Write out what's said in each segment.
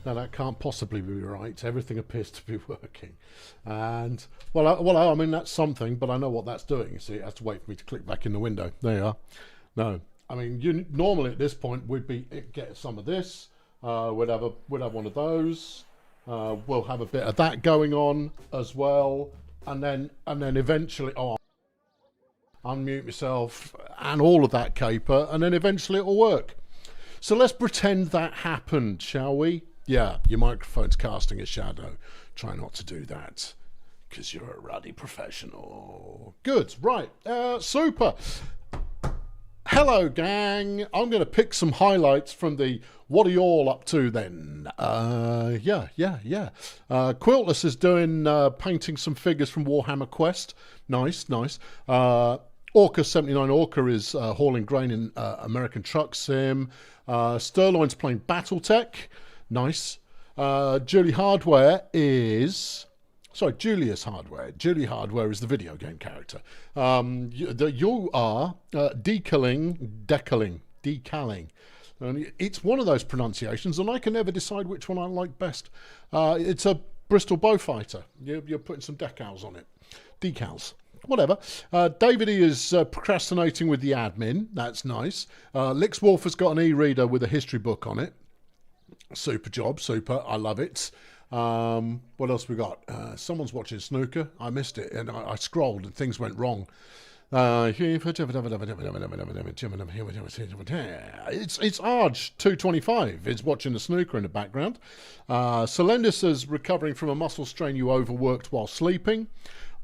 Now that can't possibly be right. Everything appears to be working, and I mean that's something, but I know what that's doing. You see, it has to wait for me to click back in the window. There you are. No, I mean normally at this point we'd be get some of this. We'd have one of those. We'll have a bit of that going on as well, and then eventually, unmute myself and all of that caper, and then eventually it'll work. So let's pretend that happened, shall we? Yeah, your microphone's casting a shadow. Try not to do that, because you're a ruddy professional. Good, right, super. Hello, gang. I'm going to pick some highlights from the what are you all up to then? Yeah. Quiltless is doing painting some figures from Warhammer Quest. Nice. Orca 79 Orca is hauling grain in American Truck Sim. Sterling's playing BattleTech. Nice. Julius Hardware is the video game character. You are decaling. And it's one of those pronunciations, and I can never decide which one I like best. It's a Bristol Bowfighter. You're putting some decals on it. Decals. Whatever. David E is procrastinating with the admin. That's nice. Lix Wolf has got an e-reader with a history book on it. Super job. Super. I love it. What else we got? Someone's watching snooker. I missed it, and I scrolled and things went wrong. It's Arj 225 is watching the snooker in the background. Selendis is recovering from a muscle strain you overworked while sleeping.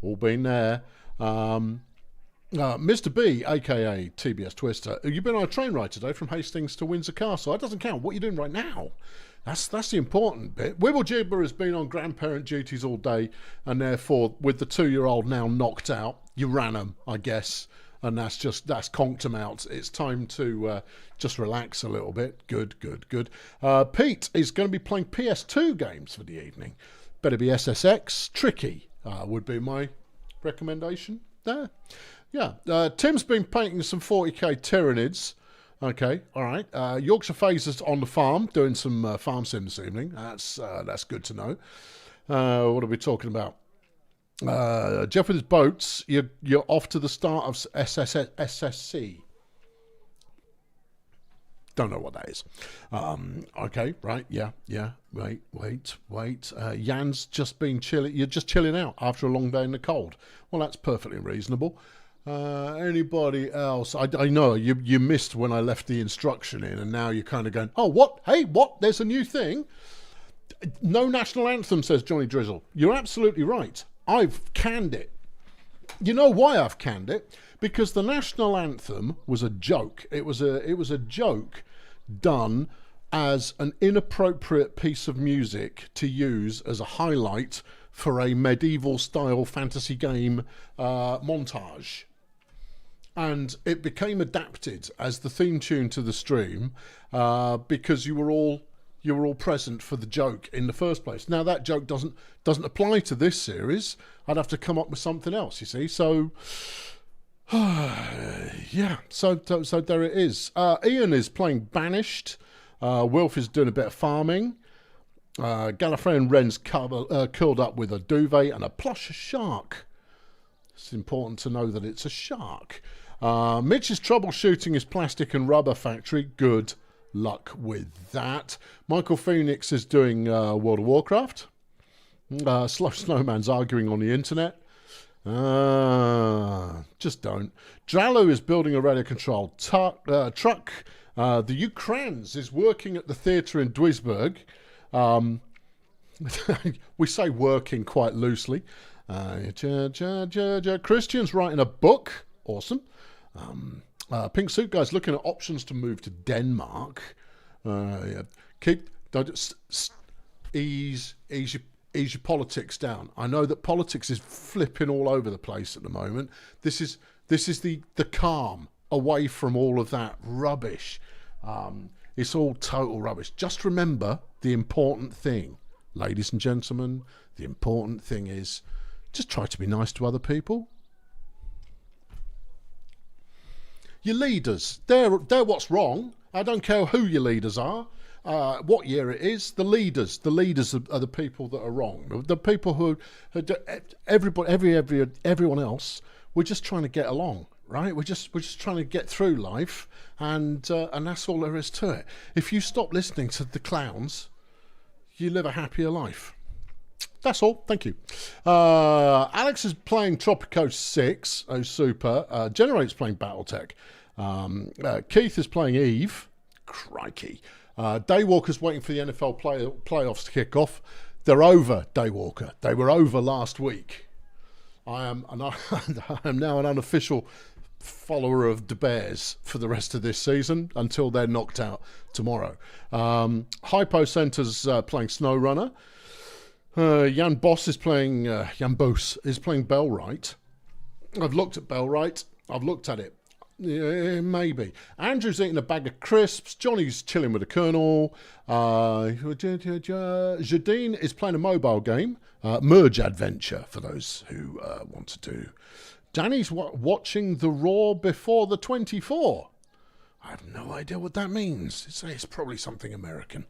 All been there. Mr. B, aka TBS Twister, you've been on a train ride today from Hastings to Windsor Castle. That doesn't count. What are you doing right now? That's the important bit. Wibble Jibber has been on grandparent duties all day, and therefore, with the 2-year-old now knocked out, you ran him, I guess, and that's conked him out. It's time to just relax a little bit. Good. Pete is going to be playing PS2 games for the evening. Better be SSX. Tricky would be my recommendation there. Yeah, Tim's been painting some 40k Tyranids. Okay, all right. Yorkshire Phaser's on the farm doing some farm sim this evening. That's good to know. What are we talking about? Jeff with his boats. You're off to the start of SSC. Don't know what that is. Okay, right. Yeah. Wait. Jan's just been chilling. You're just chilling out after a long day in the cold. Well, that's perfectly reasonable. Anybody else? I know you missed when I left the instruction in, and now you're kind of going, oh, what? Hey, what? There's a new thing. No national anthem, says Johnny Drizzle. You're absolutely right. I've canned it. You know why I've canned it? Because the national anthem was a joke. It was a joke done as an inappropriate piece of music to use as a highlight for a medieval style fantasy game montage. And it became adapted as the theme tune to the stream because you were all present for the joke in the first place. Now that joke doesn't apply to this series. I'd have to come up with something else, you see. So yeah, so there it is. Ian is playing Banished. Wilf is doing a bit of farming. Gallifrey and Wren's curled up with a duvet and a plush shark. It's important to know that it's a shark. Mitch is troubleshooting his plastic and rubber factory. Good luck with that. Michael Phoenix is doing World of Warcraft. Slow Snowman's arguing on the internet. Just don't. Drallo is building a radio-controlled truck. The Ukraines is working at the theatre in Duisburg. We say working quite loosely. Christian's writing a book. Awesome. Pink Suit Guy's looking at options to move to Denmark. Ease your politics down. I know that politics is flipping all over the place at the moment. This is the calm away from all of that rubbish. It's all total rubbish. Just remember the important thing, ladies and gentlemen. The important thing is just try to be nice to other people. Your leaders, they're what's wrong. I don't care who your leaders are, what year it is. The leaders are the people that are wrong. The people who everyone else. We're just trying to get along, right? We're just trying to get through life, and that's all there is to it. If you stop listening to the clowns, you live a happier life. That's all. Thank you. Alex is playing Tropico 6. Oh, super. Generate's playing Battletech. Keith is playing Eve. Crikey. Daywalker's waiting for the NFL playoffs to kick off. They're over, Daywalker. They were over last week. I am now an unofficial follower of De Bears for the rest of this season until they're knocked out tomorrow. Hypo Centre's playing SnowRunner. Jan Boss is playing Bellwright. I've looked at Bellwright. I've looked at it. Yeah, maybe. Andrew's eating a bag of crisps. Johnny's chilling with the Colonel. Jadine is playing a mobile game. Merge Adventure, for those who want to do. Danny's watching the Raw before the 24. I have no idea what that means. It's probably something American.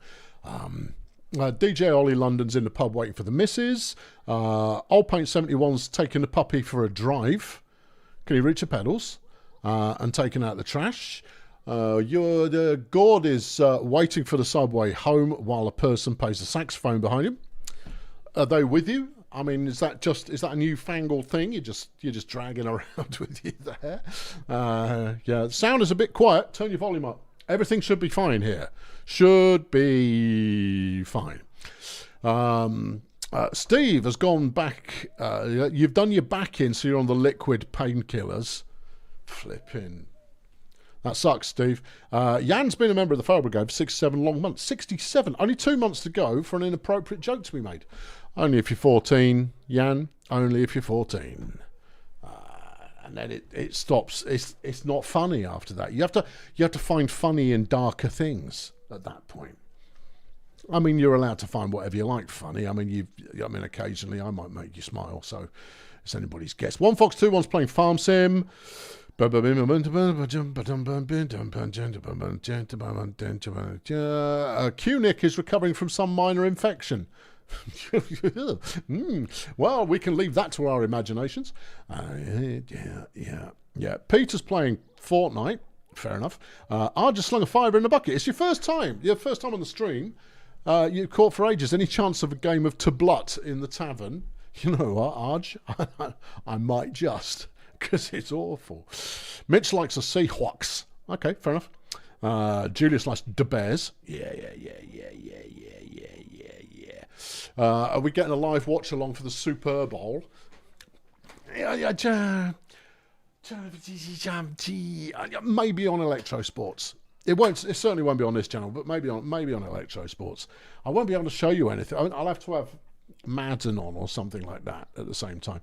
DJ Ollie London's in the pub waiting for the missus. Old Paint 71's taking the puppy for a drive. Can he reach the pedals? And taking out the trash. Gord is waiting for the subway home while a person plays the saxophone behind him. Are they with you? I mean, is that a newfangled thing? You're just dragging around with you there. Yeah, the sound is a bit quiet. Turn your volume up. Everything should be fine here. Should be fine. Steve has gone back. You've done your back in, so you're on the liquid painkillers. Flipping. That sucks, Steve. Jan's been a member of the Fire Brigade for 67 long months. 67. Only 2 months to go for an inappropriate joke to be made. Only if you're 14, Jan. Only if you're 14. And then it stops. It's not funny after that. You have to find funny in darker things at that point. I mean, you're allowed to find whatever you like funny. I mean, occasionally I might make you smile. So it's anybody's guess. 1Fox21's playing Farm Sim. Q-Nick is recovering from some minor infection. Well, we can leave that to our imaginations. Yeah. Peter's playing Fortnite. Fair enough. I just slung a fiver in the bucket. It's your first time. Your first time on the stream. You caught for ages. Any chance of a game of Tablut in the tavern? You know what, Arj? I might just, because it's awful. Mitch likes a Seahawks. Okay, fair enough. Julius likes De Bears. Yeah. Are we getting a live watch along for the Super Bowl? Maybe on Electro Sports. It certainly won't be on this channel, but maybe on Electro Sports. I won't be able to show you anything. I'll have to have Madden on or something like that at the same time.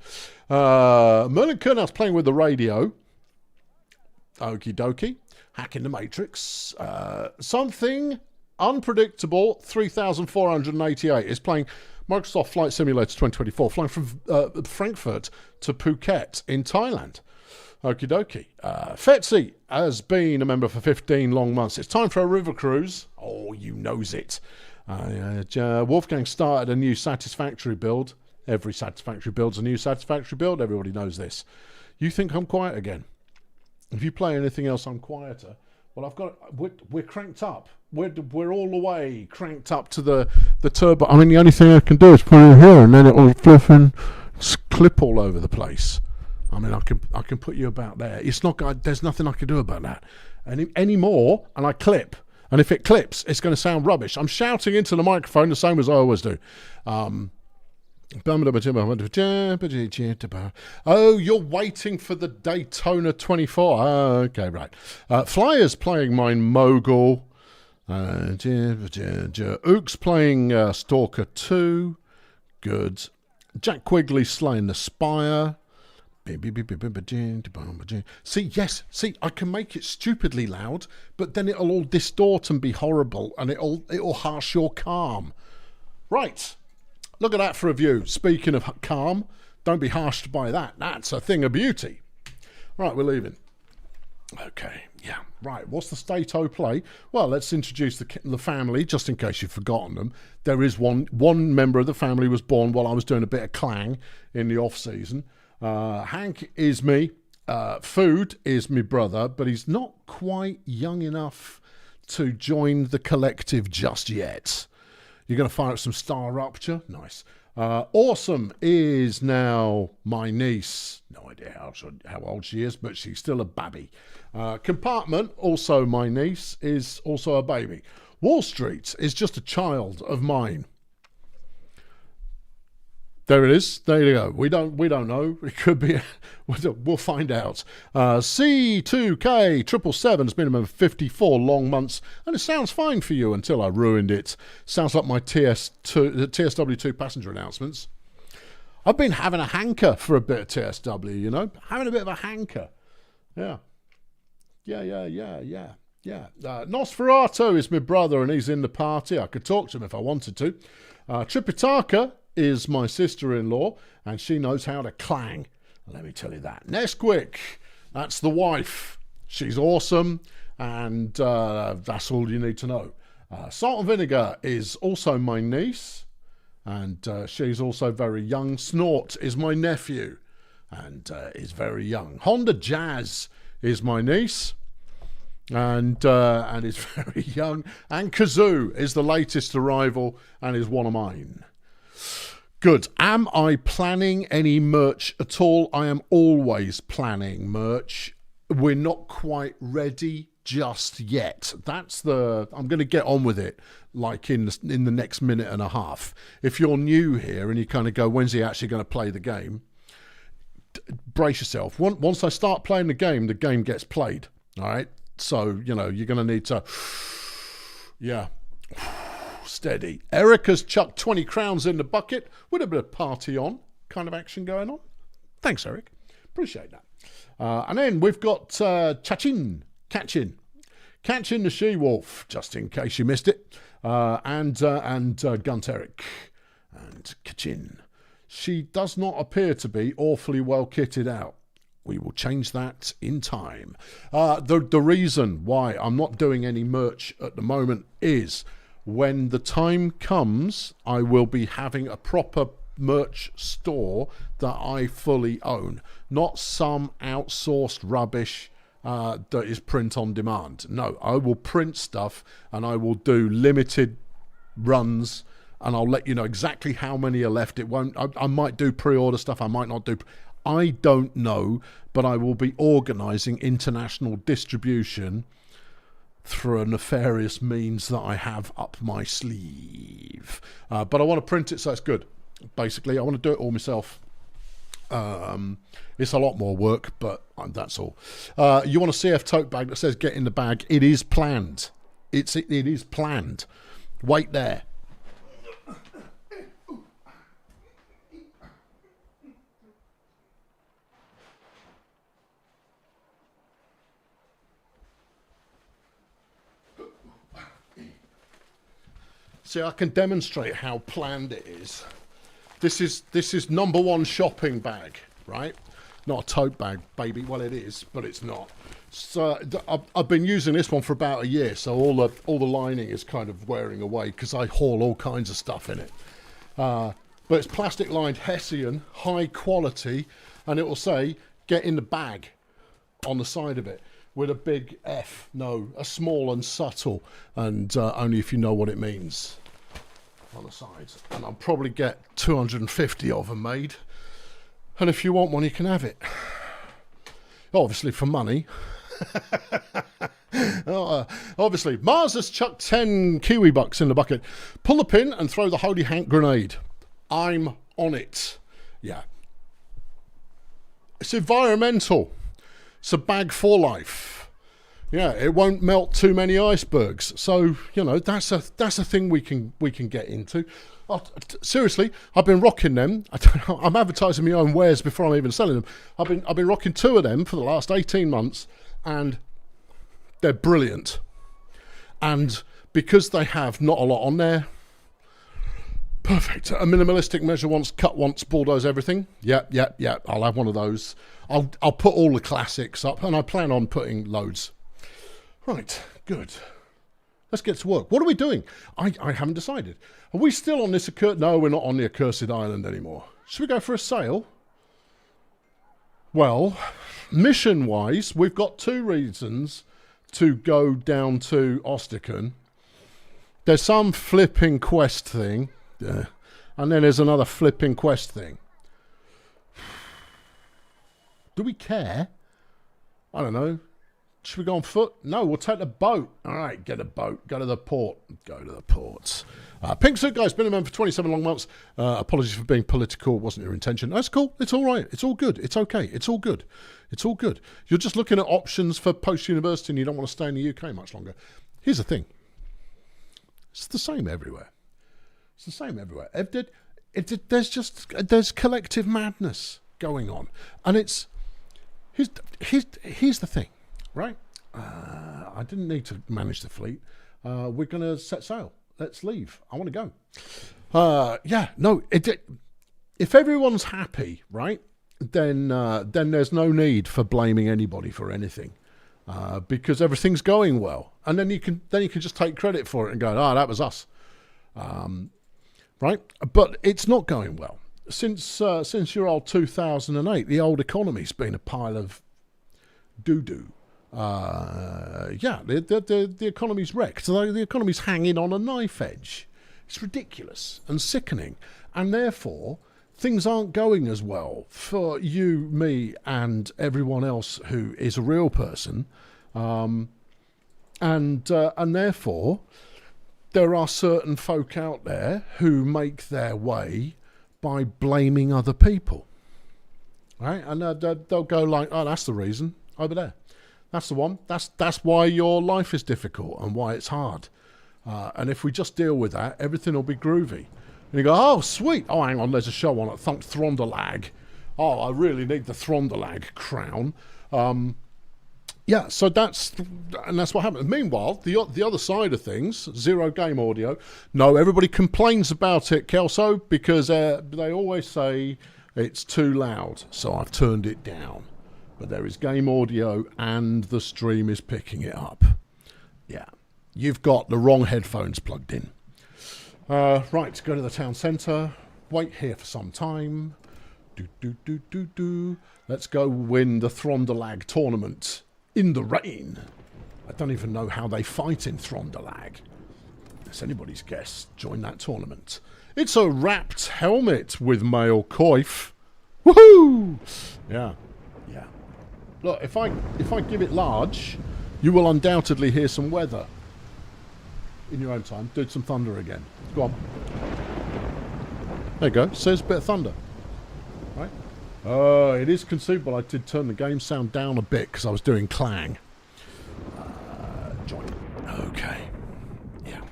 Merlin Kernow's playing with the radio. Okie dokie. Hacking the Matrix. Something unpredictable. 3,488 is playing Microsoft Flight Simulator 2024, flying from Frankfurt to Phuket in Thailand. Okie dokie. Fetzy has been a member for 15 long months. It's time for a river cruise. Oh, you knows it. Wolfgang started a new Satisfactory build. Every Satisfactory build's a new Satisfactory build. Everybody knows this. You think I'm quiet again? If you play anything else, I'm quieter. Well, we're cranked up. We're all the way cranked up to the turbo. I mean, the only thing I can do is put it here, and then it'll flip and clip all over the place. I mean, I can put you about there. It's not. There's nothing I can do about that anymore. And I clip. And if it clips, it's going to sound rubbish. I'm shouting into the microphone the same as I always do. Oh, you're waiting for the Daytona 24. Okay, right. Flyers playing Mine Mogul. Ooks playing Stalker 2. Good. Jack Quigley slaying the Spire. See, I can make it stupidly loud, but then it'll all distort and be horrible, and it'll harsh your calm. Right, look at that for a view. Speaking of calm, don't be harshed by that. That's a thing of beauty. Right, we're leaving. Okay, yeah, right. What's the state-o play? Well, let's introduce the family, just in case you've forgotten them. There is one member of the family was born while I was doing a bit of clang in the off-season. Hank is me. Food is my brother, but he's not quite young enough to join the collective just yet. You're going to fire up some Star Rupture? Nice. Awesome is now my niece. No idea how old she is, but she's still a babby. Compartment, also my niece, is also a baby. Wall Street is just a child of mine. There it is. There you go. We don't know. It could be. We'll find out. C2K777 has been a 54 long months, and it sounds fine for you until I ruined it. Sounds like my TSW2 passenger announcements. I've been having a hanker for a bit of TSW, you know, having a bit of a hanker. Yeah. Nosferatu is my brother, and he's in the party. I could talk to him if I wanted to. Tripitaka is my sister-in-law, and she knows how to clang. Let me tell you that. Nesquik, that's the wife. She's awesome, and that's all you need to know. Salt and Vinegar is also my niece, and she's also very young. Snort is my nephew, and is very young. Honda Jazz is my niece, and is very young. And Kazoo is the latest arrival, and is one of mine. Good. Am I planning any merch at all? I am always planning merch. We're not quite ready just yet. I'm going to get on with it like in the next minute and a half. If you're new here and you kind of go, when's he actually going to play the game? Brace yourself. Once I start playing the game gets played. All right? So, you know, you're going to need to... Yeah. Steady. Erica's chucked 20 crowns in the bucket with a bit of party on kind of action going on. Thanks, Eric. Appreciate that. And then we've got Catchin the She-Wolf, just in case you missed it, and Gunteric and Kachin. She does not appear to be awfully well kitted out. We will change that in time. The reason why I'm not doing any merch at the moment is when the time comes, I will be having a proper merch store that I fully own, not some outsourced rubbish that is print on demand. No, I will print stuff and I will do limited runs, and I'll let you know exactly how many are left. I might do pre-order stuff, I might not do. I don't know, but I will be organising international distribution through a nefarious means that I have up my sleeve. But I want to print it so it's good. Basically, I want to do it all myself. It's a lot more work, but that's all. You want a CF tote bag that says get in the bag. It is planned. It is planned. Wait there. See, I can demonstrate how planned it is. This is number one shopping bag, right? Not a tote bag, baby. Well, it is, but it's not. So I've been using this one for about a year, so all the lining is kind of wearing away because I haul all kinds of stuff in it. But it's plastic lined Hessian, high quality, and it will say "get in the bag" on the side of it with a big F. No, a small and subtle, and only if you know what it means. On the sides, and I'll probably get 250 of them made, and if you want one you can have it, obviously for money. Obviously Mars has chucked 10 Kiwi bucks in the bucket. Pull the pin and throw the holy Hank grenade. I'm on it. Yeah, it's environmental. It's a bag for life. Yeah, it won't melt too many icebergs. So, you know, that's a thing we can get into. Seriously, I've been rocking them. I'm advertising my own wares before I'm even selling them. I've been rocking 2 of them for the last 18 months, and they're brilliant. And because they have not a lot on there, perfect. A minimalistic measure once, cut once, bulldoze everything. Yep. I'll have one of those. I'll put all the classics up, and I plan on putting loads. Right, good. Let's get to work. What are we doing? I haven't decided. Are we still on this No, we're not on the accursed island anymore. Should we go for a sail? Well, mission-wise, we've got 2 reasons to go down to Ostican. There's some flipping quest thing, and then there's another flipping quest thing. Do we care? I don't know. Should we go on foot? No, we'll take the boat. All right, get a boat. Go to the port. Go to the ports. Pink Suit Guys, been a member for 27 long months. Apologies for being political. It wasn't your intention. That's cool. It's all right. It's all good. It's okay. It's all good. It's all good. You're just looking at options for post-university and you don't want to stay in the UK much longer. Here's the thing. It's the same everywhere. It's the same everywhere. There's collective madness going on. And it's... Here's the thing, right? I didn't need to manage the fleet. We're going to set sail. Let's leave. I want to go. If everyone's happy, right, then there's no need for blaming anybody for anything, because everything's going well, and then you can just take credit for it and go, that was us, right? But it's not going well. Since your old 2008, the old economy's been a pile of doo-doo. The economy's wrecked. The economy's hanging on a knife edge. It's ridiculous and sickening. And therefore, things aren't going as well for you, me, and everyone else who is a real person. And therefore, there are certain folk out there who make their way by blaming other people, right? And they'll go like, "Oh, that's the reason over there. That's the one. That's why your life is difficult and why it's hard. And if we just deal with that, everything will be groovy." And you go, "Oh, sweet. Oh, hang on. There's a show on at Throndalag. Oh, I really need the Throndalag crown." So that's what happens. Meanwhile, the other side of things, zero game audio. No, everybody complains about it, Kelso, because they always say it's too loud. So I've turned it down. But there is game audio and the stream is picking it up. Yeah, you've got the wrong headphones plugged in. Right, go to the town centre. Wait here for some time. Let's go win the Throndalag tournament. In the rain. I don't even know how they fight in Throndalag. It's anybody's guess. Join that tournament. It's a wrapped helmet with male coif. Woohoo! Yeah. Look, if I give it large, you will undoubtedly hear some weather. In your own time. Do some thunder again. Go on. There you go. Says a bit of thunder. Right? Oh, it is conceivable. I did turn the game sound down a bit because I was doing clang. Join. Okay. Yeah.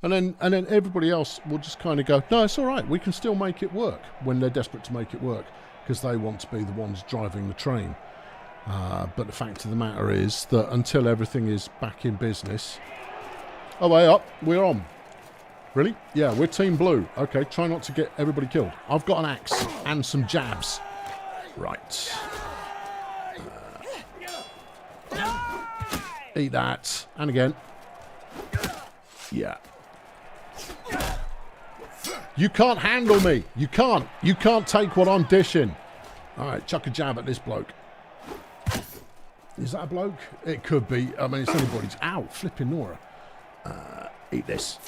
And then everybody else will just kind of go, "No, it's all right. We can still make it work," when they're desperate to make it work because they want to be the ones driving the train. But the fact of the matter is that until everything is back in business... Oh, way up. We're on. Really? Yeah, we're Team Blue. Okay, try not to get everybody killed. I've got an axe and some jabs. Right. Eat that. And again. Yeah. You can't handle me. You can't. You can't take what I'm dishing. All right, chuck a jab at this bloke. Is that a bloke? It could be. I mean, it's anybody's. Ow, flipping Nora. Eat this.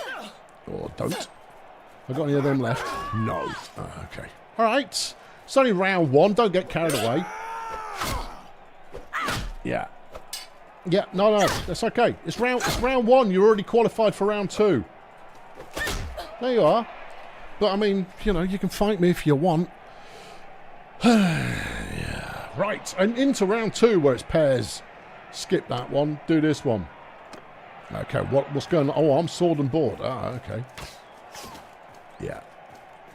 Or don't. Have got any of them left? No. Okay. All right. It's only round one. Don't get carried away. Yeah. Yeah. No. That's okay. It's round one. You're already qualified for round two. There you are. But I mean, you know, you can fight me if you want. Yeah. Right. And into round two where it's pairs. Skip that one. Do this one. Okay. What's going on? Oh, I'm sword and board. Okay. Yeah.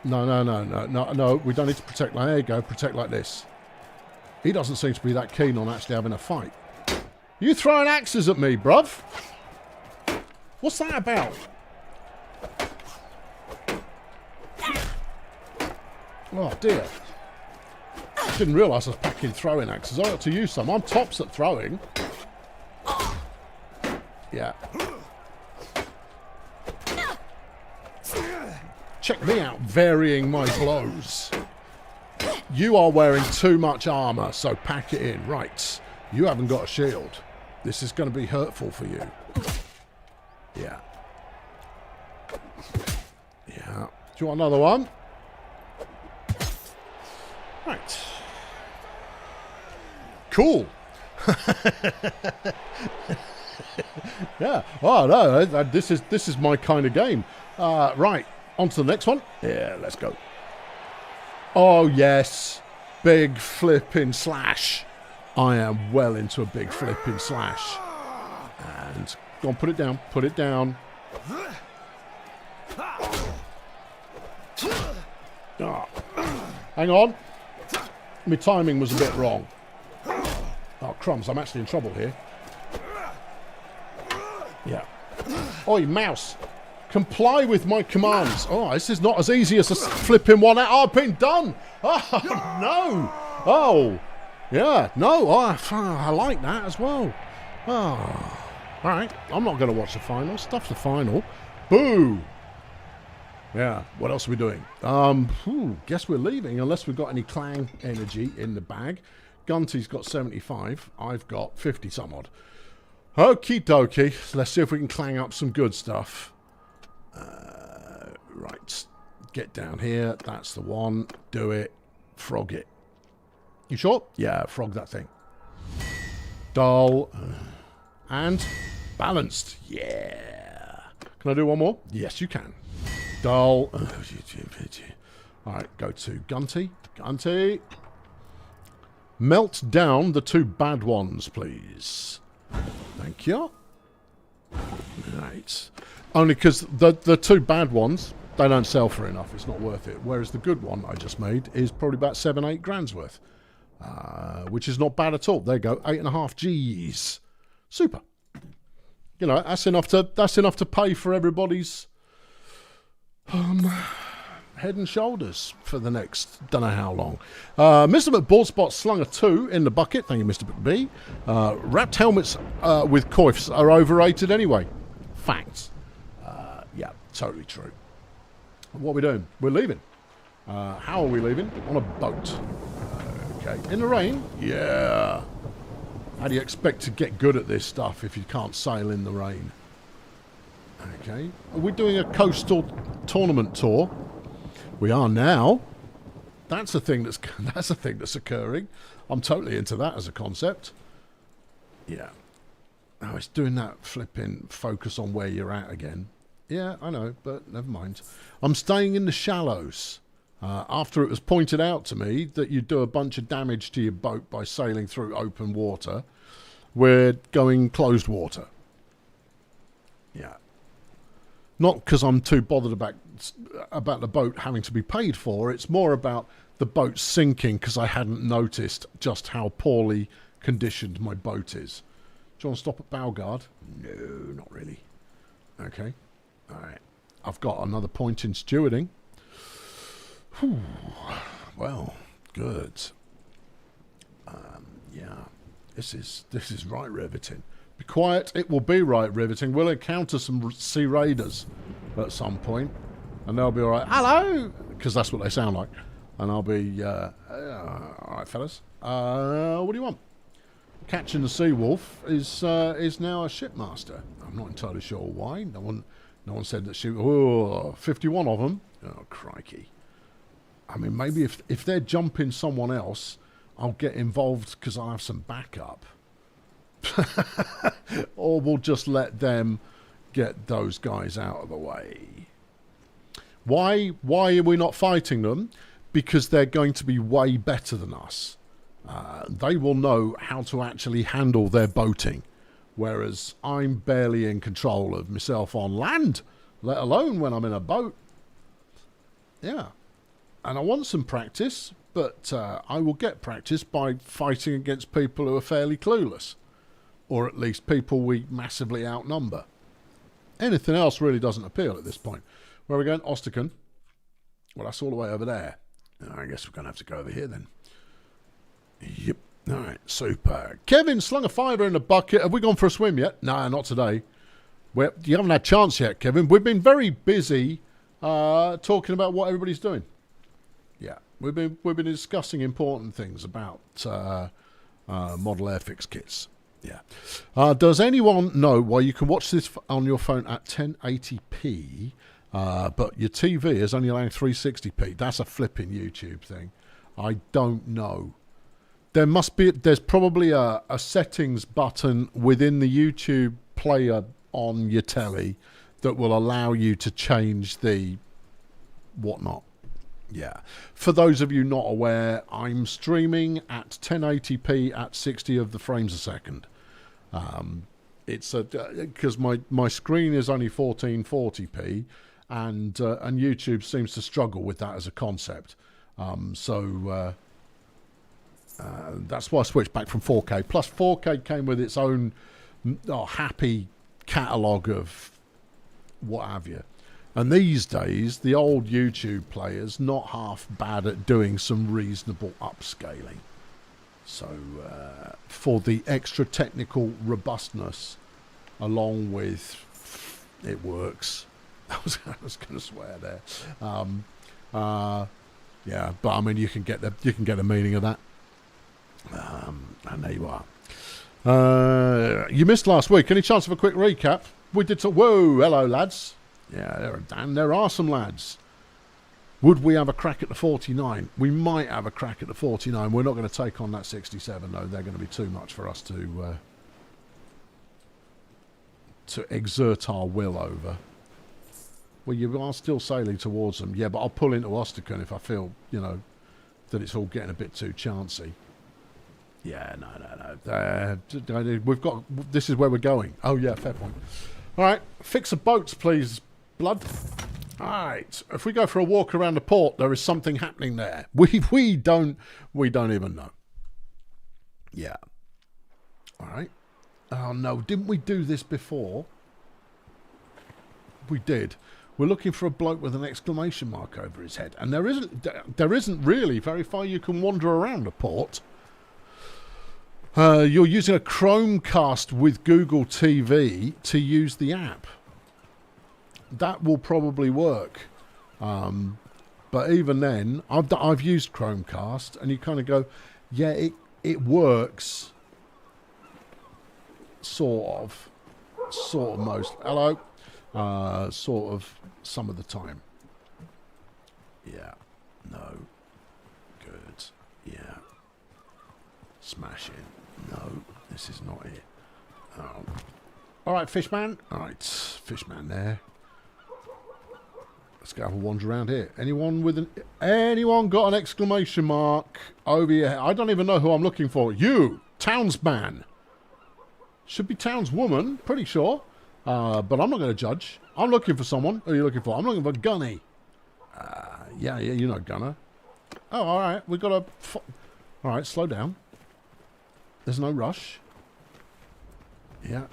No. We don't need to protect like... There you go. Protect like this. He doesn't seem to be that keen on actually having a fight. You throwing axes at me, bruv? What's that about? Oh, dear. Didn't realise I was packing throwing axes. I ought to use some. I'm tops at throwing. Yeah. Check me out, varying my blows. You are wearing too much armour, so pack it in. Right. You haven't got a shield. This is going to be hurtful for you. Yeah. Yeah. Do you want another one? Right. Cool. Yeah. Oh no, this is my kind of game. Right, on to the next one. Yeah, let's go. Oh yes, big flipping slash. I am well into a big flipping slash. And go on, put it down. Put it down. Oh. Hang on. My timing was a bit wrong. Oh crumbs! I'm actually in trouble here. Yeah. Oi, mouse. Comply with my commands. Oh, this is not as easy as a flipping one out. Oh, I've been done. Oh, no. Oh, yeah. No, I like that as well. Oh, all right. I'm not going to watch the final. Stuff the final. Boo. Yeah. What else are we doing? Guess we're leaving unless we've got any clang energy in the bag. Gunty's got 75. I've got 50 some odd. Okie dokie. Let's see if we can clang up some good stuff. Right. Get down here. That's the one. Do it. Frog it. You sure? Yeah, frog that thing. Dull. And balanced. Yeah. Can I do one more? Yes, you can. Dull. Alright, go to Gunty. Gunty. Melt down the two bad ones, please. Thank you. Right. Only because the two bad ones, they don't sell for enough. It's not worth it. Whereas the good one I just made is probably about 7-8 grand's worth. Which is not bad at all. There you go. 8.5 G's. Super. You know, that's enough to pay for everybody's head and shoulders for the next don't know how long. Mr. McBallspot slung a 2 in the bucket. Thank you, Mr. McB. Wrapped helmets with coifs are overrated anyway. Facts. Yeah, totally true. What are we doing? We're leaving. How are we leaving? On a boat. Okay. In the rain? Yeah. How do you expect to get good at this stuff if you can't sail in the rain? Okay. Are we doing a coastal tournament tour? We are now. That's a thing that's occurring. I'm totally into that as a concept. Yeah. Oh, it's doing that flipping focus on where you're at again. Yeah, I know, but never mind. I'm staying in the shallows. After it was pointed out to me that you do a bunch of damage to your boat by sailing through open water, we're going closed water. Yeah. Not because I'm too bothered about the boat having to be paid for. It's more about the boat sinking because I hadn't noticed just how poorly conditioned my boat is. Do you want to stop at bow guard? No, not really. Okay. All right. I've got another point in stewarding. Whew. Well, good. Yeah. This is right riveting. Be quiet. It will be right riveting. We'll encounter some sea raiders at some point, and they'll be all right. Hello, because that's what they sound like. And I'll be all right, fellas. What do you want? Catching the sea wolf is now a shipmaster. I'm not entirely sure why. No one said that she. Oh, 51 of them. Oh, crikey. I mean, maybe if they're jumping someone else, I'll get involved because I have some backup. Or we'll just let them get those guys out of the way. Why are we not fighting them? Because they're going to be way better than us. They will know how to actually handle their boating, whereas I'm barely in control of myself on land, let alone when I'm in a boat. Yeah. And I want some practice, but I will get practice by fighting against people who are fairly clueless. Or at least people we massively outnumber. Anything else really doesn't appeal at this point. Where are we going? Ostrakan. Well, that's all the way over there. I guess we're going to have to go over here then. Yep. All right, super. Kevin slung a fiver in the bucket. Have we gone for a swim yet? No, not today. You haven't had a chance yet, Kevin. We've been very busy talking about what everybody's doing. Yeah, we've been discussing important things about model airfix kits. Yeah. Does anyone know why you can watch this on your phone at 1080p, but your TV is only allowing 360p? That's a flipping YouTube thing. I don't know. There's probably a settings button within the YouTube player on your telly that will allow you to change the whatnot. Yeah. For those of you not aware, I'm streaming at 1080p at 60 of the frames a second. It's because my screen is only 1440p, and YouTube seems to struggle with that as a concept. So that's why I switched back from 4K. Plus 4K came with its own happy catalogue of what have you. And these days, the old YouTube players not half bad at doing some reasonable upscaling. So for the extra technical robustness, along with it works. I was going to swear there. Yeah, but I mean you can get the meaning of that. And there you are. You missed last week. Any chance of a quick recap? We did. Whoa, hello lads. Yeah, there are some lads. Would we have a crack at the 49? We might have a crack at the 49. We're not going to take on that 67 though. They're going to be too much for us to exert our will over. Well, you are still sailing towards them. Yeah, but I'll pull into Osterkon if I feel, that it's all getting a bit too chancy. Yeah, no. We've got... This is where we're going. Oh, yeah, fair point. All right, fix the boats, please, blood. All right, if we go for a walk around the port, there is something happening there. We don't even know. Yeah. All right. Oh, no, didn't we do this before? We did. We're looking for a bloke with an exclamation mark over his head. And there isn't really very far you can wander around a port. You're using a Chromecast with Google TV to use the app. That will probably work. But even then, I've used Chromecast, and you kind of go, yeah, it works. Sort of most. Hello. Sort of some of the time. Yeah. No. Good. Yeah. Smashing. No, this is not it. Oh. All right, Fishman. All right, Fishman there. Let's go have a wander around here. Anyone got an exclamation mark over your head? I don't even know who I'm looking for. You, townsman. Should be townswoman, pretty sure. But I'm not going to judge. I'm looking for someone. Who are you looking for? I'm looking for Gunny. Yeah, you know Gunner. Oh, all right. We've got a... All right, slow down. There's no rush. Yeah.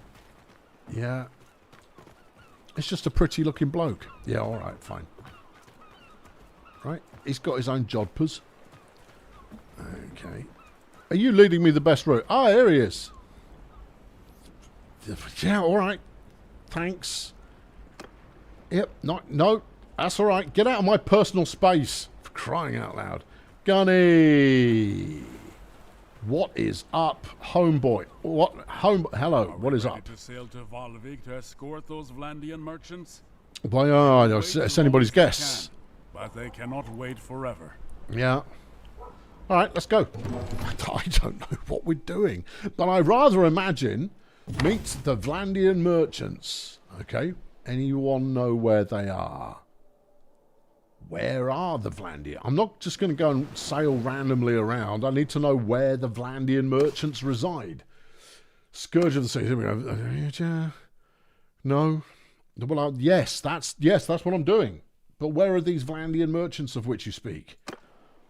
Yeah. It's just a pretty looking bloke. Yeah, all right, fine. Right. He's got his own jodhpurs. Okay. Are you leading me the best route? Ah, here he is. Yeah, all right. Thanks. Yep. No. That's all right. Get out of my personal space. For crying out loud. Gunny. What is up, homeboy? Hello. What is up? To sail to Valvik to escort those Vlandian merchants? Why, it's anybody's guess. But they cannot wait forever. Yeah. All right, let's go. I don't know what we're doing, but I rather imagine meet the Vlandian merchants. Okay. Anyone know where they are? Where are the Vlandian? I'm not just going to go and sail randomly around. I need to know where the Vlandian merchants reside. Scourge of the Sea. Here we go. No. Well, yes, that's what I'm doing. But where are these Vlandian merchants of which you speak?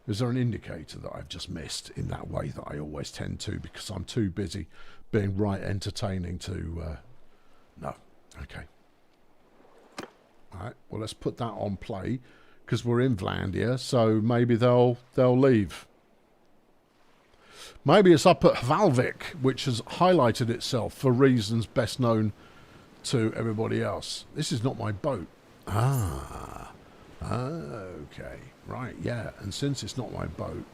Is there an indicator that I've just missed in that way that I always tend to because I'm too busy being right entertaining to... No. Okay. All right. Well, let's put that on play. Because we're in Vlandia, so maybe they'll leave. Maybe it's up at Valvik, which has highlighted itself for reasons best known to everybody else. This is not my boat. Okay. Right, yeah. And since it's not my boat,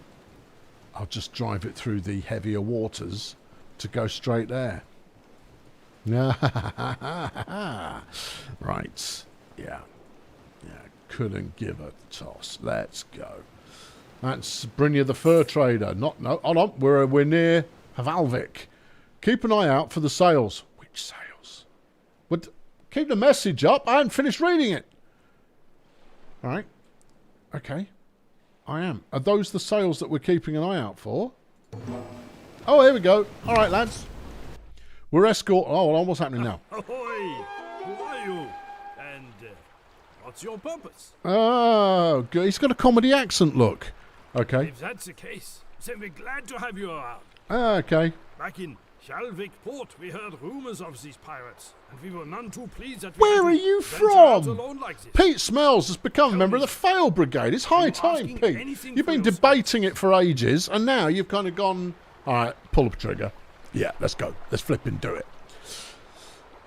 I'll just drive it through the heavier waters to go straight there. Right. Yeah. Couldn't give a toss. Let's go. That's Brynja the fur trader. No, hold on. We're near Havalvik. Keep an eye out for the sails. Which sails? What? Keep the message up. I haven't finished reading it. All right. Okay. I am. Are those the sails that we're keeping an eye out for? Oh, here we go. All right, lads. We're escort. Oh, well, what's happening now? Ahoy! Who are you? And what's your purpose? Oh, good. He's got a comedy accent, look. Okay. If that's the case, then we're glad to have you around. Okay. Back in Shalvik port, we heard rumors of these pirates, and we were none too pleased that Where are we had to you venture out from? alone like this. Pete Smells has become a member of the Fail Brigade. It's high time, asking Pete. anything You've for been yourself? debating it for ages, and now you've kind of gone, all right, pull the trigger. Yeah, let's go. Let's flip and do it.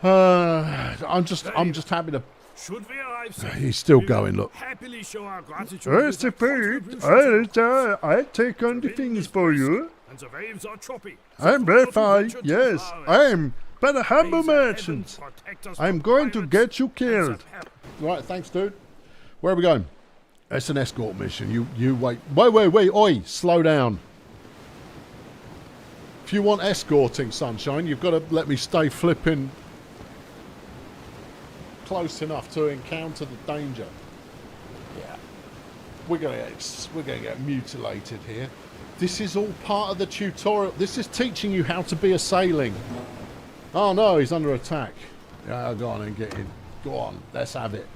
I'm just happy to... Should we arrive soon, He's still we will going, look. happily show our gratitude Mr. with a Pete, contribution I take on the things for you. and the waves are choppy. I'm very fine, yes, I am but a humble merchant. I'm going to get you killed. Right, thanks, dude. Where are we going? It's an escort mission. You wait. Wait. Oi, slow down. If you want escorting, sunshine, you've got to let me stay flipping close enough to encounter the danger. Yeah. We're gonna get mutilated here. This is all part of the tutorial. This is teaching you how to be a sailing. Oh no, he's under attack. Yeah, go on and get in. Go on, let's have it.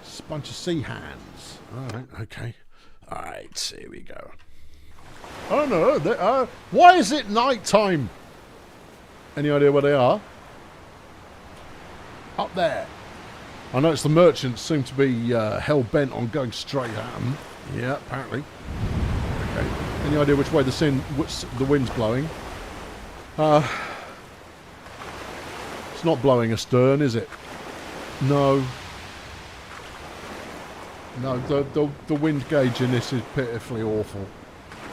It's a bunch of sea hands. Alright, okay. Alright, here we go. Oh no, they are. Why is it night time? Any idea where they are? Up there. I noticed the merchants seem to be hell-bent on going straight at them. Yeah, apparently. Okay. Any idea which way the wind's blowing? It's not blowing astern, is it? No. No, the wind gauge in this is pitifully awful.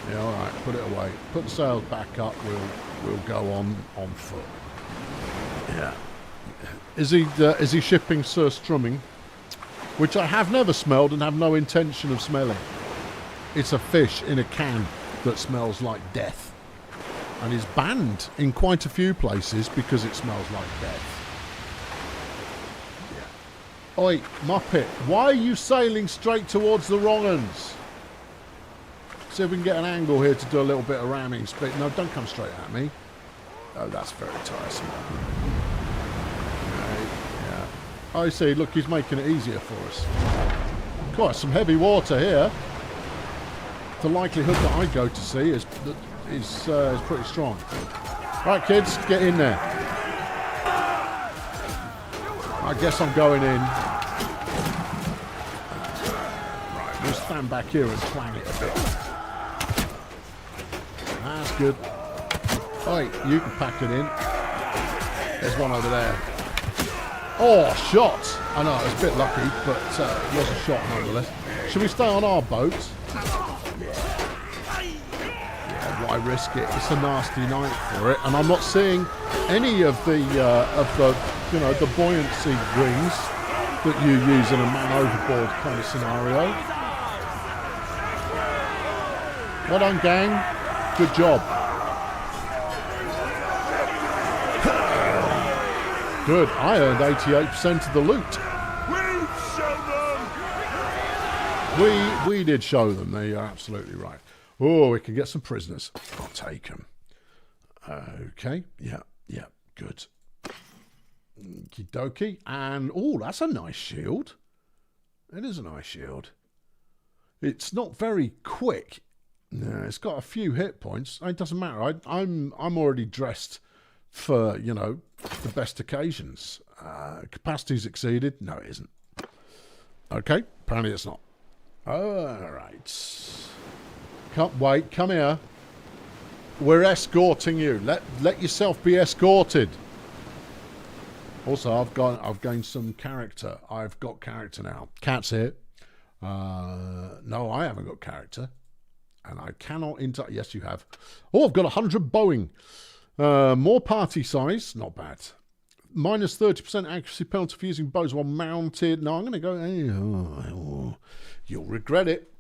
Yeah, all right, put it away. Put the sails back up. We'll go on foot. Yeah. Is he shipping Sir Strumming? Which I have never smelled and have no intention of smelling. It's a fish in a can that smells like death. And is banned in quite a few places because it smells like death. Yeah. Oi, Muppet, why are you sailing straight towards the wrong uns? See if we can get an angle here to do a little bit of ramming speed. No, don't come straight at me. Oh, that's very tiresome. I see, look, he's making it easier for us. Quite some heavy water here. The likelihood that I go to sea is pretty strong. Right, kids, get in there. I guess I'm going in. Right, we'll stand back here and clang it a bit. That's good. Oi, you can pack it in. There's one over there. Oh, shot! I know, it was a bit lucky, but it was a shot nonetheless. Should we stay on our boat? Yeah, why risk it? It's a nasty night for it, and I'm not seeing any of the the buoyancy rings that you use in a man overboard kind of scenario. Well done, gang. Good job. Good. I earned 88% of the loot. We did show them. You're absolutely right. Oh, we can get some prisoners. I'll take them. Okay. Yeah. Good. Okie dokie. And, oh, that's a nice shield. It is a nice shield. It's not very quick. No, it's got a few hit points. It doesn't matter. I'm already dressed for, the best occasions. Capacity's exceeded. No, it isn't. Okay, apparently it's not. Alright. Come here. We're escorting you. Let yourself be escorted. Also, I've gained some character. I've got character now. Cat's here. No, I haven't got character. And I cannot yes, you have. Oh, I've got 100 Boeing. More party size, not bad. Minus 30% accuracy penalty for using bows while mounted. No, I'm going to go... you'll regret it.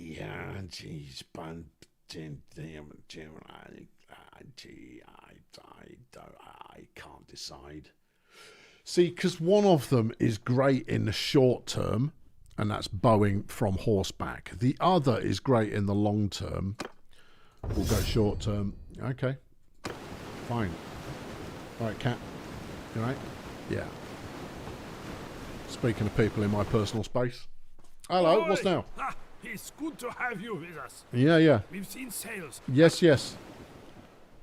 Yeah, jeez, I can't decide. See, because one of them is great in the short term, and that's bowing from horseback. The other is great in the long term. We'll go short term. Okay, fine. All right, Cat. You all right? Yeah. Speaking of people in my personal space. Hello, what's now? Ah, it's good to have you with us. Yeah. We've seen sails. Yes.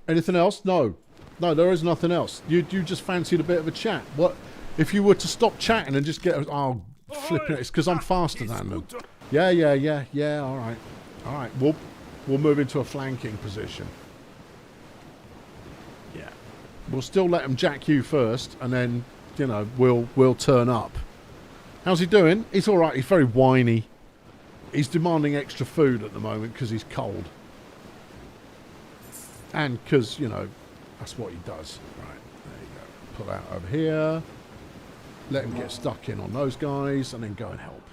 Anything else? No, there is nothing else. You just fancied a bit of a chat. What if you were to stop chatting and just get? Oh, flipping it! It's because I'm faster than them. Yeah. All right. We'll move into a flanking position. Yeah. We'll still let them jack you first, and then we'll turn up. How's he doing? He's all right. He's very whiny. He's demanding extra food at the moment because he's cold. And because, that's what he does. Right, there you go. Pull out over here. Let him get stuck in on those guys and then go and help.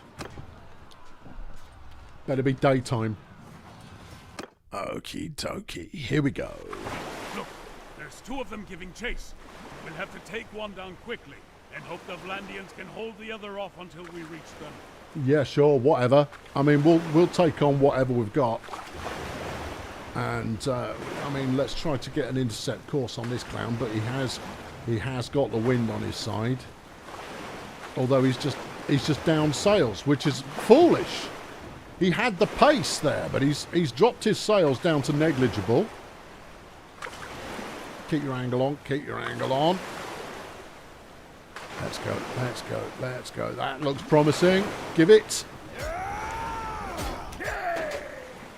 Better be daytime. Okie dokie. Here we go. Look, there's 2 of them giving chase. We'll have to take one down quickly and hope the Vlandians can hold the other off until we reach them. Yeah, sure, whatever. I mean, we'll take on whatever we've got. And, let's try to get an intercept course on this clown, but he has got the wind on his side. Although he's just down sails, which is foolish. He had the pace there, but he's dropped his sails down to negligible. Keep your angle on. Let's go. That looks promising. Give it.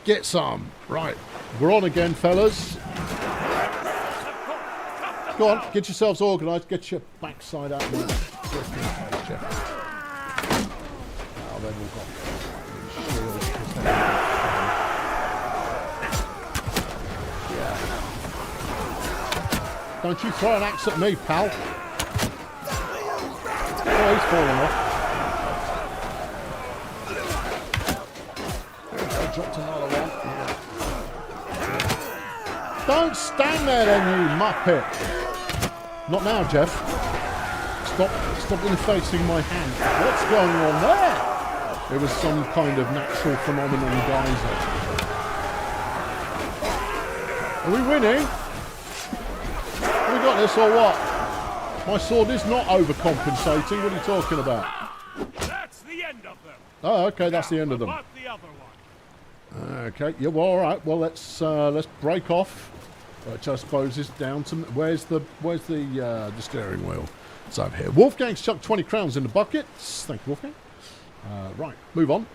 Get some. Right. We're on again, fellas. Go on. Get yourselves organised. Get your backside out there. Now then we've got shields. Yeah. Don't you throw an axe at me, pal. Oh, he's falling off. I dropped another one. Don't stand there then, you muppet. Not now, Jeff. Stop interfacing my hand. What's going on there? It was some kind of natural phenomenon geyser. Are we winning? Have we got this or what? My sword is not overcompensating. What are you talking about? That's the end of them. Oh, okay, that's the end of them. What about the other one? Okay, yeah, well, all right. Well, let's break off. Which I suppose is down to where's the steering wheel? It's over here. Wolfgang's chucked 20 crowns in the buckets. Thank you, Wolfgang. Right, move on.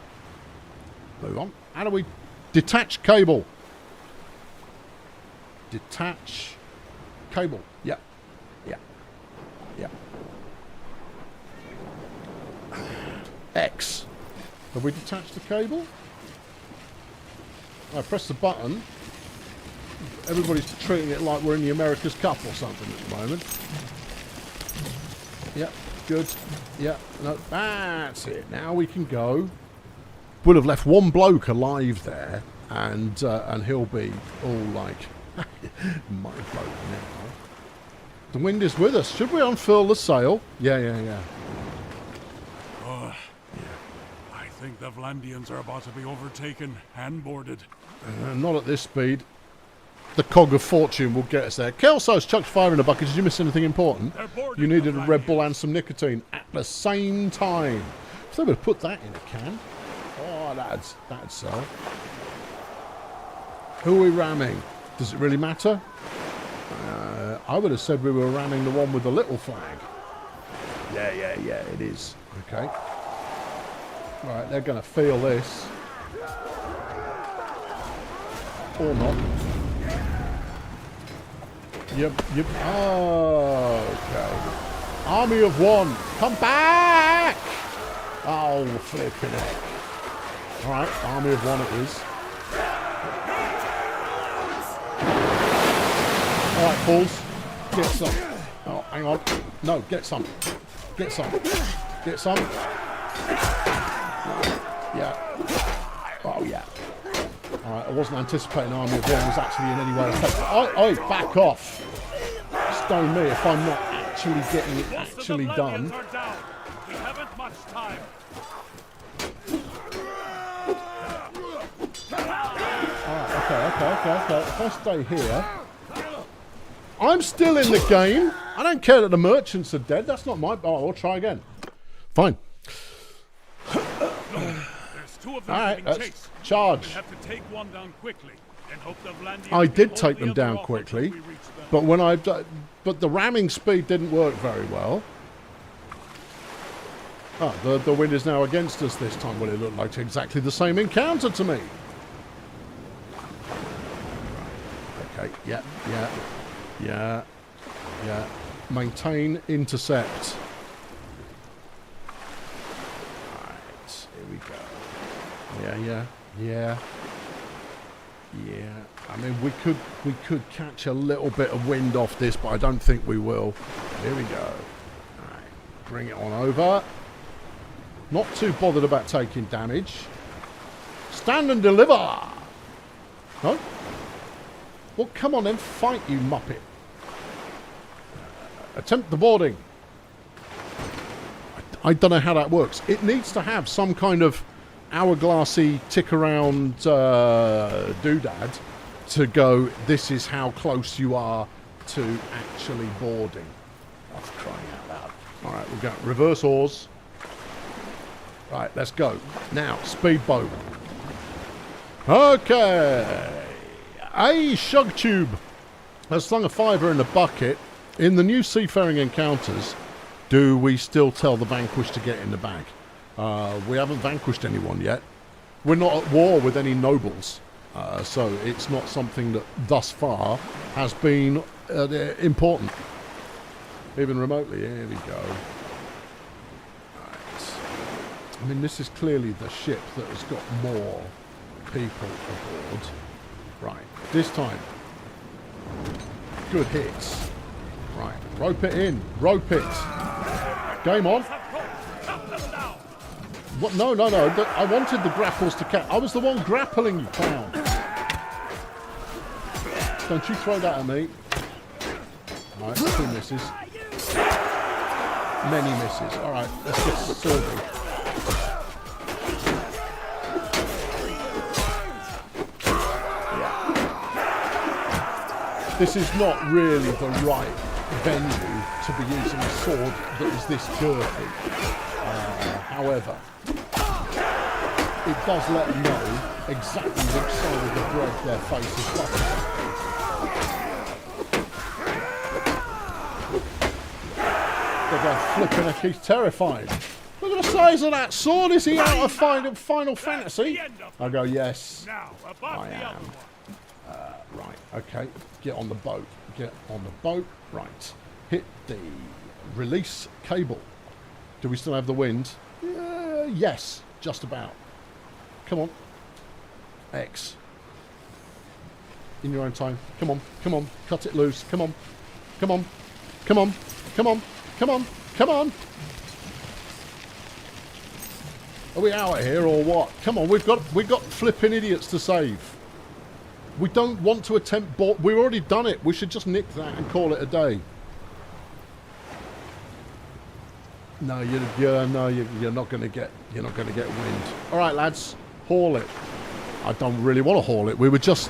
How do we detach cable? Detach cable. Yeah. X. Have we detached the cable? I press the button. Everybody's treating it like we're in the America's Cup or something at the moment. Yep, good. Yeah, no, that's it. Now we can go. Would have left one bloke alive there, and he'll be all like, my boat now. The wind is with us. Should we unfurl the sail? Yeah. I think the Vlandians are about to be overtaken and boarded. Not at this speed. The cog of fortune will get us there. Kelso's chucked fire in a bucket. Did you miss anything important? You needed a Red Bull and some nicotine at the same time. If they would have put that in a can. Oh, that'd sell. Who are we ramming? Does it really matter? I would have said we were ramming the one with the little flag. Yeah, it is. Okay. Right, they're going to feel this. Or not. Yep. Oh, okay. Army of one. Come back! Oh, flipping it. Alright, army of one it is. Alright, fools. Get some. Oh, hang on. No, get some. Get some. Yeah. Oh, yeah. Alright, I wasn't anticipating Army of One was actually in any way affected. Oh, back off. Stone me if I'm not actually getting it actually done. We haven't much time. Okay. If I stay here, I'm still in the game. I don't care that the merchants are dead. That's not my... Oh, I'll try again. Fine. There's two of them. Alright, let's charge. We have to take one down quickly and hope the Vlandians I can did hold take the them other down off quickly, until we reach them. but when but the ramming speed didn't work very well. Oh, the wind is now against us this time. Well, it looked like exactly the same encounter to me. Okay, yeah. Maintain intercept. Right, here we go. Yeah. I mean, we could catch a little bit of wind off this, but I don't think we will. Here we go. Right, bring it on over. Not too bothered about taking damage. Stand and deliver. No? Well, come on then, fight, you muppet. Attempt the boarding. I don't know how that works. It needs to have some kind of hourglassy tick around doodad to go, this is how close you are to actually boarding. I'm crying out loud. Alright, we've got reverse oars. Right, let's go. Now, speedboat. Okay. A shug tube has slung a fiver in the bucket. In the new seafaring encounters, do we still tell the vanquished to get in the bag? We haven't vanquished anyone yet. We're not at war with any nobles. So it's not something that thus far has been important. Even remotely. Here we go. Right. I mean, this is clearly the ship that has got more people aboard. Right. This time. Good hits. Right. Rope it in. Rope it. Game on. What? No. I wanted the grapples to catch. I was the one grappling, you clown. Don't you throw that at me. Right, 2 misses. Many misses. Alright, let's get serving. Yeah. This is not really the right venue to be using a sword that is this girthy. However, it does let them know exactly which side of the bread their face is buttered. They're going flipping a he's terrified. Look at the size of that sword. Is he out of Final Fantasy? I go, yes, I am. Right, okay. Get on the boat. Get on the boat. Right. Hit the release cable. Do we still have the wind? Yes, just about. Come on. X. In your own time. Come on. Cut it loose. Come on. Are we out of here or what? Come on, we've got flipping idiots to save. We don't want to attempt board. We've already done it. We should just nick that and call it a day. No, you're not going to get wind. All right, lads, haul it. I don't really want to haul it. We were just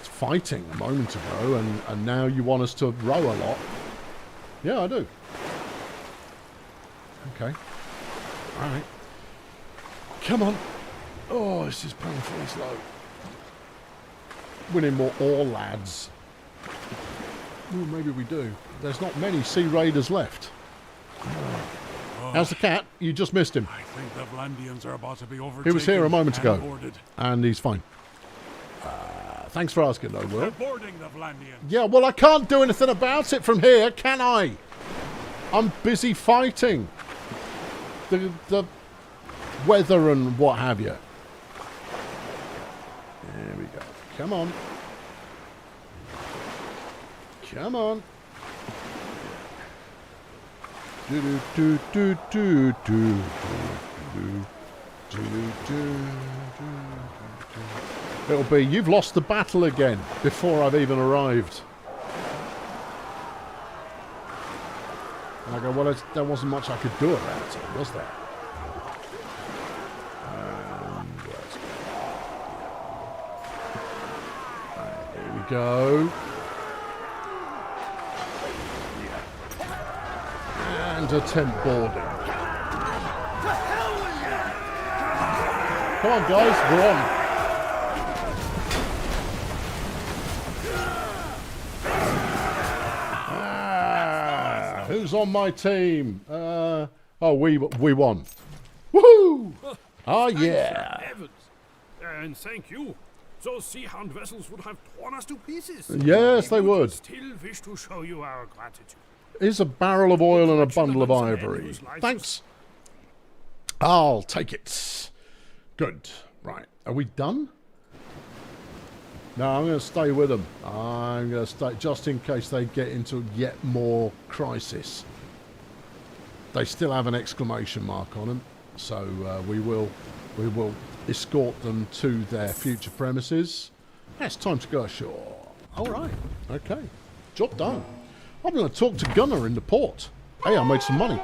fighting a moment ago, and now you want us to row a lot. Yeah, I do. Okay. All right. Come on. Oh, this is painfully slow. We need more ore, lads. Ooh, maybe we do. There's not many Sea Raiders left. How's the cat? You just missed him. I think the Vlandians are about to be overtaken. He was here a moment ago, boarded. and he's fine. Thanks for asking, though, Will. They're boarding the Vlandians. Yeah, well, I can't do anything about it from here, can I? I'm busy fighting the weather and what have you. There we go. Come on. It'll be, you've lost the battle again, before I've even arrived. And I go, well, there wasn't much I could do about it, was there? Here we go. And attempt boarding. Come on, guys, we're on. Who's on my team? Oh, we won. Woohoo! Oh, yeah. Heavens. And thank you. Those sea-hound vessels would have torn us to pieces. Yes, they would. Still wish to show you our gratitude. Here's a barrel of oil and a bundle of ivory. Thanks. I'll take it. Good. Right. Are we done? No, I'm going to stay with them. I'm going to stay just in case they get into yet more crisis. They still have an exclamation mark on them, so we will escort them to their future premises. It's time to go ashore. All right. Okay. Job done. I'm going to talk to Gunnar in the port. Hey, I made some money.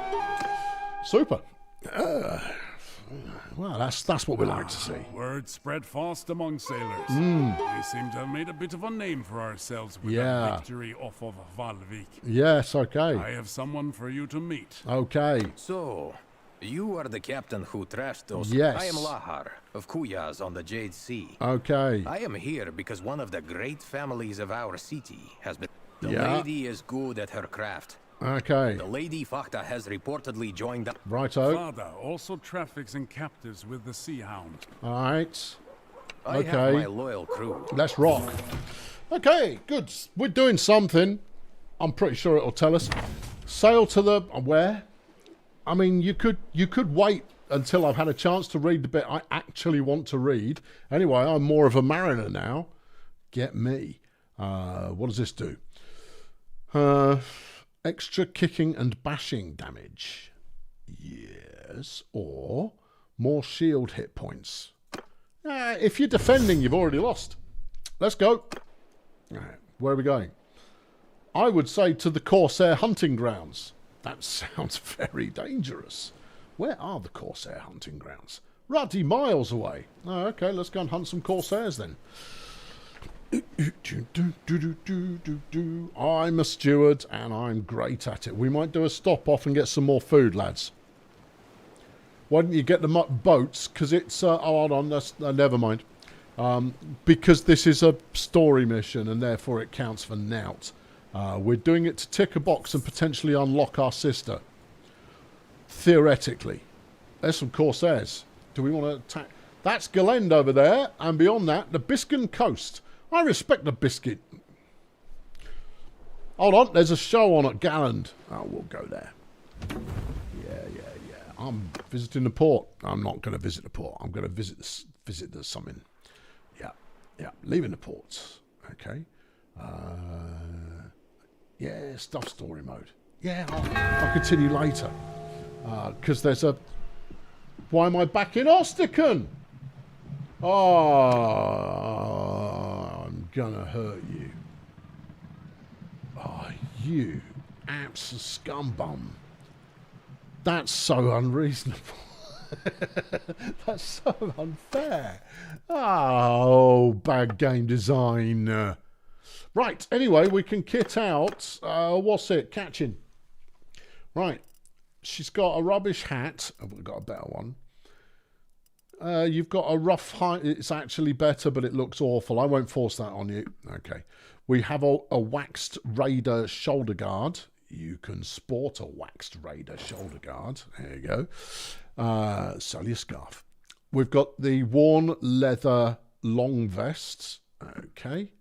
Super. Well, that's what we like to see. Word spread fast among sailors. We seem to have made a bit of a name for ourselves with that victory off of Valvik. Yes, okay. I have someone for you to meet. Okay. So, you are the captain who trashed those. Yes. I am Lahar of Kuyas on the Jade Sea. Okay. I am here because one of the great families of our city has been. The Yeah. lady is good at her craft. Okay. The Lady Fakta has reportedly joined up. Righto. Father also traffics in captives with the Sea Hound. All right. I Okay. have my loyal crew. Let's rock. Okay, good. We're doing something. I'm pretty sure it'll tell us. Sail to the where? I mean, you could wait until I've had a chance to read the bit I actually want to read. Anyway, I'm more of a mariner now. Get me. What does this do? Extra kicking and bashing damage. Yes. Or more shield hit points. If you're defending, you've already lost. Let's go. Right, where are we going? I would say to the Corsair hunting grounds. That sounds very dangerous. Where are the Corsair hunting grounds? Ruddy miles away. Oh, okay, let's go and hunt some Corsairs then. I'm a steward and I'm great at it. We might do a stop off and get some more food, lads. Why don't you get them up boats? Because it's... oh, hold on. That's, never mind. Because this is a story mission and therefore it counts for nout. We're doing it to tick a box and potentially unlock our sister. Theoretically. There's some Corsairs. Do we want to attack? That's Galend over there. And beyond that, the Biscan coast. I respect the biscuit. Hold on, there's a show on at Galland. Oh, we'll go there. Yeah. I'm visiting the port. I'm not going to visit the port. I'm going to visit the something. Yeah. Leaving the port. Okay. Yeah, stuff story mode. Yeah, I'll continue later. Because there's a... Why am I back in Ostican? Oh, I'm gonna hurt you. Oh, you absolute scumbum. That's so unreasonable. That's so unfair. Oh, bad game design. Right, anyway, we can kit out. What's it? Catching. Right. She's got a rubbish hat. Oh, we've got a better one. You've got a rough height. It's actually better, but it looks awful. I won't force that on you. Okay. We have a waxed raider shoulder guard. You can sport a waxed raider shoulder guard. There you go. Sell your scarf. We've got the worn leather long vests. Okay.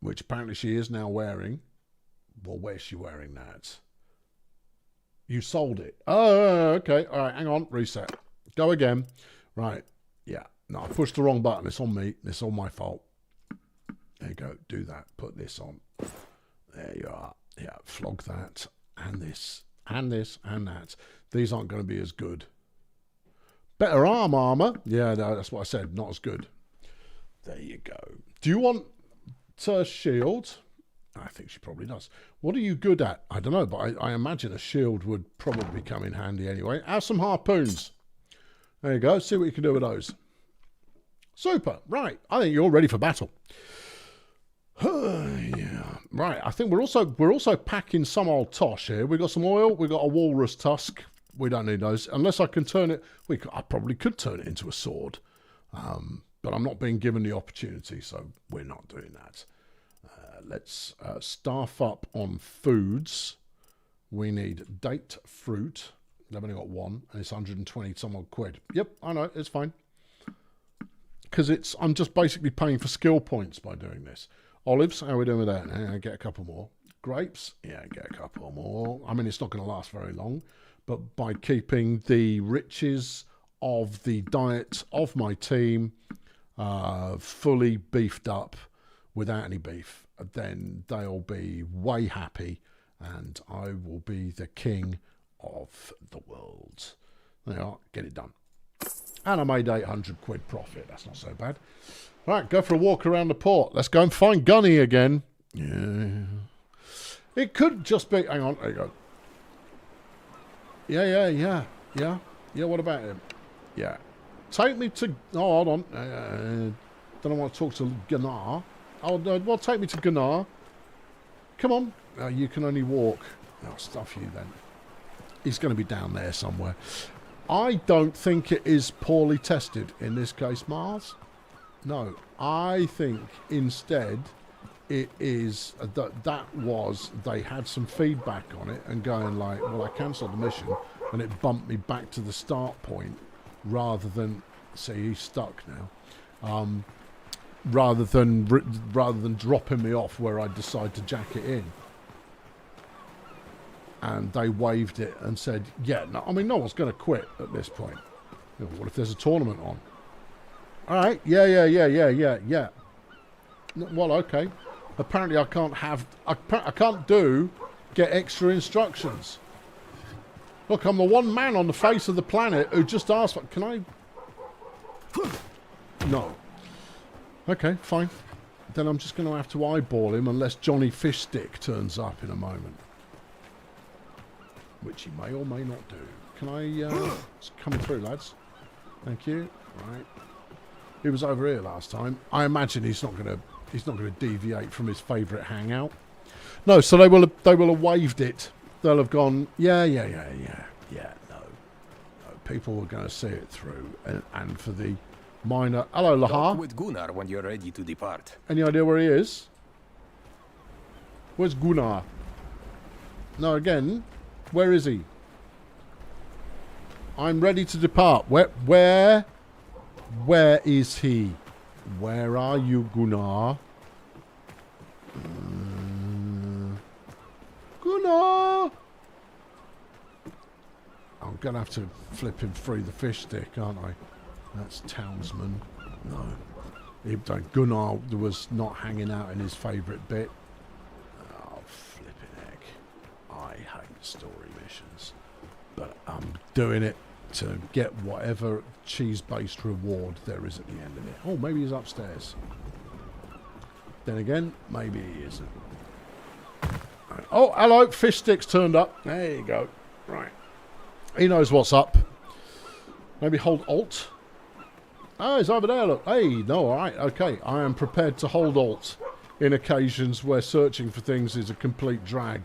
Which apparently she is now wearing. Well, where's she wearing that? You sold it. Oh, okay. All right, hang on. Reset. Go again. Right. Yeah. No, I pushed the wrong button. It's on me. It's all my fault. There you go. Do that. Put this on. There you are. Yeah. Flog that. And this. and this and that. These aren't going to be as good. Better armor. Yeah, no, that's what I said. Not as good. There you go. Do you want a shield? I think she probably does. What are you good at? I don't know, but I imagine a shield would probably come in handy anyway. Have some harpoons. There you go. See what you can do with those. Super. Right. I think you're ready for battle. Yeah. Right. I think we're also packing some old tosh here. We've got some oil. We've got a walrus tusk. We don't need those unless I can turn it. I probably could turn it into a sword, but I'm not being given the opportunity, so we're not doing that. Let's staff up on foods. We need date fruit. I've only got one, and it's 120 some odd quid. Yep, I know, it's fine. Because I'm just basically paying for skill points by doing this. Olives, how are we doing with that? I get a couple more. Grapes, yeah, get a couple more. I mean, it's not going to last very long, but by keeping the riches of the diet of my team fully beefed up without any beef, then they'll be way happy, and I will be the king of the world. There you are, get it done. And I made 800 quid profit. That's not so bad. Right, go for a walk around the port. Let's go and find Gunny again. Yeah. It could just be... Hang on, there you go. Yeah, what about him? Yeah. Take me to... Oh, hold on. Don't want to talk to Gunnar. Oh, no, well, take me to Gunnar. Come on. You can only walk. Oh, stuff you then. He's going to be down there somewhere. I don't think it is poorly tested in this case, Mars. No, I think instead it is they had some feedback on it and going like, well, I cancelled the mission and it bumped me back to the start point rather than, see, he's stuck now. Rather than dropping me off where I decide to jack it in. And they waived it and said, yeah, no, I mean, no one's going to quit at this point. You know, what if there's a tournament on? All right, yeah. Well, okay. Apparently I can't get extra instructions. Look, I'm the one man on the face of the planet who just asked, can I? No. Okay, fine. Then I'm just going to have to eyeball him unless Johnny Fishstick turns up in a moment. Which he may or may not do. Can I... it's coming through, lads. Thank you. Right. He was over here last time. I imagine he's not going to deviate from his favourite hangout. No, so they will have waived it. They'll have gone, yeah. No, people are going to see it through, and for the minor. Hello, Lahar. Talk with Gunnar when you're ready to depart. Any idea where he is? Where's Gunnar? No, again. Where is he? I'm ready to depart. Where is he? Where are you, Gunnar? Gunnar! I'm going to have to flip him through the fish stick, aren't I? That's townsman. No. Gunnar was not hanging out in his favourite bit. Oh, flipping heck. I hate story missions. But I'm doing it to get whatever cheese-based reward there is at the end of it. Oh, maybe he's upstairs. Then again, maybe he isn't. Oh, hello, fish sticks turned up. There you go. Right. He knows what's up. Maybe hold Alt. Oh, he's over there, look. Hey, no, alright, okay. I am prepared to hold Alt in occasions where searching for things is a complete drag.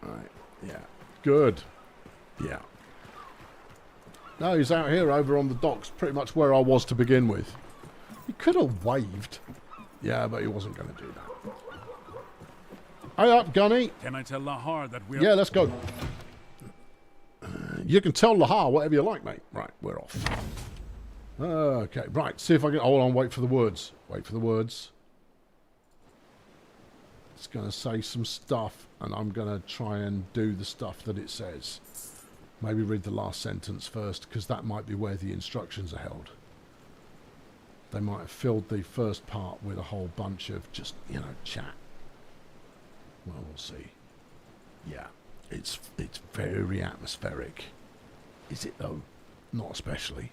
Right, yeah. Good. Yeah. No, he's out here over on the docks, pretty much where I was to begin with. He could have waved. Yeah, but he wasn't going to do that. Hey up, Gunny. Can I tell Lahar that we're... Yeah, let's go. You can tell Lahar whatever you like, mate. Right, we're off. Okay, right, see if I can... Hold on, wait for the words. Wait for the words. It's going to say some stuff, and I'm going to try and do the stuff that it says. Maybe read the last sentence first, because that might be where the instructions are held. They might have filled the first part with a whole bunch of just, you know, chat. Well, we'll see. Yeah. It's very atmospheric. Is it though? Not especially.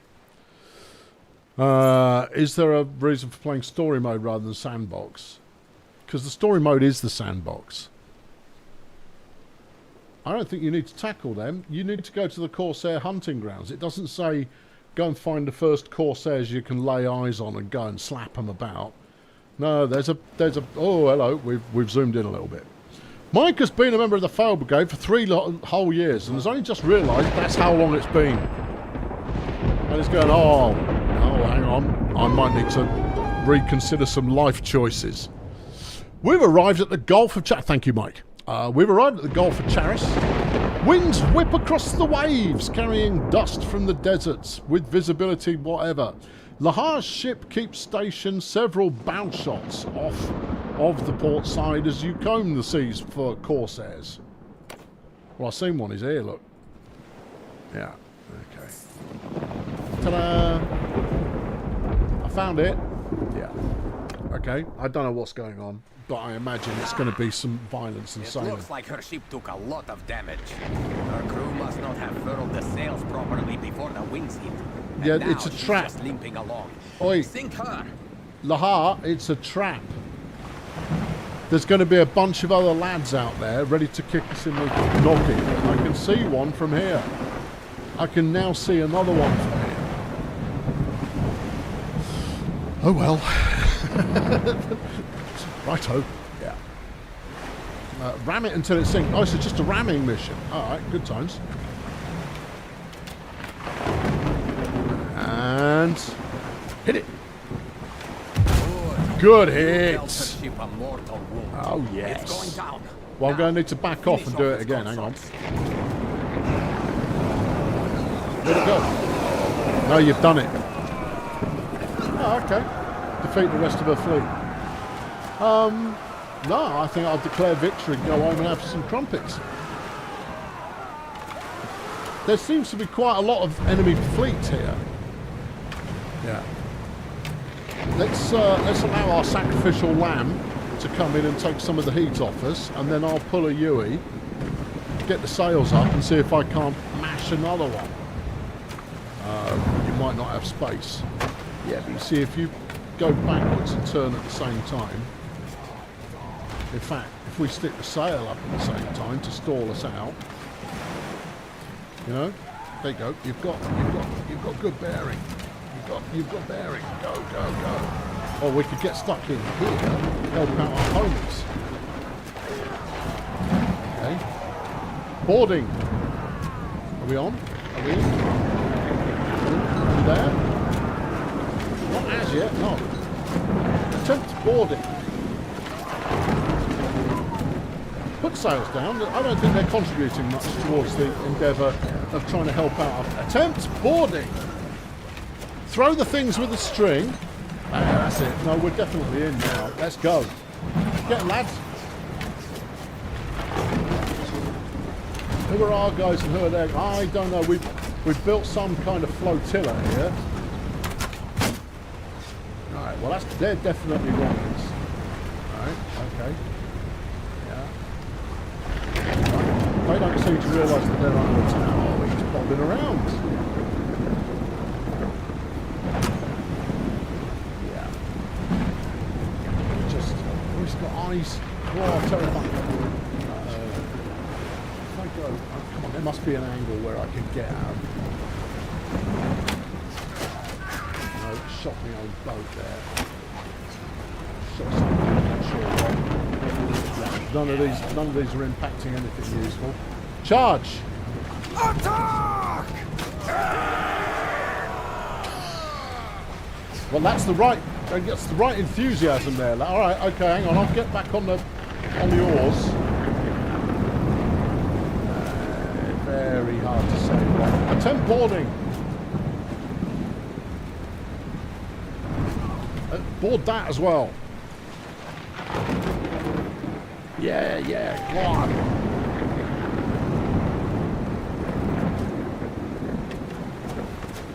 Is there a reason for playing story mode rather than sandbox? Because the story mode is the sandbox. I don't think you need to tackle them. You need to go to the Corsair hunting grounds. It doesn't say go and find the first Corsairs you can lay eyes on and go and slap them about. No, there's a. Oh, hello. We've zoomed in a little bit. Mike has been a member of the Fail Brigade for 3 whole years and has only just realised that's how long it's been. And he's going, oh, hang on. I might need to reconsider some life choices. We've arrived at the Gulf of Charis. Thank you, Mike. We've arrived at the Gulf of Charis. Winds whip across the waves, carrying dust from the deserts with visibility whatever. Lahar's ship keeps station several bow shots off of the port side as you comb the seas for Corsairs. Well, I've seen one. He's here, look. Yeah, okay. Ta-da! I found it. Yeah. Okay, I don't know what's going on, but I imagine it's going to be some violence and sailing. It looks like her ship took a lot of damage. Her crew must not have furled the sails properly before the winds hit. And yeah, now it's a she's trap. Just limping along. Oi. Sink her. Lahar, it's a trap. There's going to be a bunch of other lads out there ready to kick us in the noggin. I can see one from here. I can now see another one from here. Oh well. Righto. Yeah. Ram it until it sinks. Oh, so it's just a ramming mission. Alright, good times. And hit it. Good hit. Oh yes. It's going down. Well, I'm going to need to back off and do it again. Hang on. Where'd it go? No, you've done it. Oh, okay. Defeat the rest of her fleet. No, I think I'll declare victory and go home and have some crumpets. There seems to be quite a lot of enemy fleet here. Yeah. Let's allow our sacrificial lamb to come in and take some of the heat off us, and then I'll pull a Yui, get the sails up, and see if I can't mash another one. You might not have space. Yeah, but you see, if you go backwards and turn at the same time. In fact, if we stick the sail up at the same time to stall us out, you know, there you go. You've got good bearing. You've got bearing. Go, go, go. Or we could get stuck in here, help out our opponents. Okay. Boarding. Are we on? Are we in? Are we there? Not as yet, no. Attempt boarding. Put sails down. I don't think they're contributing much towards the endeavour of trying to help out. Attempt boarding. Throw the things with a string. That's it. No, we're definitely in now. Let's go. Get them, lads. Who are our guys and who are there? I don't know. We've built some kind of flotilla here. Right. Well, they're definitely Romans. Right. Okay. Yeah. They don't seem to realise that they're under attack. Oh, he's bobbing around. Eyes. Oh, terrifying. If I go, oh, come on, there must be an angle where I can get out. No, shot my own boat there. Shot something, I'm not sure what. None of these are impacting anything useful. Charge! Attack! Well, that's the right enthusiasm there. All right, okay, hang on. I'll get back on the oars. Very hard to say. Right. Attempt boarding. Board that as well. Yeah, come on.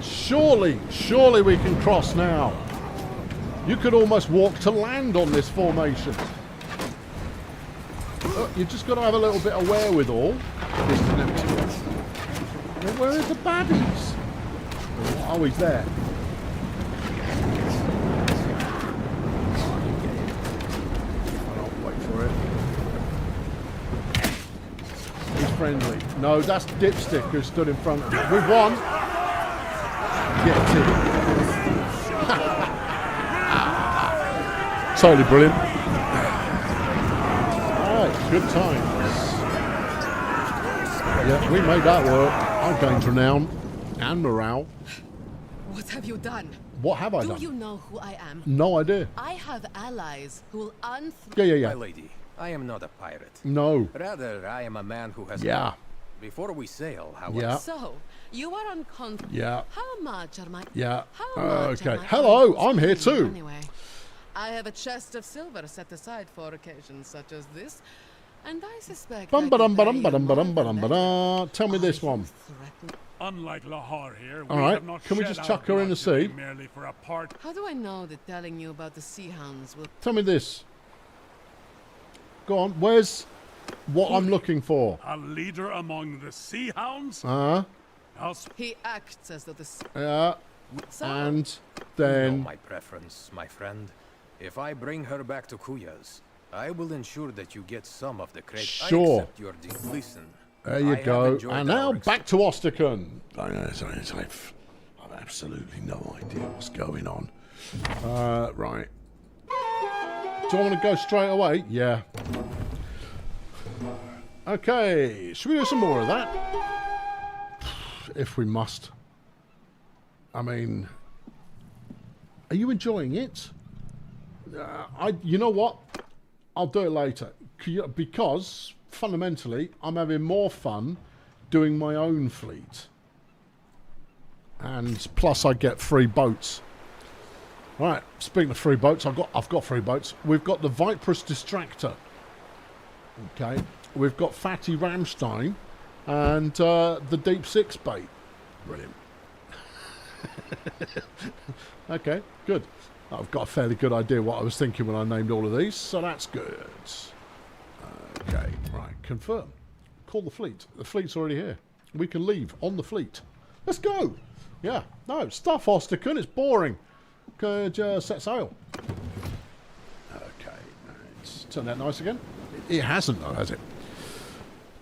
Surely we can cross now. You could almost walk to land on this formation. Look, you've just got to have a little bit of wherewithal. This is an empty one. Well, where are the baddies? Oh, he's there. I'll wait for it. He's friendly. No, that's Dipstick who stood in front of me. We won. Get it. Totally brilliant. Alright, good times. Yeah, we made that work. I gained renown and morale. What have you done? What have I Do done? you know who I am? No idea. I have allies who will Yeah. My lady, I am not a pirate. No. Rather, I am a man who has... Yeah. Before we sail, however... Yeah. So, you are on contract. Yeah. How much are my... Yeah. How much Okay. are my Hello, items I'm here to you too. Anyway, I have a chest of silver set aside for occasions such as this, and I suspect I can pay you more than that. Tell me this Are you one. threatening- Unlike Lahar here, we All right, have not can we shed just our chuck her in blood the sea? merely for a part. How do I know that telling you about the sea hounds will... Tell me this. Go on. Where's what I'm looking for? A leader among the sea hounds? I'll He acts as though the... sea- yeah. So, And You know then my preference, my friend. If I bring her back to Kuya's, I will ensure that you get some of the credit. Sure. I accept your Listen. there you I have go. enjoyed And now our back to Osterkon. I've absolutely no idea what's going on. Right. Do I want to go straight away? Yeah. Okay. Should we do some more of that? If we must. I mean, are you enjoying it? You know what? I'll do it later because fundamentally I'm having more fun doing my own fleet, and plus I get free boats. All right. Speaking of free boats, I've got free boats. We've got the Viperous Distractor. Okay. We've got Fatty Ramstein and the Deep Six bait. Brilliant. Okay, good. I've got a fairly good idea what I was thinking when I named all of these, so that's good. Okay, right, confirm. Call the fleet. The fleet's already here. We can leave on the fleet. Let's go. Yeah, no, stuff Osterkon, it's boring. Could set sail. Okay, let's turn that nice again. It hasn't though, has it?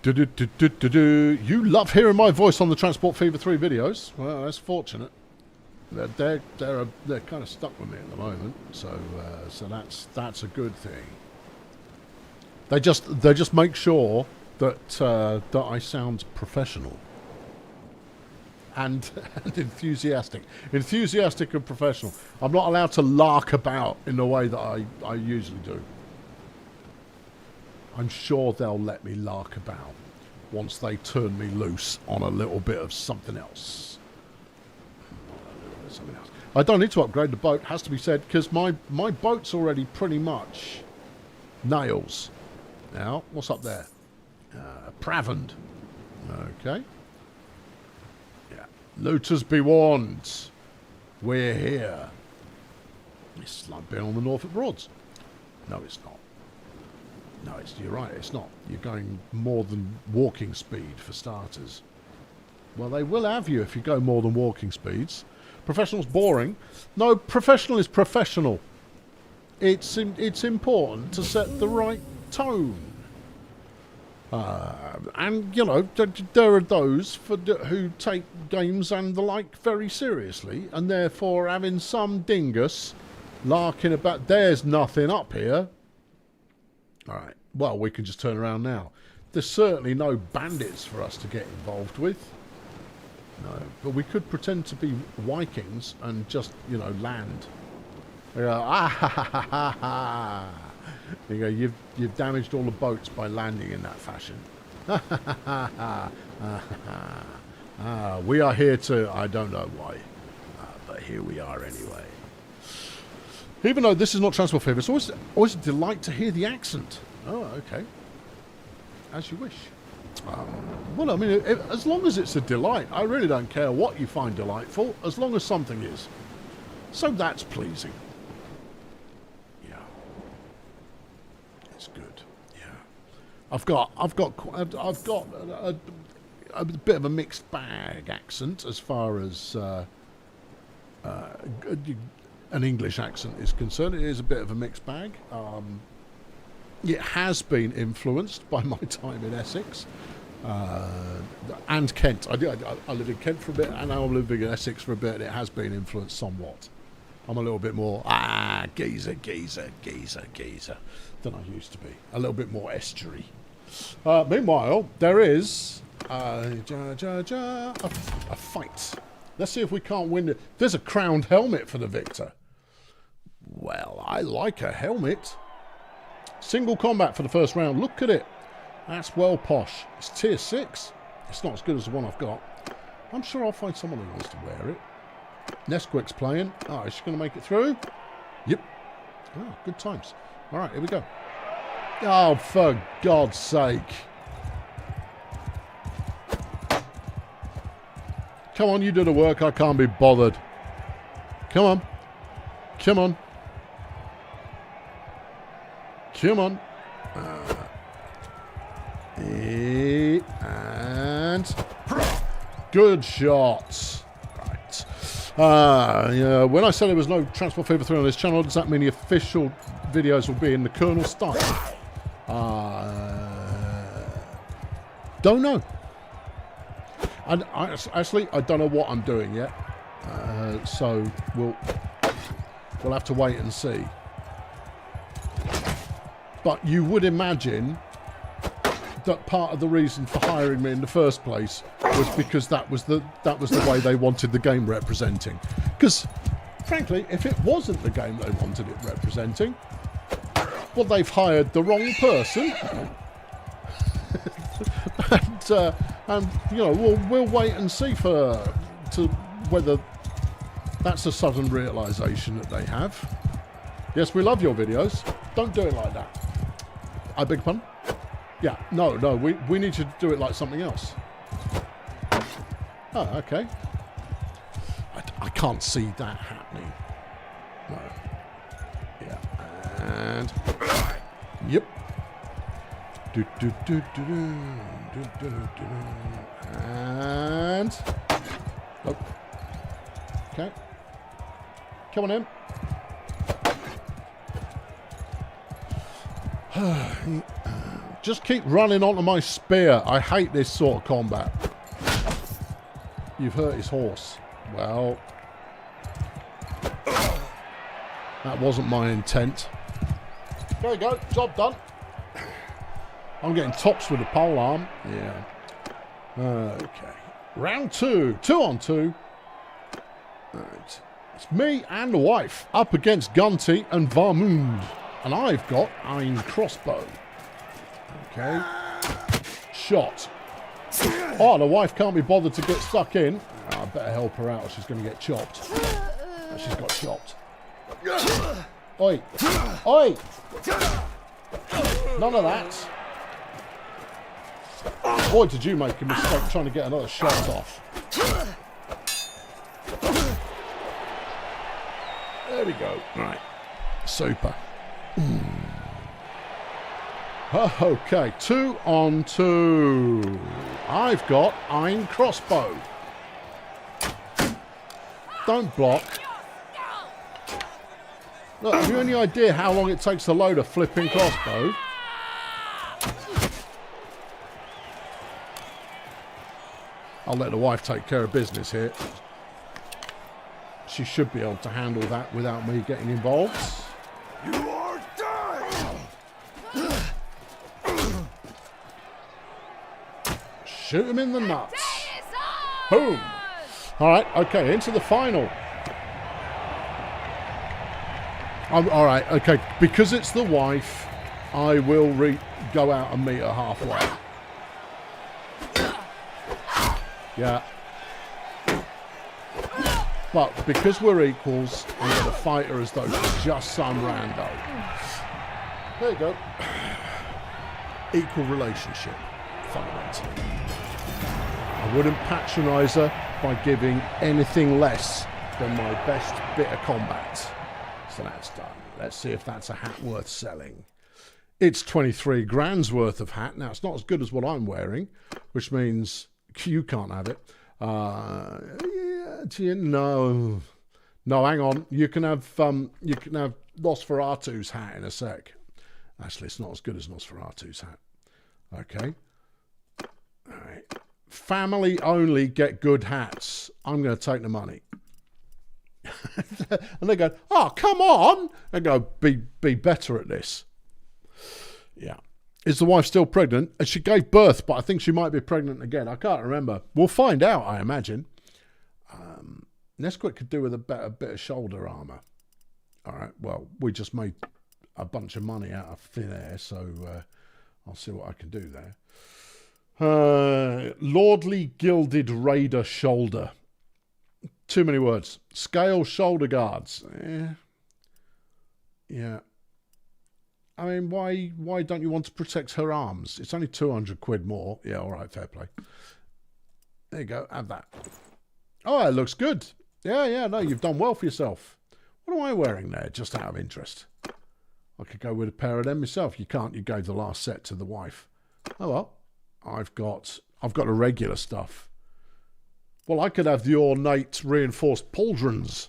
You love hearing my voice on the Transport Fever 3 videos. Well, that's fortunate. They're kind of stuck with me at the moment, so that's a good thing. They just make sure that that I sound professional and enthusiastic and professional. I'm not allowed to lark about in the way that I usually do. I'm sure they'll let me lark about once they turn me loose on a little bit of something else. I don't need to upgrade the boat, has to be said, because my boat's already pretty much nails. Now, what's up there? Pravand. Okay. Yeah. Looters be warned. We're here. It's like being on the Norfolk Broads. No, it's not. No, you're right, it's not. You're going more than walking speed for starters. Well, they will have you if you go more than walking speeds. Professional's boring. No, professional is professional. It's important to set the right tone. And, you know, there are those who take games and the like very seriously, and therefore having some dingus larking about, there's nothing up here. All right, well, we can just turn around now. There's certainly no bandits for us to get involved with. No, but we could pretend to be Vikings and just, you know, land. We go, you go, you've damaged all the boats by landing in that fashion. We are here to, I don't know why, but here we are anyway. Even though this is not Transport Fever, it's always a delight to hear the accent. Oh, okay. As you wish. Well, I mean, as long as it's a delight, I really don't care what you find delightful, as long as something is. So that's pleasing. Yeah. It's good. Yeah. I've got a bit of a mixed bag accent as far as an English accent is concerned. It is a bit of a mixed bag. It has been influenced by my time in Essex and Kent. I lived in Kent for a bit, and now I'm living in Essex for a bit, and it has been influenced somewhat. I'm a little bit more geezer than I used to be. A little bit more estuary. Meanwhile, there is a fight. Let's see if we can't win it. There's a crowned helmet for the victor. Well, I like a helmet. Single combat for the first round. Look at it. That's well posh. It's tier 6. It's not as good as the one I've got. I'm sure I'll find someone who wants to wear it. Nesquik's playing. Oh, is she going to make it through? Yep. Oh, good times. All right, here we go. Oh, for God's sake. Come on, you do the work. I can't be bothered. Come on. Come on. Come on. And good shots. Right. Yeah, when I said there was no Transport Fever 3 on this channel, does that mean the official videos will be in the Colonel style? Don't know. And actually, I don't know what I'm doing yet. So we'll have to wait and see. But you would imagine that part of the reason for hiring me in the first place was because that was the way they wanted the game representing. Because, frankly, if it wasn't the game they wanted it representing, well, they've hired the wrong person. And you know, we'll wait and see whether that's a sudden realisation that they have. Yes, we love your videos. Don't do it like that. I beg your pardon? Yeah, no, we need to do it like something else. Oh, okay. I can't see that happening. No. Yeah, and... Yep. And... Nope. Okay. Come on in. Just keep running onto my spear. I hate this sort of combat. You've hurt his horse. Well, that wasn't my intent. There you go. Job done. I'm getting tops with the pole arm. Yeah. Okay. Round 2. 2 on 2. Right. It's me and the wife up against Gunty and Varmund. And I've got Ein crossbow. Okay. Shot. Oh, the wife can't be bothered to get stuck in. Oh, I better help her out or she's going to get chopped. Oh, she's got chopped. Oi. Oi. None of that. Boy, did you make a mistake trying to get another shot off. There we go. Right. Super. Okay, 2 on 2. I've got Ein crossbow. Don't block. Look, have you any idea how long it takes to load a flipping crossbow? I'll let the wife take care of business here. She should be able to handle that without me getting involved. You are dead! Shoot him in the nuts. Boom. All right, okay, into the final. All right, okay, because it's the wife, I will go out and meet her halfway. Yeah. But because we're equals, I'm going to fight her as though she's just some rando. There you go. Equal relationship, fundamentally. I wouldn't patronise her by giving anything less than my best bit of combat. So that's done. Let's see if that's a hat worth selling. It's 23 grand's worth of hat. Now, it's not as good as what I'm wearing, which means you can't have it. No, hang on. You can have Nosferatu's hat in a sec. Actually, it's not as good as Nosferatu's hat. Okay. All right. Family only get good hats. I'm going to take the money. And they go, oh, come on. I go, be better at this. Yeah. Is the wife still pregnant? And she gave birth, but I think she might be pregnant again. I can't remember. We'll find out, I imagine. Nesquik could do with a bit of shoulder armour. All right, well, we just made a bunch of money out of thin air, so I'll see what I can do there. Lordly Gilded Raider Shoulder. Too many words. Scale shoulder guards. Yeah. I mean, why don't you want to protect her arms? It's only 200 quid more. Yeah, all right, fair play. There you go, have that. Oh, it looks good. Yeah, no, you've done well for yourself. What am I wearing there, just out of interest? I could go with a pair of them myself. You can't, you gave the last set to the wife. Oh well, I've got the regular stuff. Well, I could have the ornate reinforced pauldrons.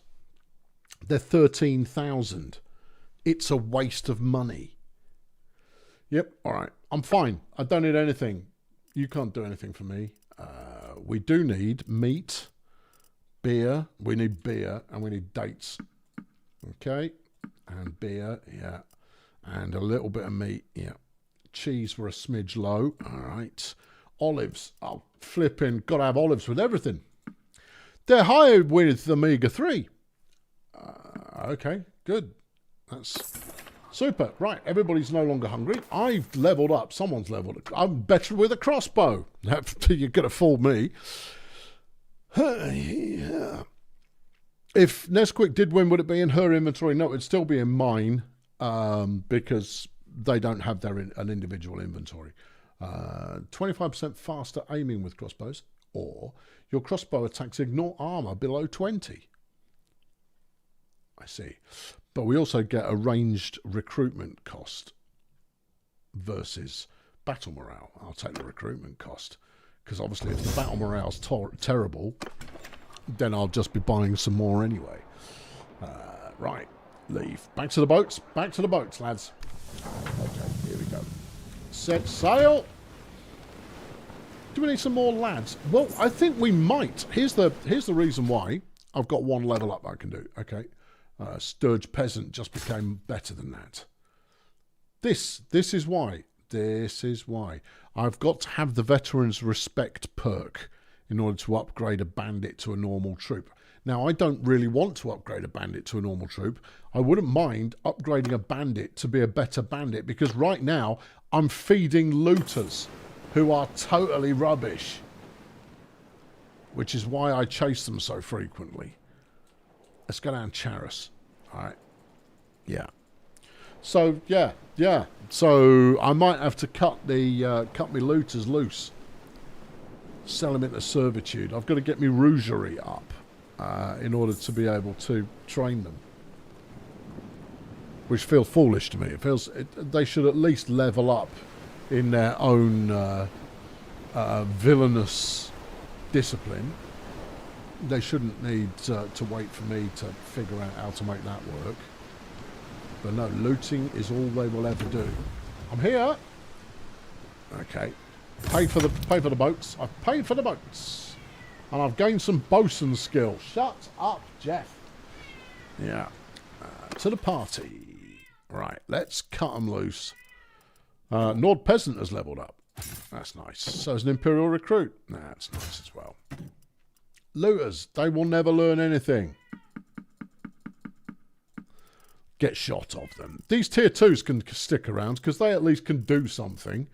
They're 13,000. It's a waste of money. Yep, all right. I'm fine. I don't need anything. You can't do anything for me. We do need meat, beer. We need beer and we need dates. Okay. And beer, yeah. And a little bit of meat, yeah. Cheese were a smidge low. All right. Olives. Oh, flipping. Got to have olives with everything. They're high with omega-3. Okay, good. That's super. Right, everybody's no longer hungry. I've leveled up. Someone's leveled up. I'm better with a crossbow. You're going to fool me. Yeah. If Nesquik did win, would it be in her inventory? No, it'd still be in mine because they don't have an individual inventory. 25% faster aiming with crossbows, or your crossbow attacks ignore armor below 20. I see. But we also get a ranged recruitment cost versus battle morale. I'll take the recruitment cost because obviously if the battle morale's terrible, then I'll just be buying some more anyway. Right, leave. Back to the boats, lads. Okay, here we go. Set sail. Do we need some more lads? Well, I think we might. Here's the reason why. I've got one level up I can do. Okay. Sturge Peasant just became better than that. This is why. This is why. I've got to have the Veterans Respect perk in order to upgrade a bandit to a normal troop. Now, I don't really want to upgrade a bandit to a normal troop. I wouldn't mind upgrading a bandit to be a better bandit because right now I'm feeding looters who are totally rubbish, which is why I chase them so frequently. Let's go down Charis. All right. Yeah. So, yeah. So, I might have to cut me looters loose. Sell them into servitude. I've got to get me rougerie up in order to be able to train them. Which feels foolish to me. It feels they should at least level up in their own villainous discipline. They shouldn't need to wait for me to figure out how to make that work. But no, looting is all they will ever do. I'm here. Okay. Paid for the boats. I've paid for the boats. And I've gained some bosun skill. Shut up, Jeff. Yeah. To the party. Right, let's cut them loose. Nord Peasant has leveled up. That's nice. So is an Imperial Recruit. That's nice as well. Looters, they will never learn anything. Get shot of them. These tier 2s can stick around because they at least can do something.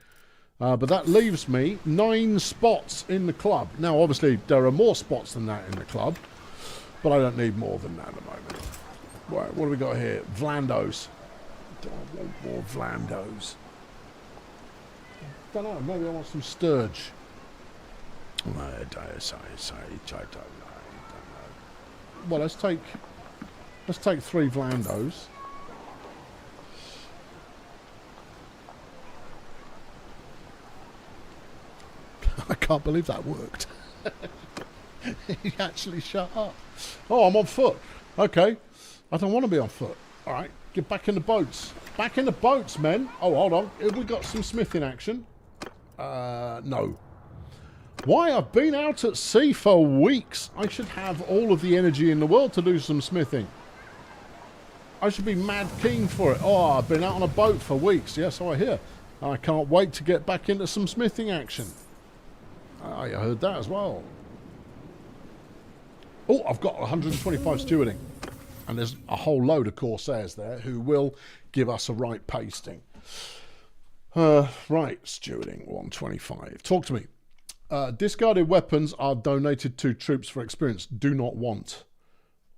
But that leaves me 9 spots in the club. Now, obviously, there are more spots than that in the club. But I don't need more than that at the moment. Right, what do we got here? Vlandos. Do I want more Vlandos? Don't know. Maybe I want some Sturge. I don't know. Well, let's take 3 Vlandos. can't believe that worked. He actually shut up. Oh, I'm on foot. Okay. I don't want to be on foot. All right. Get back in the boats. Back in the boats, men. Oh, hold on. Have we got some smithing action? No. Why? I've been out at sea for weeks. I should have all of the energy in the world to do some smithing. I should be mad keen for it. Oh, I've been out on a boat for weeks. Yes, I hear. I can't wait to get back into some smithing action. I heard that as well. Oh, I've got 125 stewarding. And there's a whole load of Corsairs there who will give us a right pasting. Right, stewarding 125. Talk to me. Discarded weapons are donated to troops for experience. Do not want.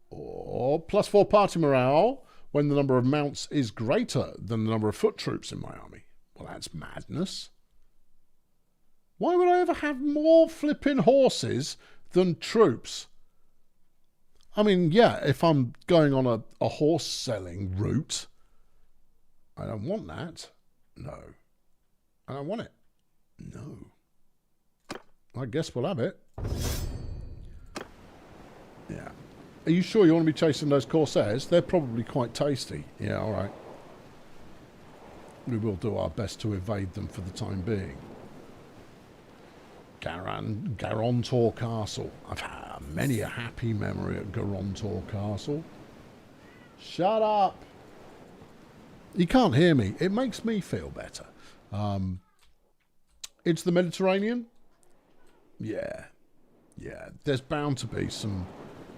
Or +4 party morale when the number of mounts is greater than the number of foot troops in my army. Well, that's madness. Why would I ever have more flipping horses than troops? I mean, yeah, if I'm going on a horse selling route, I don't want that. No. I don't want it. No. I guess we'll have it. Yeah. Are you sure you want to be chasing those Corsairs? They're probably quite tasty. Yeah, all right. We will do our best to evade them for the time being. Garantor Castle. I've had many a happy memory at Garantor Castle. Shut up. You can't hear me. It makes me feel better. It's the Mediterranean. Yeah. Yeah. There's bound to be some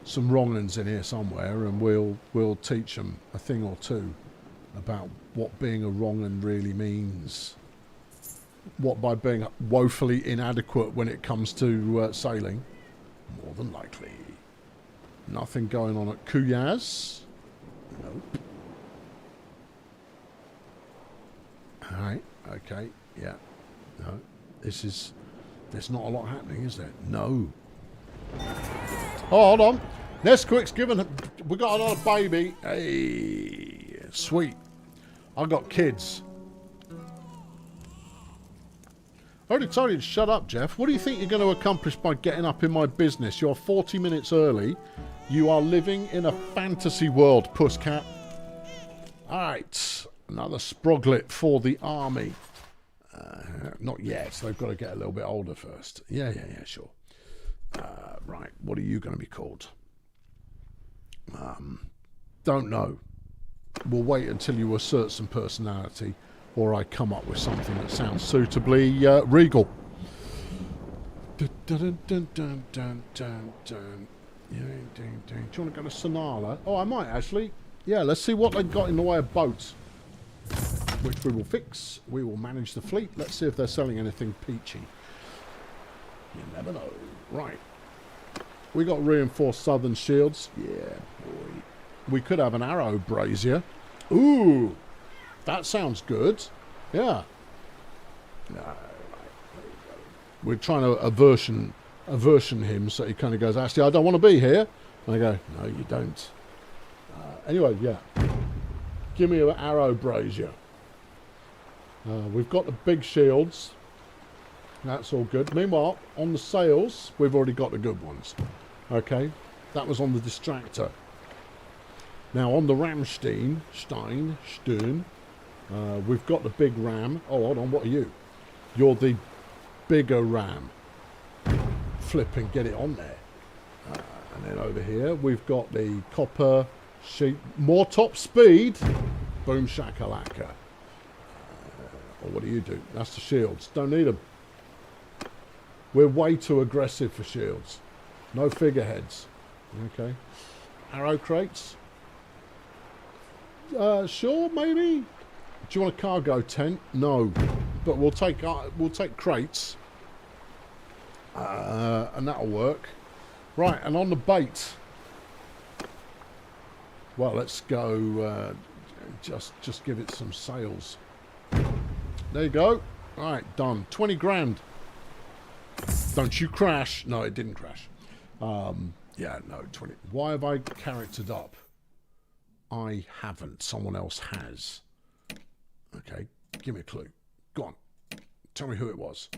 wrong'uns in here somewhere, and we'll teach them a thing or two about what being a wrong'un really means. What by being woefully inadequate when it comes to sailing. More than likely. Nothing going on at Kuyaz. Nope. Alright, okay, yeah. No. There's not a lot happening, is there? No. Oh, hold on. Nesquik's given... We got another baby. Hey, sweet. I got kids. I already told you to shut up, Jeff. What do you think you're going to accomplish by getting up in my business? You're 40 minutes early. You are living in a fantasy world, pusscat. Alright. Another sproglet for the army. Not yet. They've got to get a little bit older first. Yeah, sure. Right. What are you going to be called? Don't know. We'll wait until you assert some personality, or I come up with something that sounds suitably regal. Do you want to go to Sonala? Oh, I might actually. Yeah, let's see what they've got in the way of boats, which we will fix. We will manage the fleet. Let's see if they're selling anything peachy. You never know. Right. We got reinforced southern shields. Yeah, boy. We could have an arrow brazier. Ooh, that sounds good. Yeah. No, right. We're trying to aversion him, so he kind of goes, actually, I don't want to be here. And I go, no, you don't. Anyway, yeah. Give me an arrow brazier. We've got the big shields. That's all good. Meanwhile, on the sails, we've already got the good ones. Okay, that was on the distractor. Now on the Ramstein, we've got the big ram. Oh, hold on, what are you? You're the bigger ram. Flip and get it on there. And then over here, we've got the copper sheet. More top speed. Boom shakalaka. Or what do you do? That's the shields. Don't need them. We're way too aggressive for shields. No figureheads. Okay. Arrow crates. Sure, maybe. Do you want a cargo tent? No, but we'll take crates, and that'll work. Right, and on the bait. Well, let's go. Just give it some sails. There you go. All right, done. 20 grand. Don't you crash? No, it didn't crash. Yeah, no, 20. Why have I charactered up? I haven't. Someone else has. Okay, give me a clue. Go on. Tell me who it was.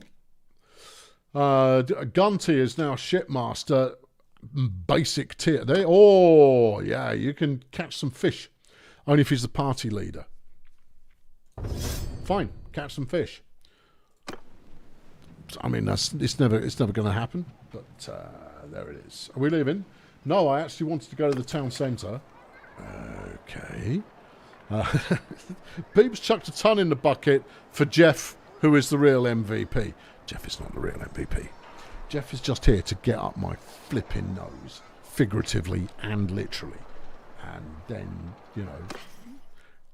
Gunty is now shipmaster, basic tier. Oh, yeah, you can catch some fish. Only if he's the party leader. Fine, catch some fish. I mean, it's never going to happen. But there it is. Are we leaving? No, I actually wanted to go to the town centre. Okay. Beeps chucked a ton in the bucket for Jeff, who is the real MVP. Jeff is not the real MVP. Jeff is just here to get up my flipping nose, figuratively and literally. And then, you know,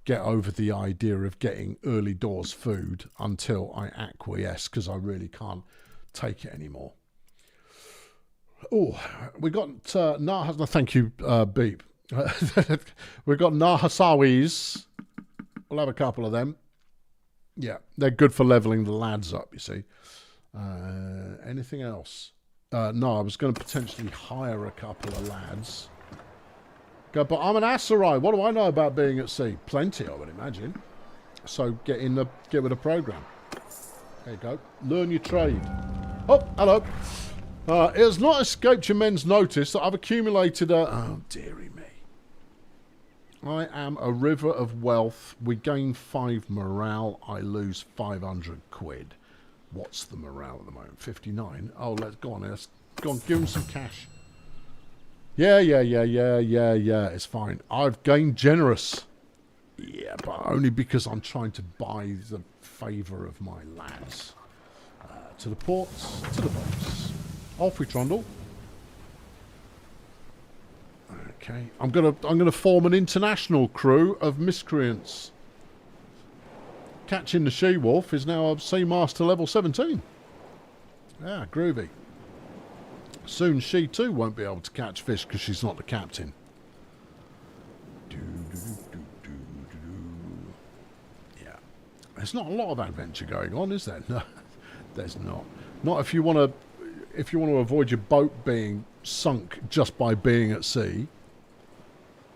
get over the idea of getting early doors food until I acquiesce, because I really can't take it anymore. Oh, we got thank you, Beep. We've got Nahasawis. We'll have a couple of them. Yeah, they're good for leveling the lads up, you see. Anything else? No, I was going to potentially hire a couple of lads. Go, but I'm an Asarai. What do I know about being at sea? Plenty, I would imagine. So get with the program. There you go. Learn your trade. Oh, hello. It has not escaped your men's notice that I've accumulated a... Oh, dearie me. I am a river of wealth. We gain 5 morale. I lose 500 quid. What's the morale at the moment? 59. Oh, let's go on. Let's go on. Give him some cash. Yeah. It's fine. I've gained generous. Yeah, but only because I'm trying to buy the favour of my lads. To the ports, to the boats. Off we trundle. Okay, I'm gonna form an international crew of miscreants. Catching the she-wolf is now a Seamaster level 17. Ah, groovy. Soon she too won't be able to catch fish because she's not the captain. Yeah. There's not a lot of adventure going on, is there? No, there's not. Not if you want to avoid your boat being sunk just by being at sea.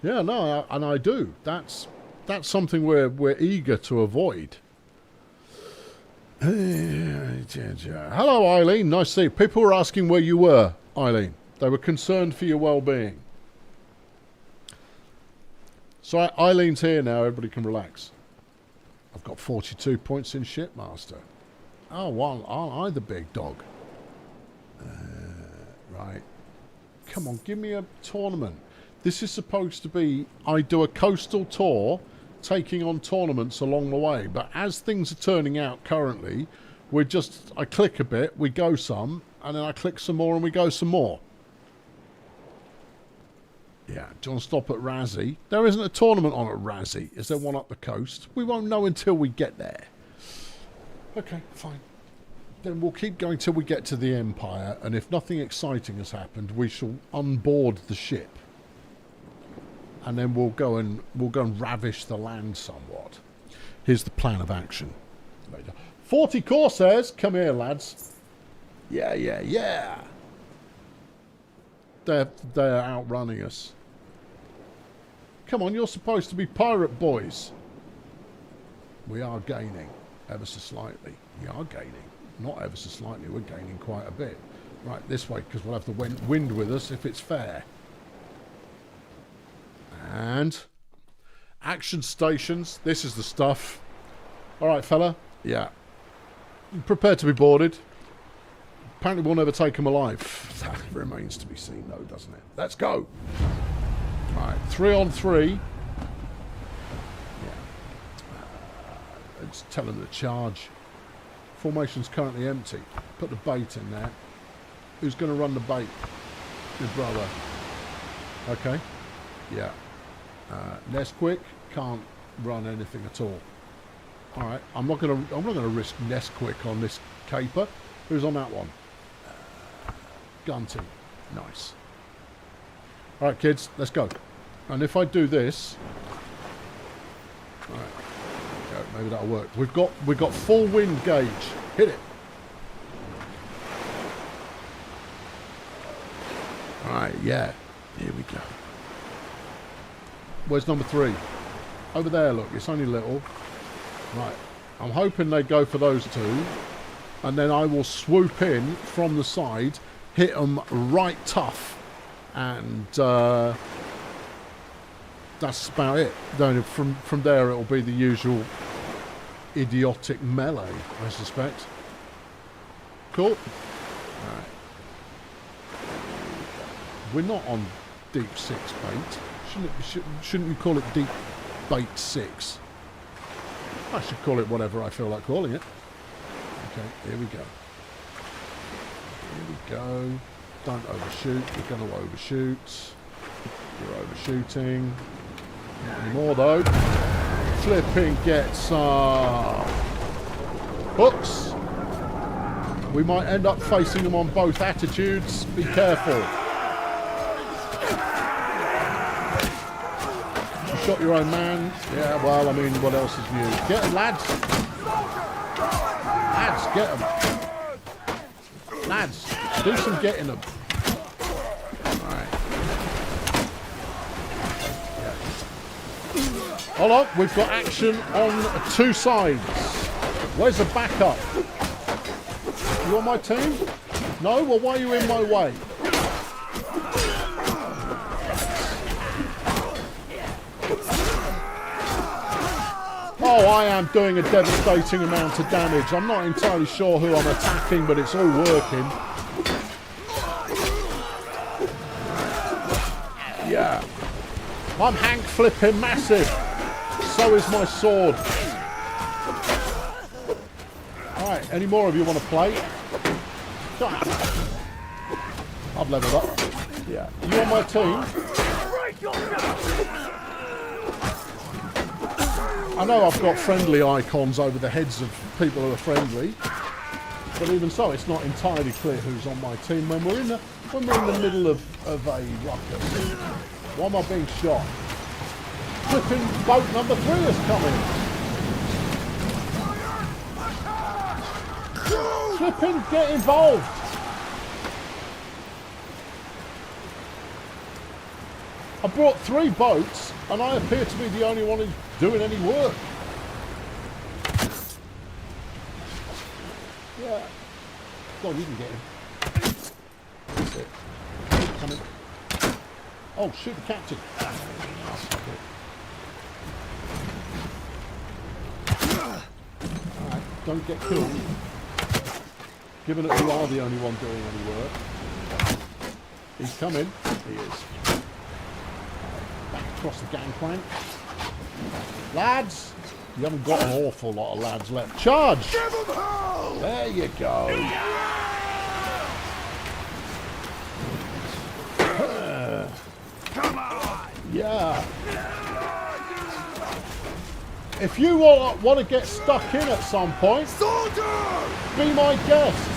Yeah, no, and I do. That's something we're eager to avoid. Hello, Eileen. Nice to see you. People were asking where you were, Eileen. They were concerned for your well-being. So Eileen's here now. Everybody can relax. I've got 42 points in Shipmaster. Oh, well, aren't I the big dog? Right. Come on, give me a tournament. This is supposed to be, I do a coastal tour, taking on tournaments along the way. But as things are turning out currently, I click a bit, we go some, and then I click some more and we go some more. Yeah, do you want to stop at Razzie? There isn't a tournament on at Razzie. Is there one up the coast? We won't know until we get there. Okay, fine. Then we'll keep going till we get to the Empire, and if nothing exciting has happened, we shall unboard the ship. And then we'll go and ravish the land somewhat. Here's the plan of action. 40 Corsairs, come here, lads. Yeah. They're outrunning us. Come on, you're supposed to be pirate boys. We are gaining ever so slightly. We are gaining. Not ever so slightly, we're gaining quite a bit. Right, this way, because we'll have the wind with us if it's fair. And action stations. This is the stuff. All right, fella. Yeah. Prepared to be boarded. Apparently we'll never take them alive. That remains to be seen, though, doesn't it? Let's go. Right, 3 on 3. Yeah. Let's tell them to charge. Formation's currently empty. Put the bait in there. Who's going to run the bait? Your brother. Okay. Yeah. Nesquik can't run anything at all. All right. I'm not gonna risk Nesquik on this caper. Who's on that one? Gunty. Nice. All right, kids. Let's go. And if I do this, all right. Go. Maybe that'll work. We've got full wind gauge. Hit it. All right. Yeah. Here we go. Where's number 3? Over there, look. It's only little. Right. I'm hoping they go for those two. and then I will swoop in from the side, hit them right tough, and that's about it. Then from there it'll be the usual idiotic melee, I suspect. Cool. Alright. We're not on deep 6 bait. Shouldn't we call it deep bait 6? I should call it whatever I feel like calling it. Okay, here we go. Here we go. Don't overshoot. We're going to overshoot. You're overshooting. Not anymore though. Flipping get some hooks. We might end up facing them on both attitudes. Be careful. You shot your own man. Yeah, well, I mean, what else is new? Get them, lads. Lads, get them. Lads, do some getting them. Alright. Hold on, we've got action on 2 sides. Where's the backup? You on my team? No? Well, why are you in my way? Oh, I am doing a devastating amount of damage. I'm not entirely sure who I'm attacking, but it's all working. Yeah. I'm Hank flipping massive. So is my sword. Alright, any more of you want to play? I've leveled up. Yeah. You on my team? I know I've got friendly icons over the heads of people who are friendly, but even so, it's not entirely clear who's on my team when we're in the middle of a ruckus. Why am I being shot? Flipping boat number 3 is coming. Flipping get involved. I brought 3 boats, and I appear to be the only one who's doing any work. Yeah. Go on, you can get him. That's it. Coming. Oh, shoot the captain. Alright, don't get killed. Given that you are the only one doing any work. He's coming. He is. Back across the gangplank. Lads! You haven't got an awful lot of lads left. Charge! There you go. Come on! Yeah. If you want to get stuck in at some point, be my guest.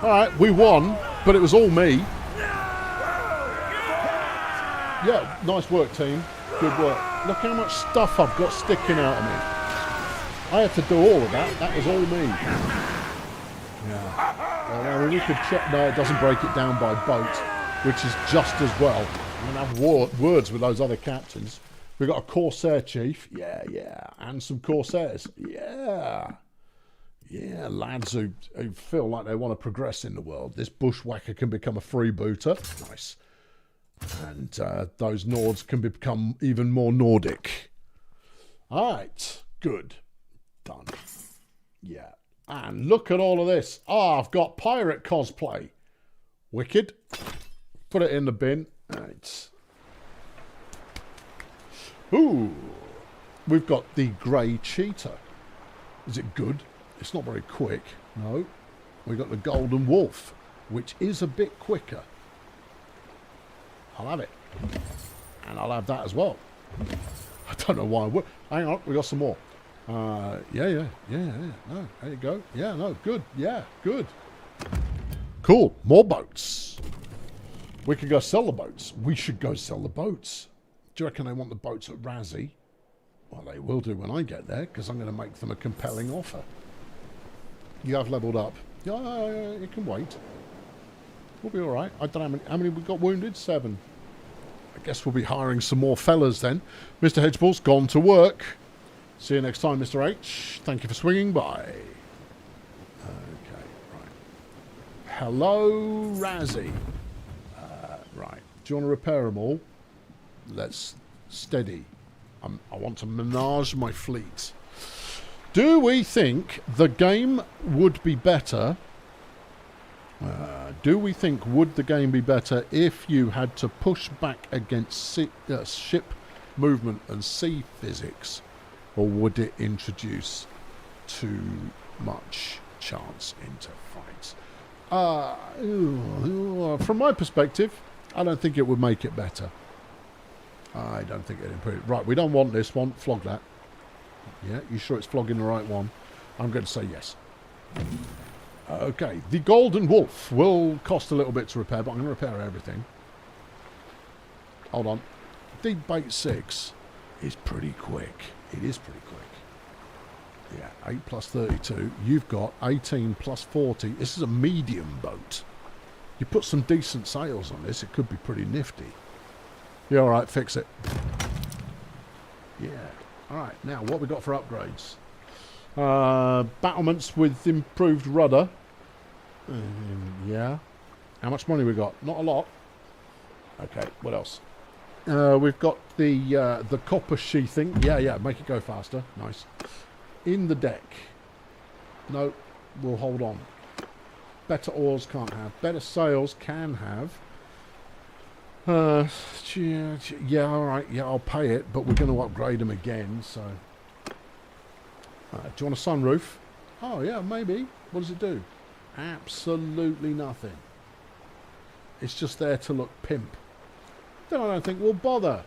Alright, we won, but it was all me. Yeah, nice work, team. Good work. Look how much stuff I've got sticking out of me. I had to do all of that. That was all me. Yeah. Well, we could check. No, it doesn't break it down by boat, which is just as well. I'm going to have words with those other captains. We've got a Corsair chief. Yeah, yeah. And some Corsairs. Yeah. Yeah, lads who feel like they want to progress in the world. This bushwhacker can become a freebooter. Nice. And those Nords can become even more Nordic. Alright, good. Done. Yeah. And look at all of this. Oh, I've got pirate cosplay. Wicked. Put it in the bin. Right. Ooh. We've got the grey cheetah. Is it good? It's not very quick. No. We've got the golden wolf, which is a bit quicker. I'll have it. And I'll have that as well. I don't know why. Hang on, we got some more. Yeah. No, there you go. Yeah, no, good. Yeah, good. Cool. More boats. We could go sell the boats. We should go sell the boats. Do you reckon they want the boats at Razzie? Well, they will do when I get there, because I'm going to make them a compelling offer. You have leveled up. Yeah, you can wait. We'll be all right. I don't know how many we got wounded. 7. I guess we'll be hiring some more fellas then. Mr. Hedgeball's gone to work. See you next time, Mr. H. Thank you for swinging by. Okay, right. Hello, Razzie. Right. Do you want to repair them all? Let's steady. I want to menage my fleet. Do we think the game would be better? Do we think would the game be better if you had to push back against ship movement and sea physics, or would it introduce too much chance into fights? From my perspective, I don't think it would make it better. I don't think it'd improve. Right, we don't want this one. Flog that. Yeah, you sure it's flogging the right one? I'm going to say yes. Okay, the Golden Wolf will cost a little bit to repair, but I'm going to repair everything. Hold on. Deep Bait 6 is pretty quick. It is pretty quick. Yeah, 8 plus 32. You've got 18 plus 40. This is a medium boat. You put some decent sails on this, it could be pretty nifty. Yeah, alright, fix it. Yeah. Alright, now what we got for upgrades? Battlements with improved rudder. Yeah. How much money we got? Not a lot. Okay, what else? We've got the copper sheathing. Yeah, make it go faster. Nice. In the deck. No, we'll hold on. Better oars can't have. Better sails can have. Yeah, alright. Yeah, I'll pay it, but we're going to upgrade them again, so... do you want a sunroof? Oh, yeah, maybe. What does it do? Absolutely nothing. It's just there to look pimp. Then I don't think we'll bother.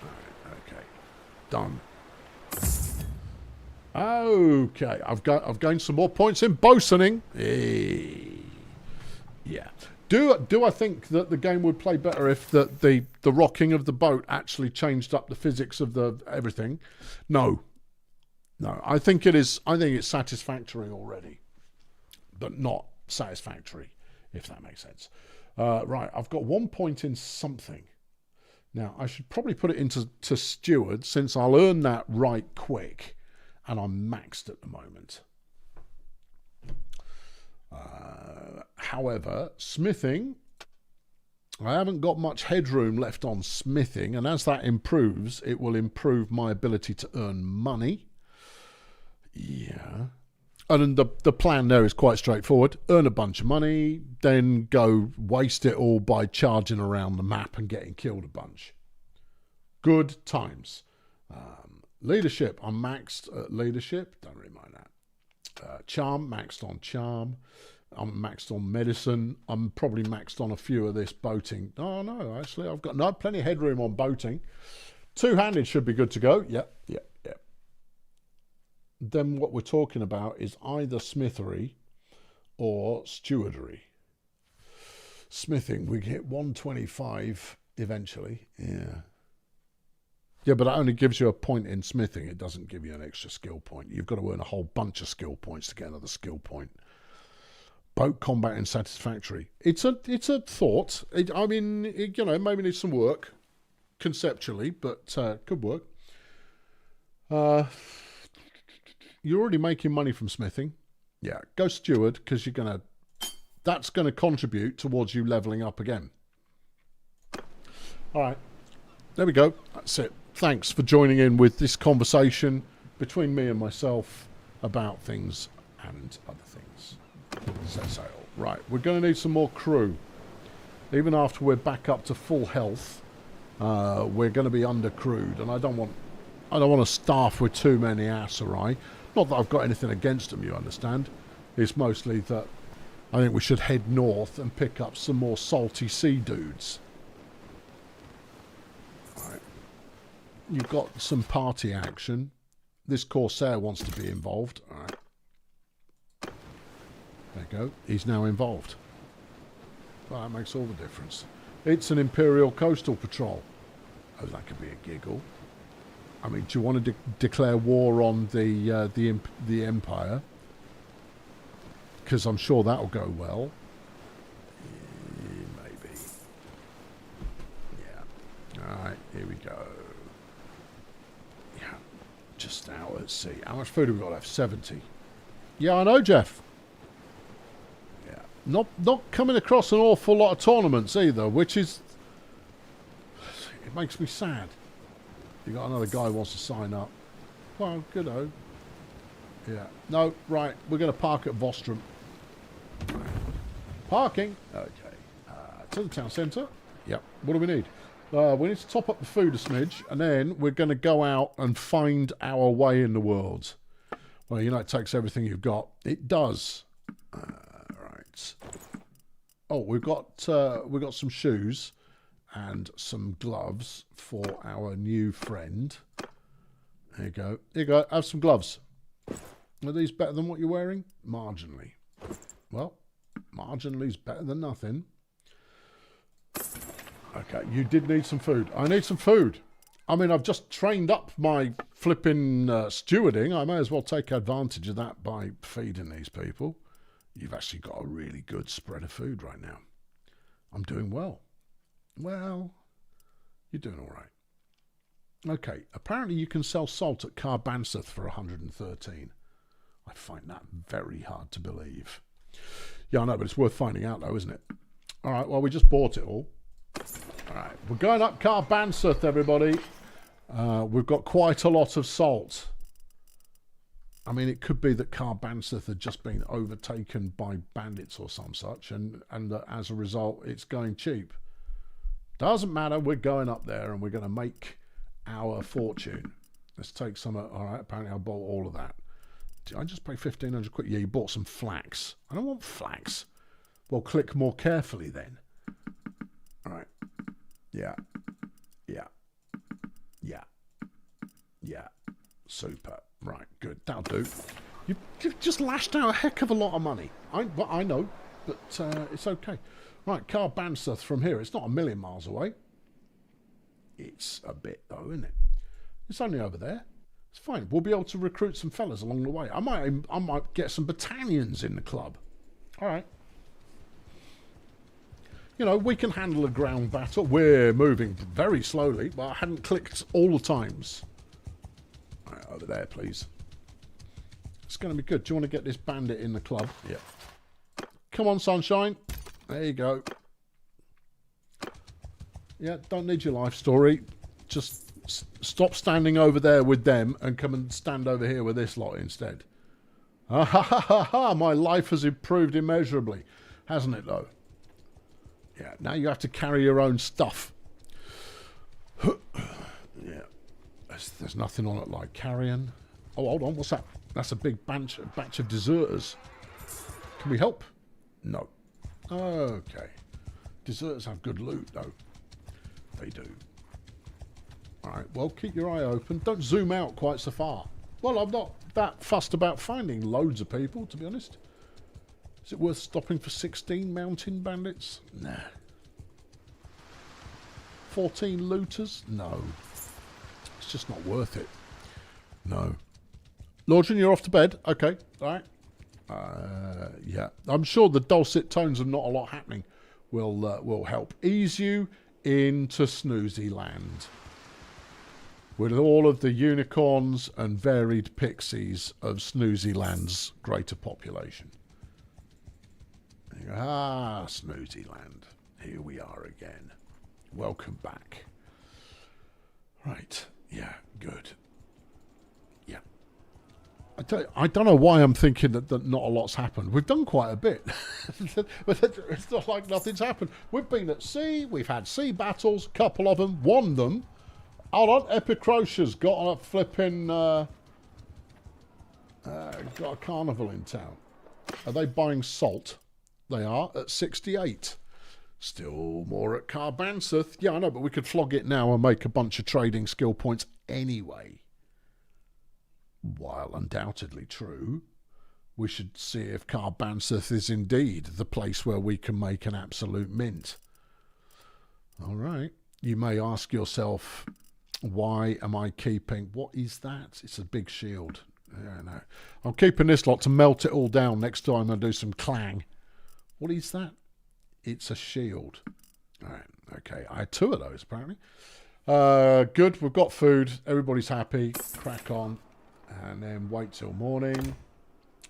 Alright, okay. Done. Okay, I've gained some more points in bosuning. Yeah. Do I think that the game would play better if the rocking of the boat actually changed up the physics of the everything? No. No, I think it's satisfactory already, but not satisfactory, if that makes sense. Right, I've got 1 point in something. Now, I should probably put it into steward, since I'll earn that right quick, and I'm maxed at the moment. However, smithing, I haven't got much headroom left on smithing, and as that improves, it will improve my ability to earn money. Yeah. And the plan there is quite straightforward. Earn a bunch of money, then go waste it all by charging around the map and getting killed a bunch. Good times. Leadership. I'm maxed at leadership. Don't really mind that. Charm. Maxed on charm. I'm maxed on medicine. I'm probably maxed on a few of this boating. Oh, no, actually, I've got plenty of headroom on boating. Two-handed should be good to go. Yep. Then what we're talking about is either smithery or stewardery. Smithing, we hit 125 eventually. Yeah, but it only gives you a point in smithing. It doesn't give you an extra skill point. You've got to earn a whole bunch of skill points to get another skill point. Boat combat and satisfactory. It's a thought. Maybe needs some work conceptually, but could work. You're already making money from smithing. Yeah, go steward, because that's gonna contribute towards you leveling up again. All right, there we go. That's it. Thanks for joining in with this conversation between me and myself about things and other things. Set sail. Right, we're going to need some more crew. Even after we're back up to full health, we're going to be under-crewed, and I don't want to staff with too many Aserai. Not that I've got anything against them, you understand. It's mostly that I think we should head north and pick up some more salty sea dudes. Right. You've got some party action. This Corsair wants to be involved. All right. There you go. He's now involved. Well, that makes all the difference. It's an Imperial Coastal Patrol. Oh, that could be a giggle. I mean, do you want to declare war on the Empire? Because I'm sure that'll go well. Maybe. Yeah. All right, here we go. Yeah. Just Lost out at sea. How much food have we got left? 70. Yeah, I know, Jeff. Yeah. Not coming across an awful lot of tournaments either, which is... It makes me sad. You got another guy who wants to sign up. Well, good-o. Yeah. No, right. We're going to park at Vostrom. Parking. Okay. To the town centre. Yep. What do we need? We need to top up the food a smidge, and then we're going to go out and find our way in the world. Well, you know, it takes everything you've got. It does. Right. Oh, we've got some shoes and some gloves for our new friend. There you go. Here you go. Have some gloves. Are these better than what you're wearing? Marginally. Well, marginally is better than nothing. Okay, you did need some food. I need some food. I mean, I've just trained up my flipping stewarding. I may as well take advantage of that by feeding these people. You've actually got a really good spread of food right now. I'm doing well. Well, you're doing all right. Okay, apparently you can sell salt at Carbansath for 113. I find that very hard to believe. Yeah, I know, but it's worth finding out though, isn't it? All right, well, we just bought it all. All right, we're going up Carbansath, everybody. We've got quite a lot of salt. I mean, it could be that Carbansath had just been overtaken by bandits or some such, and as a result, it's going cheap. Doesn't matter. We're going up there, and we're going to make our fortune. Let's take some. All right. Apparently, I bought all of that. Did I just pay 1,500 quid? Yeah, you bought some flax. I don't want flax. Well, click more carefully then. All right. Yeah. Super. Right, good. That'll do. You've just lashed out a heck of a lot of money. I know, but it's okay. Right, Carbansath from here. It's not a million miles away. It's a bit, though, isn't it? It's only over there. It's fine. We'll be able to recruit some fellas along the way. I might get some battalions in the club. All right. You know, we can handle a ground battle. We're moving very slowly, but I hadn't clicked all the times. All right, over there, please. It's going to be good. Do you want to get this bandit in the club? Yeah. Come on, sunshine. There you go. Yeah, don't need your life story. Just stop standing over there with them and come and stand over here with this lot instead. Ah, ha, ha, ha, ha. My life has improved immeasurably. Hasn't it, though? Yeah, now you have to carry your own stuff. Yeah. There's nothing on it like carrying. Oh, hold on. What's that? That's a big batch of deserters. Can we help? No. Okay. Deserters have good loot, though. They do. All right. Well, keep your eye open. Don't zoom out quite so far. Well, I'm not that fussed about finding loads of people, to be honest. Is it worth stopping for 16 mountain bandits? Nah. 14 looters? No. It's just not worth it. No. Lordran, you're off to bed? Okay. All right. Yeah. I'm sure the dulcet tones of not a lot happening will help ease you into Snoozy Land. With all of the unicorns and varied pixies of Snoozy Land's greater population. Ah, Snoozy Land. Here we are again. Welcome back. Right. Yeah, good. Yeah. I don't know why I'm thinking that not a lot's happened. We've done quite a bit. But it's not like nothing's happened. We've been at sea. We've had sea battles. A couple of them. Won them. Hold on. Epicrocia's got a flipping... got a carnival in town. Are they buying salt? They are at 68. Still more at Carbansath. Yeah, I know, but we could flog it now and make a bunch of trading skill points anyway. While undoubtedly true, we should see if Carbansath is indeed the place where we can make an absolute mint. All right. You may ask yourself, why am I keeping... What is that? It's a big shield. Yeah, no. I'm keeping this lot to melt it all down next time I do some clang. What is that? It's a shield. All right, okay. I had 2 of those, apparently. Good, we've got food. Everybody's happy. Crack on. And then wait till morning.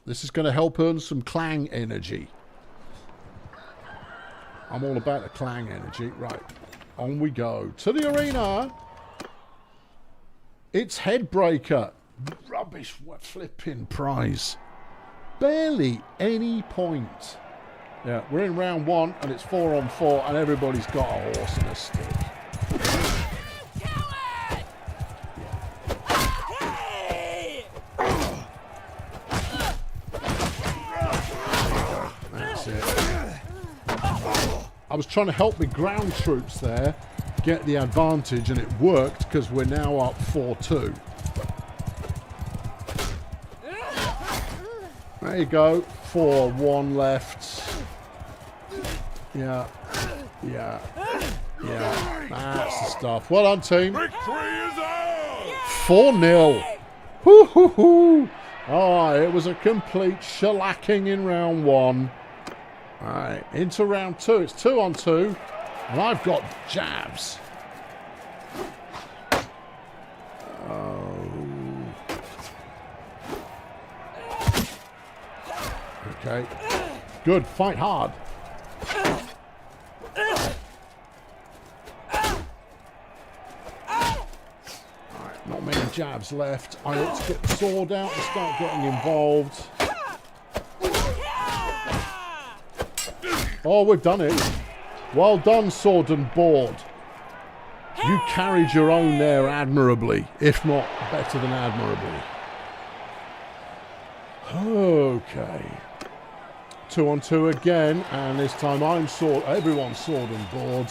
This is going to help earn some clang energy. I'm all about the clang energy. Right. On we go. To the arena. It's Headbreaker. Rubbish flipping prize. Barely any point. Yeah, we're in round 1 and it's 4 on 4 and everybody's got a horse and a stick. That's it. I was trying to help my ground troops there get the advantage and it worked because we're now up 4-2. There you go. 4-1 left. Yeah. Yeah. Yeah. That's the stuff. Well done, team. Victory is ours! 4-0. Hoo hoo hoo. Oh, it was a complete shellacking in round 1. Alright, into round 2. It's 2 on 2. And I've got jabs. Okay. Good. Fight hard. Alright, not many jabs left. I ought to get the sword out and start getting involved. Oh, we've done it. Well done, sword and board. You carried your own there admirably, if not better than admirably. Okay. 2 on 2 again, and this time I'm everyone's sword and board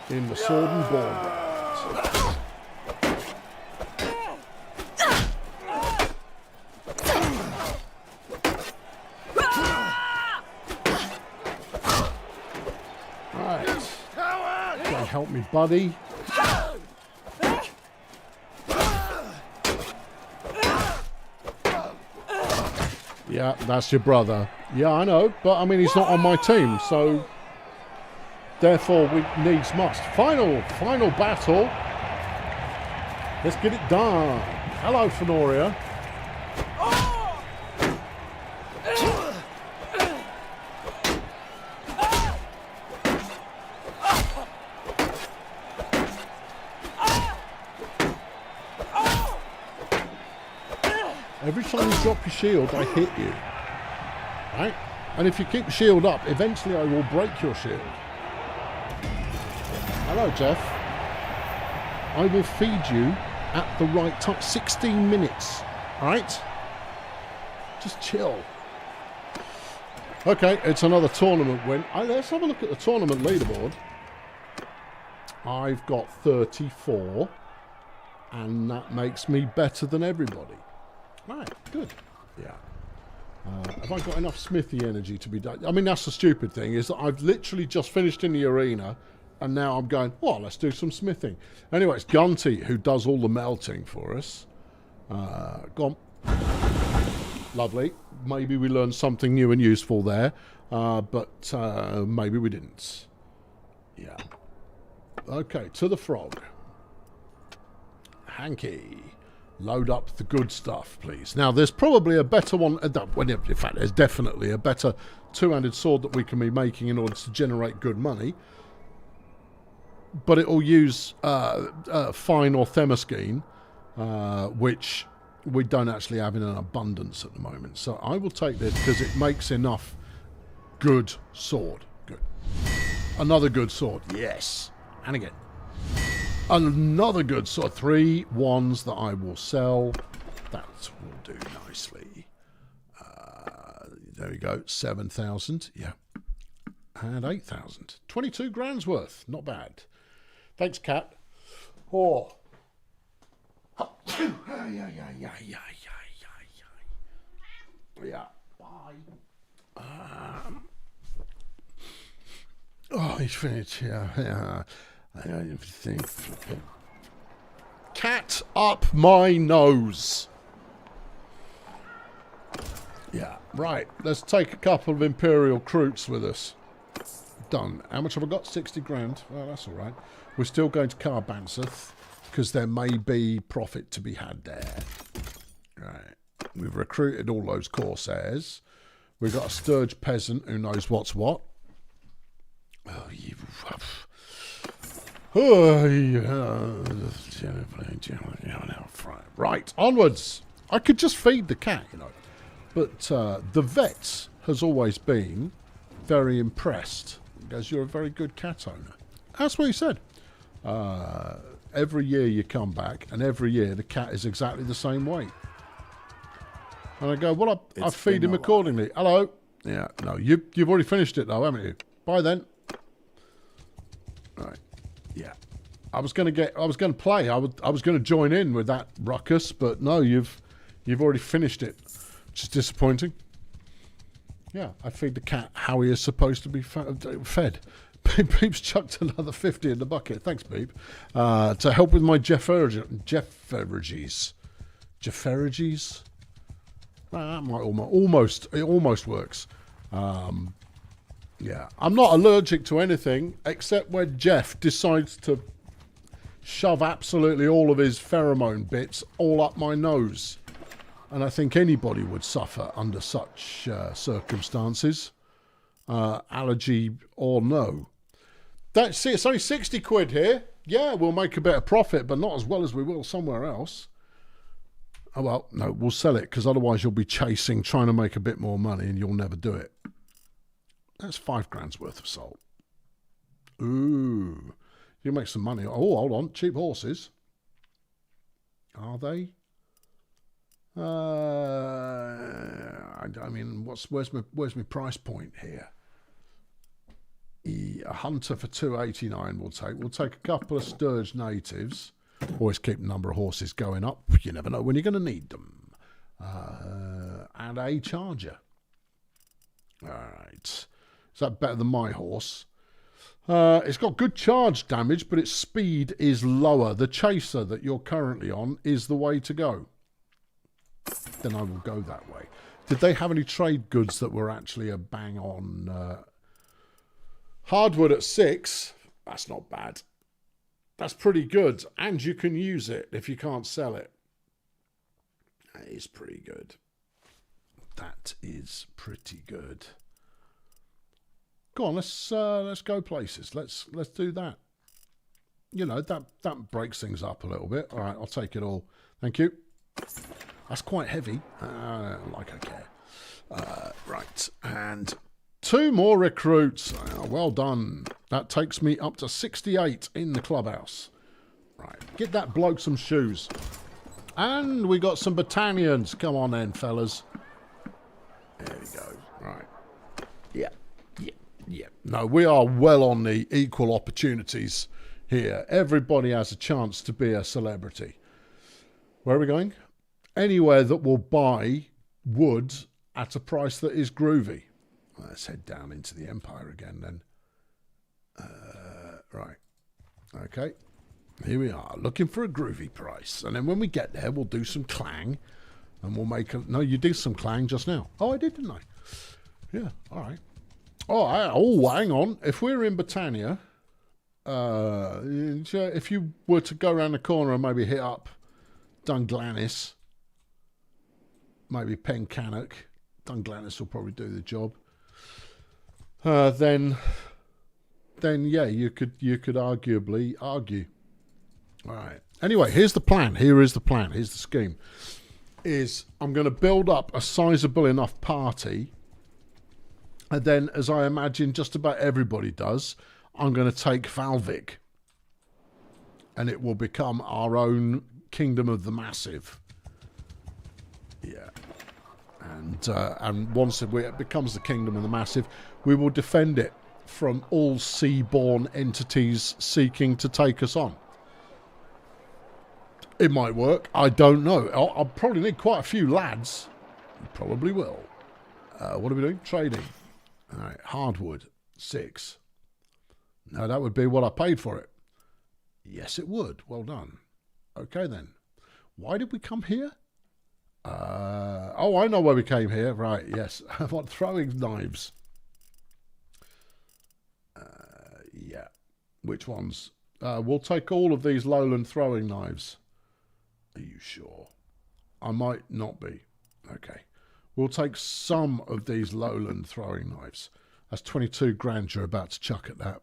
in the sword and board round. Right. Go help me, buddy. Yeah, that's your brother. Yeah, I know, but I mean, he's not on my team, so therefore we needs must. Final battle. Let's get it done. Hello, Fenoria. Every time you drop your shield, I hit you. Right? And if you keep the shield up, eventually I will break your shield. Hello, Jeff. I will feed you at the right time. 16 minutes. Alright? Just chill. Okay, it's another tournament win. Let's have a look at the tournament leaderboard. I've got 34. And that makes me better than everybody. Right, good. Yeah. Have I got enough smithy energy to be done? I mean, that's the stupid thing, is that I've literally just finished in the arena, and now I'm going, well, let's do some smithing. Anyway, it's Gunty who does all the melting for us. Go on. Lovely. Maybe we learned something new and useful there, but maybe we didn't. Yeah. Okay, to the frog. Hanky. Load up the good stuff, please. Now, there's probably a better one. In fact, there's definitely a better two-handed sword that we can be making in order to generate good money. But it will use fine or themyscene, which we don't actually have in an abundance at the moment. So I will take this because it makes enough good sword. Good. Another good sword. Yes. And again. Another good sword. 3 ones that I will sell. That will do nicely. There we go. 7,000. Yeah. And 8,000. 22 grand's worth. Not bad. Thanks, Cat. Oh. Yeah. Bye. Oh, he's finished. Yeah. I don't even think. Cat up my nose. Yeah, right. Let's take a couple of Imperial recruits with us. Done. How much have I got? 60 grand. Well, that's all right. We're still going to Carbansath because there may be profit to be had there. Right. We've recruited all those Corsairs. We've got a Sturge peasant who knows what's what. Oh, you... Right, onwards. I could just feed the cat, you know. But the vet has always been very impressed. Because you're a very good cat owner. That's what he said. Every year you come back, and every year the cat is exactly the same weight. And I go, well, I feed him accordingly. Hello. Yeah, no, you've already finished it though, haven't you? Bye then. Right. Yeah. I was going to play. I was going to join in with that ruckus, but no, you've already finished it, which is disappointing. Yeah, I feed the cat how he is supposed to be fed. Beep's chucked another 50 in the bucket. Thanks, Beep. To help with my Jefferages. Jefferages? That might almost works. Yeah, I'm not allergic to anything except when Jeff decides to shove absolutely all of his pheromone bits all up my nose. And I think anybody would suffer under such circumstances, allergy or no. That's it. It's only 60 quid here. Yeah, we'll make a bit of profit, but not as well as we will somewhere else. Oh, well, no, we'll sell it, because otherwise you'll be trying to make a bit more money, and you'll never do it. That's 5 grand's worth of salt. Ooh. You make some money. Oh, hold on. Cheap horses. Are they? I mean, where's my price point here? A hunter for 289 we'll take a couple of Sturge natives. Always keep the number of horses going up. You never know when you're going to need them. And a charger. All right. Is that better than my horse? It's got good charge damage, but its speed is lower. The chaser that you're currently on is the way to go. Then I will go that way. Did they have any trade goods that were actually a bang on? Hardwood at 6. That's not bad. That's pretty good. And you can use it if you can't sell it. That is pretty good. That is pretty good. Go on, let's go places. Let's do that. You know, that breaks things up a little bit. All right, I'll take it all. Thank you. That's quite heavy. Like I care. Right, and 2 more recruits. Well done. That takes me up to 68 in the clubhouse. Right, get that bloke some shoes. And we got some battalions. Come on then, fellas. There we go. Right. Yeah. No, we are well on the equal opportunities here. Everybody has a chance to be a celebrity. Where are we going? Anywhere that will buy wood at a price that is groovy. Let's head down into the Empire again then. Right. Okay. Here we are, looking for a groovy price. And then when we get there, we'll do some clang. And we'll make a... No, you did some clang just now. Oh, I did, didn't I? Yeah, all right. Oh, hang on. If we're in Britannia, if you were to go around the corner and maybe hit up Dunglanis, maybe Pencannock, Dunglanis will probably do the job. Then yeah, you could arguably argue. All right. Anyway, here's the plan. Here is the plan. Here's the scheme. I'm going to build up a sizable enough party. And then, as I imagine just about everybody does, I'm going to take Valvik. And it will become our own Kingdom of the Massive. Yeah. And once it becomes the Kingdom of the Massive, we will defend it from all sea-born entities seeking to take us on. It might work. I don't know. I'll probably need quite a few lads. Probably will. What are we doing? Trading. All right, hardwood, 6. No, that would be what I paid for it. Yes, it would. Well done. Okay, then. Why did we come here? Oh, I know why we came here. Right, yes. I want throwing knives. Yeah. Which ones? We'll take all of these lowland throwing knives. Are you sure? I might not be. Okay. We'll take some of these lowland throwing knives. That's 22 grand you're about to chuck at that.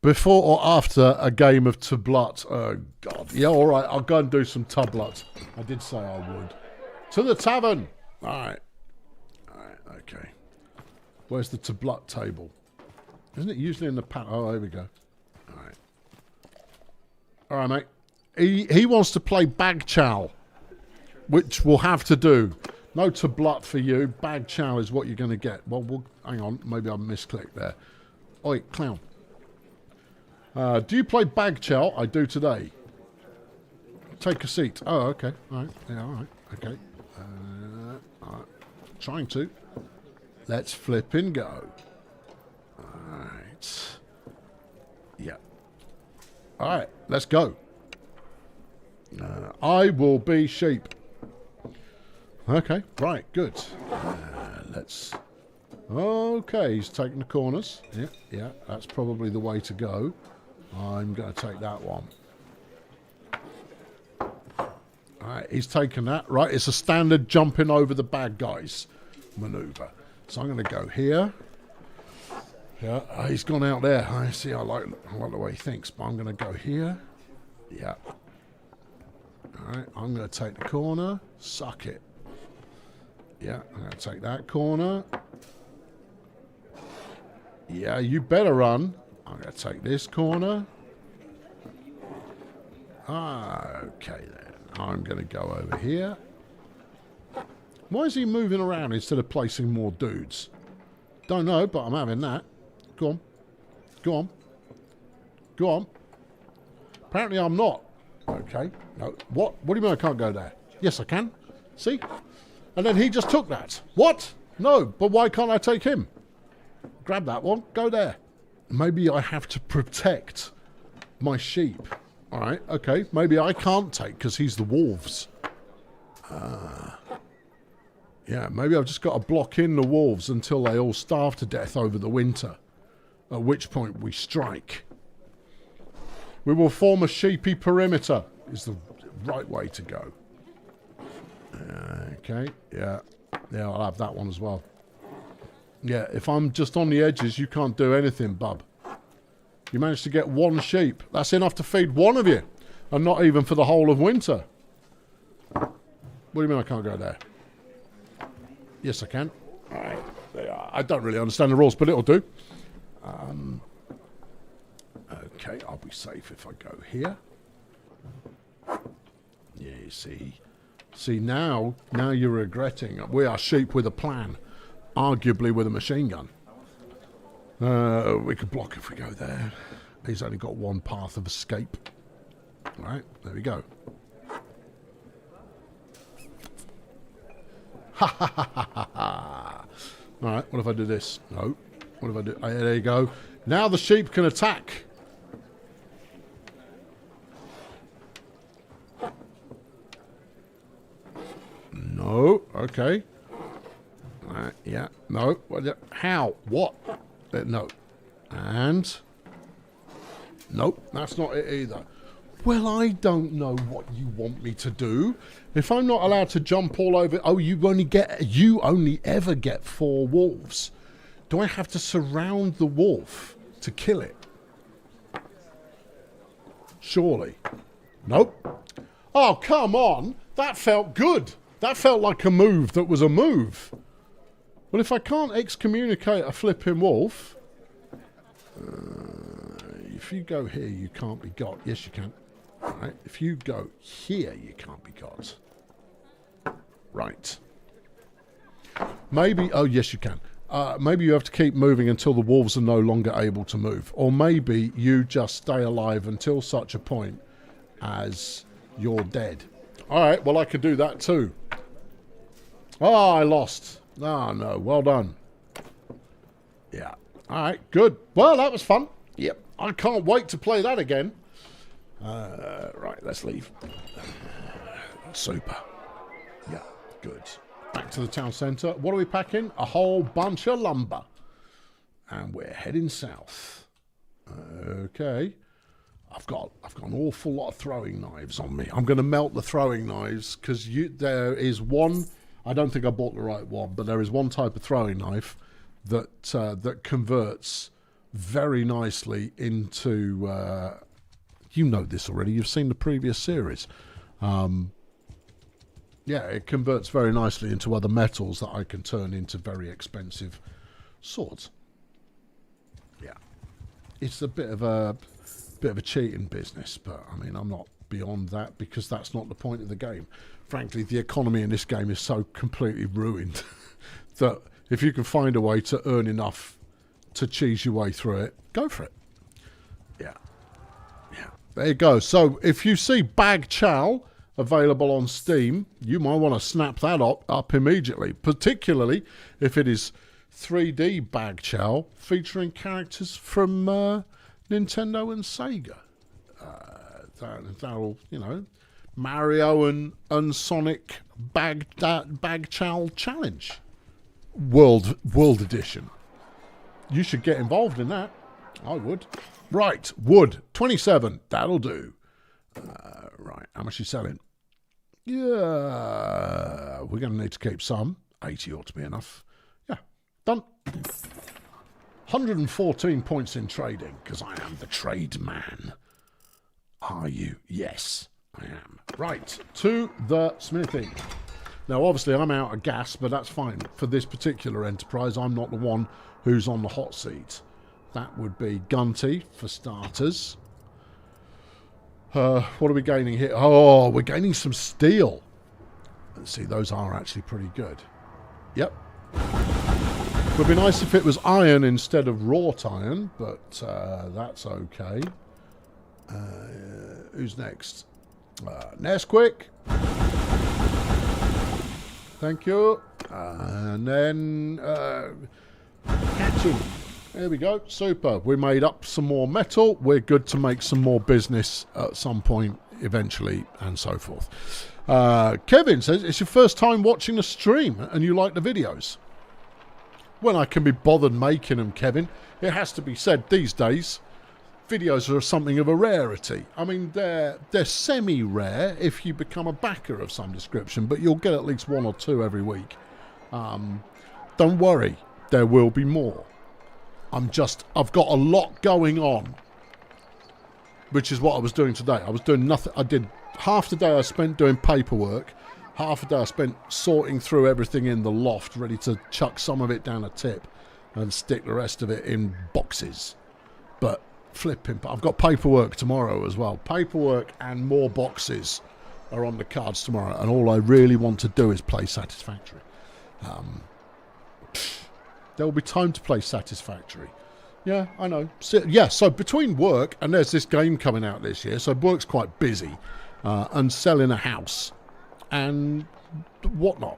Before or after a game of tablut? Oh, God. Yeah, all right. I'll go and do some tablut. I did say I would. To the tavern. All right. All right, okay. Where's the tablut table? Isn't it usually in the pan? Oh, there we go. All right. All right, mate. He wants to play bag chow, which we'll have to do. No tablut for you. Bag chow is what you're going to get. Well, hang on. Maybe I misclicked there. Oi, clown. Do you play bag chow? I do today. Take a seat. Oh, okay. All right. Yeah, all right. Okay. All right. Trying to. Let's flip and go. All right. Yeah. All right. Let's go. I will be sheep. Okay. Right. Good. Let's... Okay. He's taking the corners. Yeah. Yeah. That's probably the way to go. I'm going to take that one. Alright, he's taken that. Right, it's a standard jumping over the bad guys maneuver. So I'm going to go here. Yeah, he's gone out there. I see, I like the way he thinks, but I'm going to go here. Yeah. Alright, I'm going to take the corner. Suck it. Yeah, I'm going to take that corner. Yeah, you better run. I'm going to take this corner. Okay, then. I'm going to go over here. Why is he moving around instead of placing more dudes? Don't know, but I'm having that. Go on. Go on. Go on. Apparently I'm not. Okay. No. What? What do you mean I can't go there? Yes, I can. See? And then he just took that. What? No, but why can't I take him? Grab that one. Go there. Maybe I have to protect my sheep. All right, okay. Maybe I can't take because he's the wolves. Yeah, maybe I've just got to block in the wolves until they all starve to death over the winter. At which point we strike. We will form a sheepy perimeter is the right way to go. Okay, yeah. Yeah, I'll have that one as well. Yeah, if I'm just on the edges, you can't do anything, bub. You managed to get one sheep. That's enough to feed one of you. And not even for the whole of winter. What do you mean I can't go there? Yes, I can. All right. I don't really understand the rules, but it'll do. Okay, I'll be safe if I go here. Yeah, you see. See, now you're regretting. We are sheep with a plan. Arguably with a machine gun. We could block if we go there. He's only got one path of escape. All right, there we go. Ha ha ha ha ha. All right, what if I do this? No. What if I do? There you go. Now the sheep can attack. No. Okay. Yeah. No. How? What? No. And? Nope. That's not it either. Well, I don't know what you want me to do. If I'm not allowed to jump all over... Oh, you only ever get 4 wolves. Do I have to surround the wolf to kill it? Surely. Nope. Oh, come on. That felt good. That felt like a move that was a move. Well, if I can't excommunicate a flipping wolf... if you go here, you can't be got. Yes, you can. Right. If you go here, you can't be got. Right. Maybe... Oh, yes, you can. Maybe you have to keep moving until the wolves are no longer able to move. Or maybe you just stay alive until such a point as you're dead. All right, well, I could do that too. Oh, I lost. Oh, no. Well done. Yeah. All right, good. Well, that was fun. Yep. I can't wait to play that again. Right, let's leave. Super. Yeah, good. Back to the town centre. What are we packing? A whole bunch of lumber. And we're heading south. Okay. I've got an awful lot of throwing knives on me. I'm going to melt the throwing knives because there is one. I don't think I bought the right one, but there is one type of throwing knife that converts very nicely into. You know this already. You've seen the previous series. Yeah, it converts very nicely into other metals that I can turn into very expensive swords. Yeah, it's a bit of a cheating business, but I mean, I'm not beyond that because that's not the point of the game. Frankly, the economy in this game is so completely ruined that if you can find a way to earn enough to cheese your way through it, go for it. Yeah. There you go. So if you see Bag Chow available on Steam, you might want to snap that up immediately, particularly if it is 3D Bag Chow featuring characters from Nintendo and Sega. That'll, Mario and Sonic Bag Chow Challenge World Edition. You should get involved in that. I would. Right, wood 27. That'll do. Right, how much are you selling? Yeah, we're going to need to keep some. 80 ought to be enough. Yeah, done. 114 points in trading, because I am the trade man. Are you? Yes, I am. Right, to the smithy. Now, obviously, I'm out of gas, but that's fine. For this particular enterprise, I'm not the one who's on the hot seat. That would be Gunty, for starters. What are we gaining here? Oh, we're gaining some steel. Let's see, those are actually pretty good. Yep. Would be nice if it was iron instead of wrought iron, but that's okay. Who's next? Nesquik. Thank you. And then catching. There we go. Super. We made up some more metal. We're good to make some more business at some point, eventually, and so forth. Kevin says, it's your first time watching a stream and you like the videos. When I can be bothered making them, Kevin, it has to be said these days, videos are something of a rarity. I mean, they're semi-rare if you become a backer of some description, but you'll get at least one or two every week. Don't worry, there will be more. I've got a lot going on, which is what I was doing today. I was doing nothing. I did half the day I spent doing paperwork, half the day I spent sorting through everything in the loft, ready to chuck some of it down a tip and stick the rest of it in boxes. But flipping, I've got paperwork tomorrow as well. Paperwork and more boxes are on the cards tomorrow, and all I really want to do is play Satisfactory. There will be time to play Satisfactory. Yeah, I know. So between work and there's this game coming out this year, so work's quite busy, and selling a house and whatnot.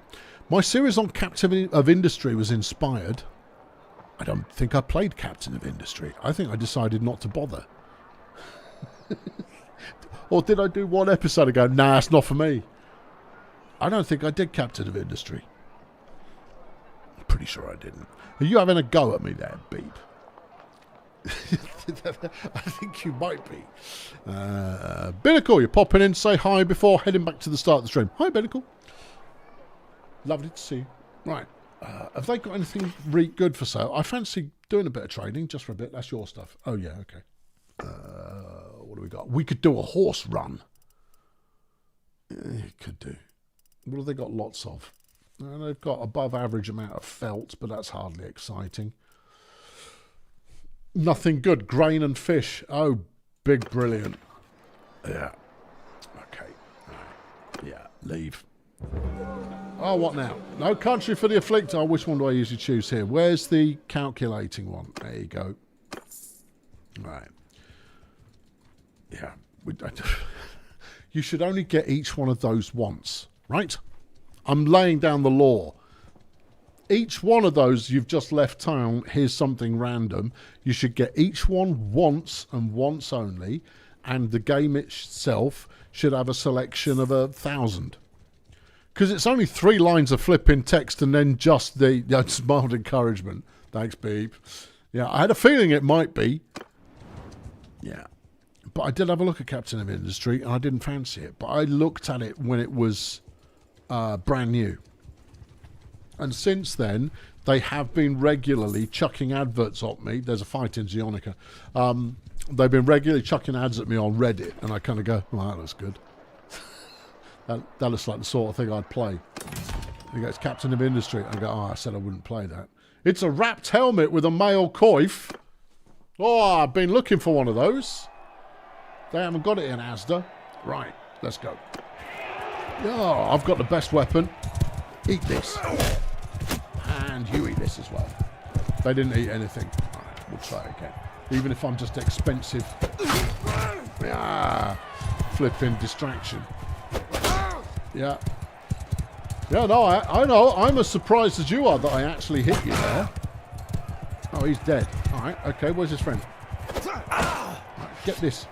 My series on Captain of Industry was inspired. I don't think I played Captain of Industry. I think I decided not to bother. Or did I do one episode ago? Nah, it's not for me. I don't think I did Captain of Industry. I'm pretty sure I didn't. Are you having a go at me there, Beep? I think you might be. Binnacle, you're popping in to say hi before heading back to the start of the stream. Hi, Binnacle. Lovely to see you. Right. Have they got anything really good for sale? I fancy doing a bit of trading just for a bit. That's your stuff. Oh, yeah, okay. What do we got? We could do a horse run. Could do. What have they got lots of? They've got above average amount of felt, but that's hardly exciting. Nothing good. Grain and fish. Oh, big brilliant. Yeah. Okay. Right. Yeah. Leave. Oh, what now? No country for the afflicted. Oh, which one do I usually choose here? Where's the calculating one? There you go. Right. Yeah. You should only get each one of those once, right? I'm laying down the law. Each one of those you've just left town, here's something random. You should get each one once and once only, and the game itself should have a selection of 1,000. Because it's only 3 lines of flipping text and then just the mild encouragement. Thanks, Beep. Yeah, I had a feeling it might be. Yeah. But I did have a look at Captain of Industry, and I didn't fancy it. But I looked at it when it was brand new. And since then, they have been regularly chucking adverts at me. There's a fight in Zionica. They've been regularly chucking ads at me on Reddit, and I kind of go, well, that looks good. that looks like the sort of thing I'd play. He goes, Captain of Industry. I go, oh, I said I wouldn't play that. It's a wrapped helmet with a male coif. Oh, I've been looking for one of those. They haven't got it in Asda. Right, let's go. Oh, I've got the best weapon. Eat this. And you eat this as well. They didn't eat anything. All right, we'll try again. Even if I'm just expensive. Yeah. Flipping distraction. Yeah. Yeah, no, I know. I'm as surprised as you are that I actually hit you there. Oh, he's dead. All right, okay, where's his friend? Right, get this.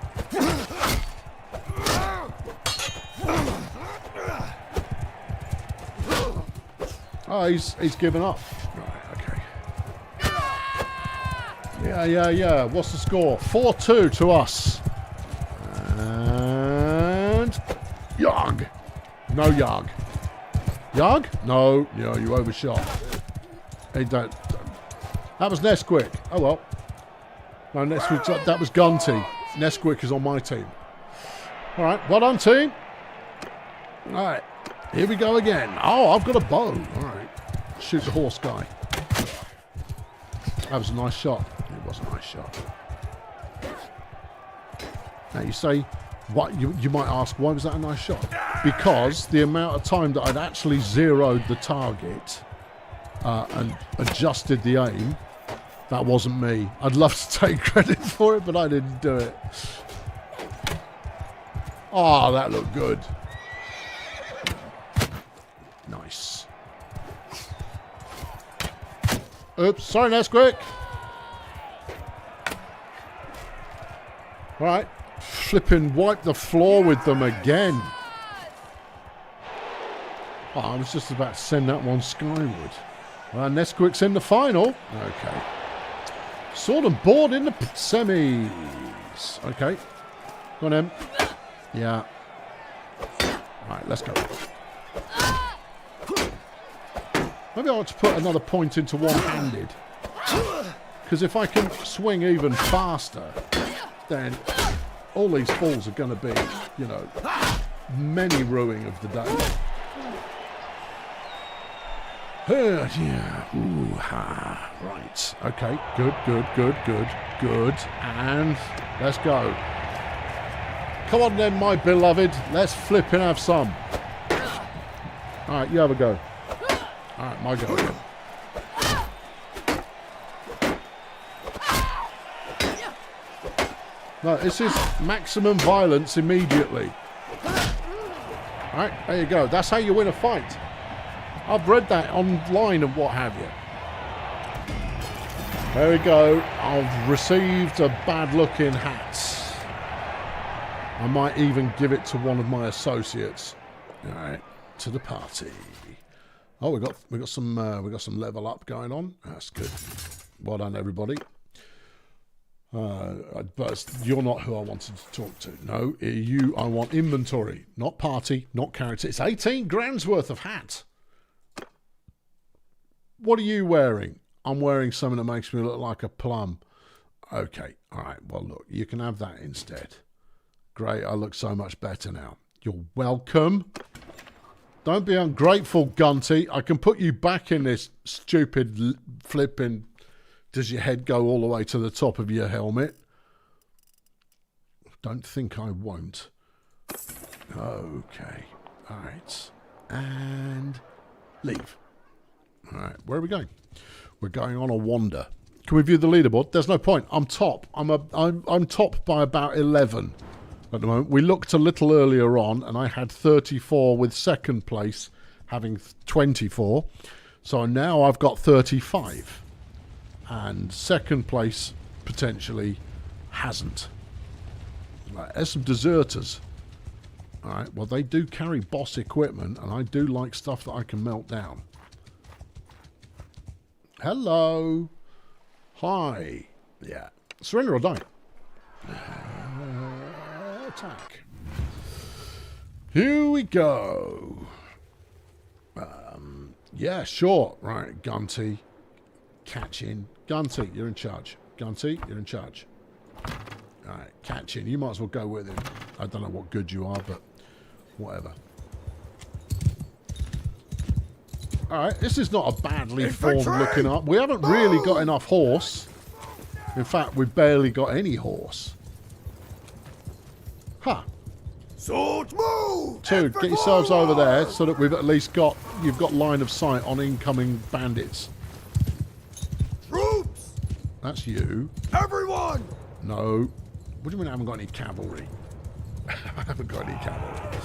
Oh, he's given up. Right, okay. Yeah. What's the score? 4-2 to us. And Yarg. No Yarg. Yarg? No, you overshot. Hey, don't. That was Nesquik. Oh well. No, Nesquik. That was Gunty. Nesquik is on my team. All right, well done, team. All right, here we go again. Oh, I've got a bow. All right, shoot the horse guy. That was a nice shot. It was a nice shot. Now you say, what? You might ask, why was that a nice shot? Because the amount of time that I'd actually zeroed the target and adjusted the aim, that wasn't me. I'd love to take credit for it, but I didn't do it. Oh, that looked good. Nice. Oops, sorry, Nesquik. All right. Flipping wipe the floor with them again. Oh, I was just about to send that one skyward. Well, Nesquik's in the final. Okay. Sword and board in the semis. Okay. Go on, Em. Yeah. Alright, let's go. Maybe I ought to put another point into one-handed. Because if I can swing even faster, then all these falls are going to be, you know, many ruining of the day. Yeah. Ooh, ha. Right. Okay. Good. And let's go. Come on then, my beloved. Let's flip and have some. All right, you have a go. All right, my go again. No, this is maximum violence immediately. All right, there you go. That's how you win a fight. I've read that online and what have you. There we go. I've received a bad-looking hat. I might even give it to one of my associates. All right, to the party. Oh, we got some level up going on. That's good. Well done, everybody. But you're not who I wanted to talk to. No, I want inventory, not party, not character. It's 18 grand's worth of hat. What are you wearing? I'm wearing something that makes me look like a plum. Okay, all right. Well, look, you can have that instead. Great, I look so much better now. You're welcome. Don't be ungrateful, Gunty. I can put you back in this stupid flipping... Does your head go all the way to the top of your helmet? Don't think I won't. Okay. All right. And leave. All right. Where are we going? We're going on a wander. Can we view the leaderboard? There's no point. I'm top. I'm top by about 11 at the moment. We looked a little earlier on, and I had 34 with second place having 24. So now I've got 35. And second place potentially hasn't. Right, there's some deserters. All right, well, they do carry boss equipment, and I do like stuff that I can melt down. Hello. Hi. Yeah. Surrender or die. attack. Here we go. Yeah, sure. Right, Gunty. Catching. Gunty, you're in charge. Gunty, you're in charge. Alright, Catching. You might as well go with him. I don't know what good you are, but whatever. Alright, this is not a badly formed looking up. We haven't really got enough horse. In fact, we've barely got any horse. Huh. Swords move! Two, get yourselves over there so that we've at least got, you've got line of sight on incoming bandits. Troops! That's you. Everyone! No. What do you mean I haven't got any cavalry? I haven't got any cavalry.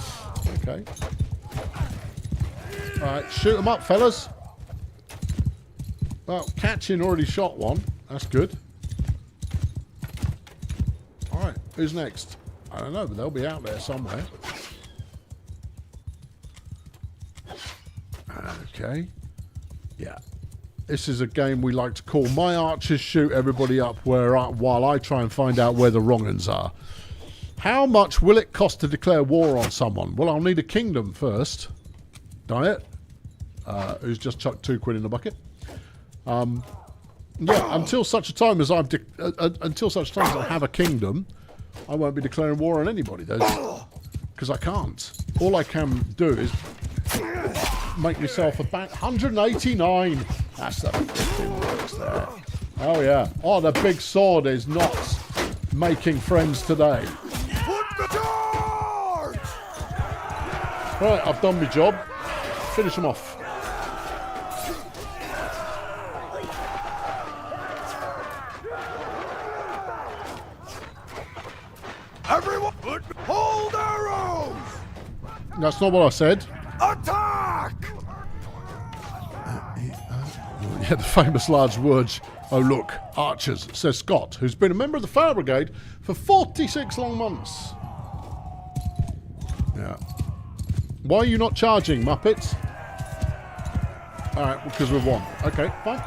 Okay. Alright, shoot them up, fellas. Well, Catching already shot one. That's good. Alright, who's next? I don't know, but they'll be out there somewhere. Okay. Yeah. This is a game we like to call My Archers Shoot Everybody Up while I try and find out where the wrong uns are. How much will it cost to declare war on someone? Well, I'll need a kingdom first. Diet. Who's just chucked £2 in the bucket. Yeah, until such a time as I have a kingdom, I won't be declaring war on anybody, because I can't. All I can do is make myself a back. 189. That's the flipping works there. Oh yeah. Oh, the big sword is not making friends today. Put the charge! Right, I've done my job. Finish them off. Everyone, hold arrows! That's not what I said. Attack! Yeah, the famous large words, "Oh look, archers," says Scott, who's been a member of the Fire Brigade for 46 long months. Yeah. Why are you not charging, Muppets? Alright, because we've won. Okay, fine.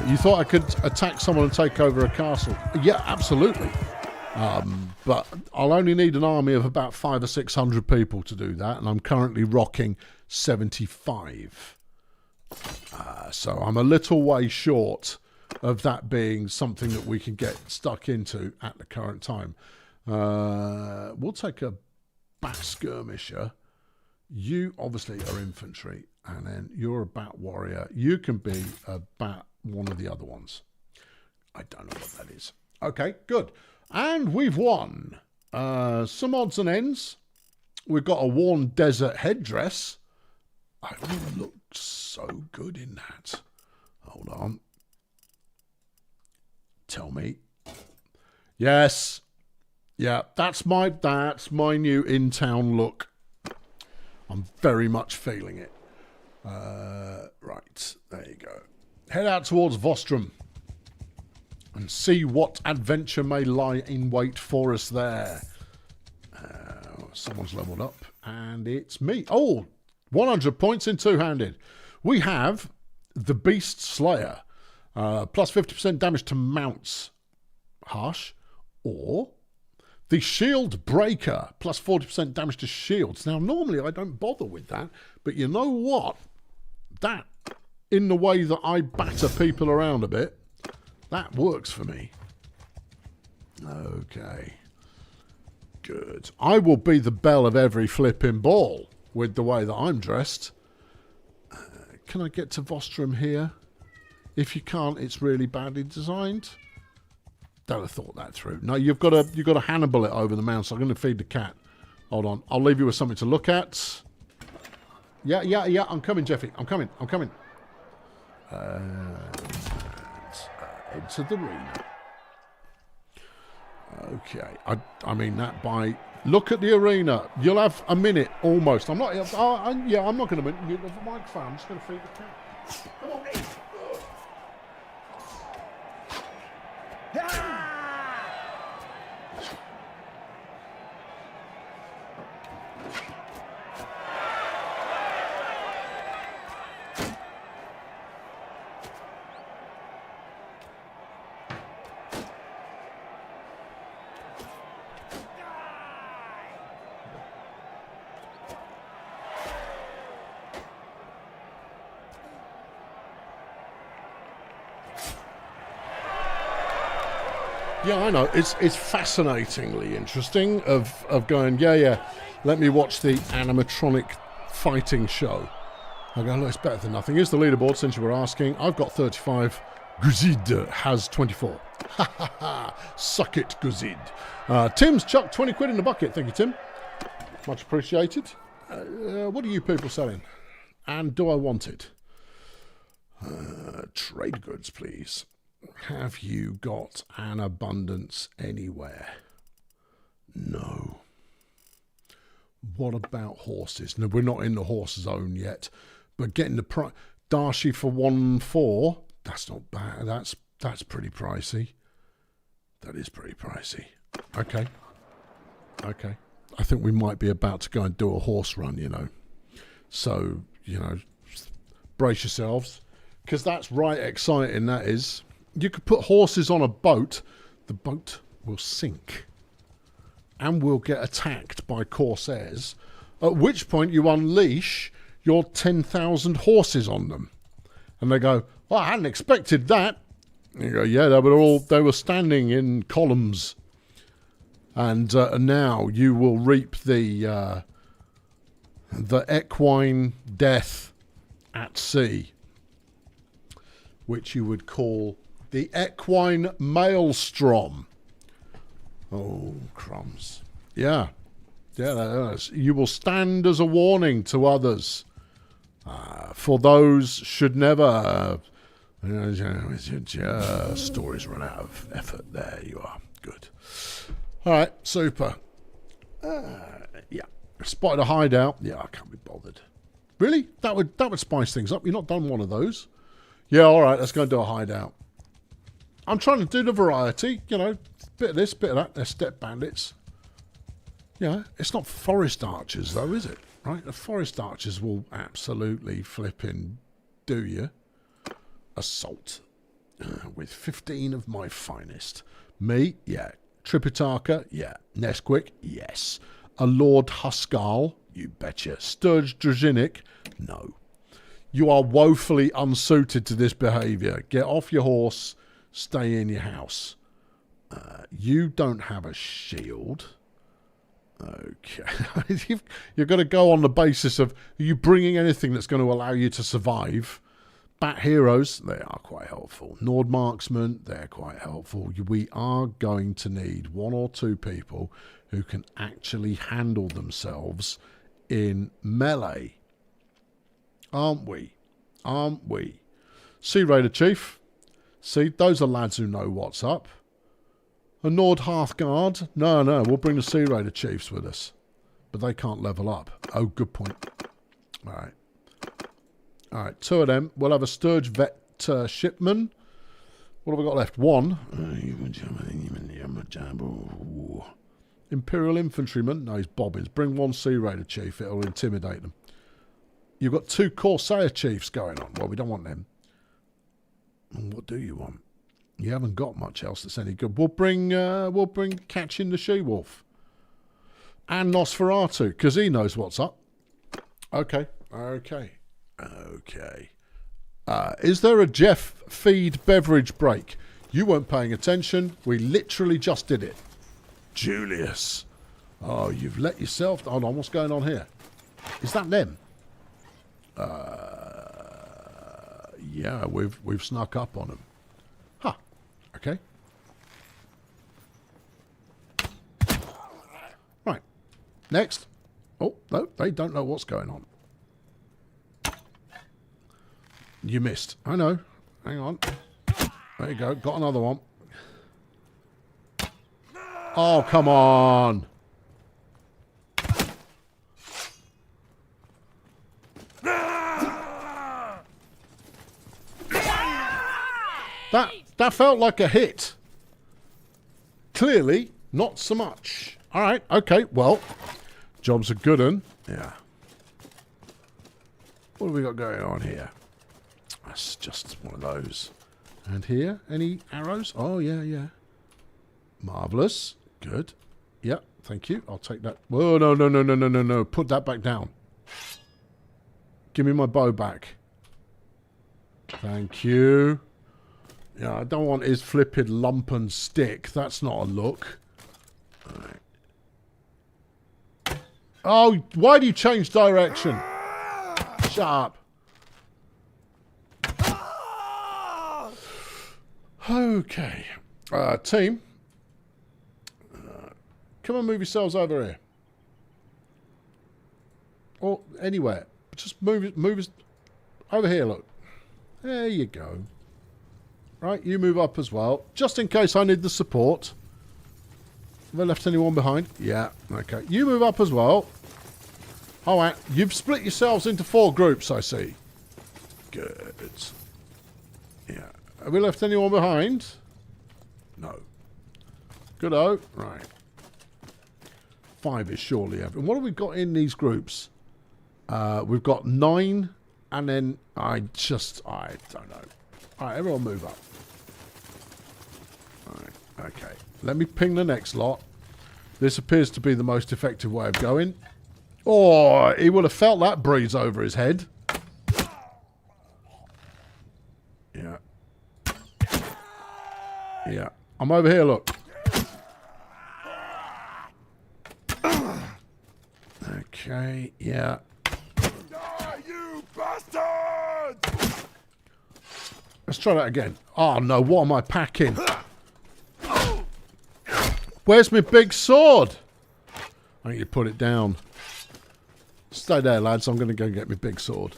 You thought I could attack someone and take over a castle? Yeah, absolutely. But I'll only need an army of about 500 or 600 people to do that, and I'm currently rocking 75. So I'm a little way short of that being something that we can get stuck into at the current time. We'll take a bat skirmisher. You obviously are infantry, and then you're a bat warrior. You can be a bat one of the other ones. I don't know what that is. Okay, good. And we've won. Some odds and ends. We've got a worn desert headdress. I would look so good in that. Hold on. Tell me. Yes. Yeah, that's my new in-town look. I'm very much feeling it. Right, there you go. Head out towards Vostrum and see what adventure may lie in wait for us there. Someone's leveled up, and it's me. Oh, 100 points in two-handed. We have the Beast Slayer, plus 50% damage to mounts, harsh, or the Shield Breaker, plus 40% damage to shields. Now, normally I don't bother with that, but you know what? That, in the way that I batter people around a bit, that works for me. Okay. Good. I will be the belle of every flipping ball with the way that I'm dressed. Can I get to Vostrum here? If you can't, it's really badly designed. Don't have thought that through. No, you've got to Hannibal it over the mountain. So I'm going to feed the cat. Hold on. I'll leave you with something to look at. Yeah. I'm coming, Jeffy. I'm coming. Into the arena. Okay. I mean that by... Look at the arena. You'll have a minute, almost. I'm not... I'm not going to mute the microphone. I'm just going to feed the cat. Come on. Yeah, I know. It's fascinatingly interesting of going, yeah, let me watch the animatronic fighting show. I go, look, it's better than nothing. Here's the leaderboard, since you were asking. I've got 35. Guzid has 24. Ha ha ha. Suck it, Guzid. Tim's chucked 20 quid in the bucket. Thank you, Tim. Much appreciated. What are you people selling? And do I want it? Trade goods, please. Have you got an abundance anywhere? No. What about horses? No, we're not in the horse zone yet. But getting the price... Darshi for 1.4... That's not bad. That's pretty pricey. That is pretty pricey. Okay. I think we might be about to go and do a horse run, you know. So, you know, brace yourselves. Because that's right exciting, that is. You could put horses on a boat. The boat will sink. And will get attacked by corsairs. At which point you unleash your 10,000 horses on them. And they go, well, I hadn't expected that. And you go, yeah, they were standing in columns. And now you will reap the equine death at sea, which you would call the equine maelstrom. Oh, crumbs. Yeah, that is. You will stand as a warning to others. For those should never... stories run out of effort. There you are. Good. All right, super. Yeah. Spotted a hideout. Yeah, I can't be bothered. Really? That would spice things up. You've not done one of those. Yeah, all right, let's go and do a hideout. I'm trying to do the variety, you know, bit of this, bit of that. They're step bandits. Yeah, it's not forest archers though, is it? Right? The forest archers will absolutely flipping do you. Assault. With 15 of my finest. Me? Yeah. Tripitaka? Yeah. Nesquik? Yes. A Lord Huskal? You betcha. Sturge Draginic? No. You are woefully unsuited to this behaviour. Get off your horse. Stay in your house. You don't have a shield. Okay. You've got to go on the basis of, are you bringing anything that's going to allow you to survive? Bat heroes, they are quite helpful. Nord marksmen, they're quite helpful. We are going to need one or two people who can actually handle themselves in melee. Aren't we? Sea Raider Chief. See, those are lads who know what's up. A Nord Hearthguard? No, we'll bring the Sea Raider Chiefs with us. But they can't level up. Oh, good point. All right, two of them. We'll have a Sturge Vet Shipman. What have we got left? One. Imperial Infantryman. No, he's bobbins. Bring one Sea Raider Chief. It'll intimidate them. You've got two Corsair Chiefs going on. Well, we don't want them. And what do you want? You haven't got much else that's any good. We'll bring Catching the She-Wolf. And Nosferatu, because he knows what's up. Okay. Is there a Jeff feed beverage break? You weren't paying attention. We literally just did it. Julius. Oh, you've let yourself... Hold on, what's going on here? Is that them? Yeah, we've snuck up on them. Huh. Okay. Right. Next. Oh, no, they don't know what's going on. You missed. I know. Hang on. There you go. Got another one. Oh, come on. That felt like a hit. Clearly, not so much. All right. Okay. Well, job's a good one. Yeah. What have we got going on here? That's just one of those. And here, any arrows? Oh, yeah. Marvellous. Good. Yeah, thank you. I'll take that. Oh, no. Put that back down. Give me my bow back. Thank you. Yeah, I don't want his flipping lump and stick. That's not a look. Right. Oh, why do you change direction? Shut up. Okay. Team. Come and move yourselves over here. Or anywhere. Just move it over here, look. There you go. Right, you move up as well. Just in case I need the support. Have I left anyone behind? Yeah, okay. You move up as well. Alright, you've split yourselves into 4 groups, I see. Good. Yeah. Have we left anyone behind? No. Good-o. Right. 5 is surely everything. What have we got in these groups? We've got 9, and then I don't know. Alright, everyone move up. Alright, okay. Let me ping the next lot. This appears to be the most effective way of going. Oh, he would have felt that breeze over his head. Yeah. Yeah. I'm over here, look. Okay, yeah. You bastards! Let's try that again. Oh no, what am I packing? Where's my big sword? I think you put it down. Stay there, lads. I'm going to go get my big sword.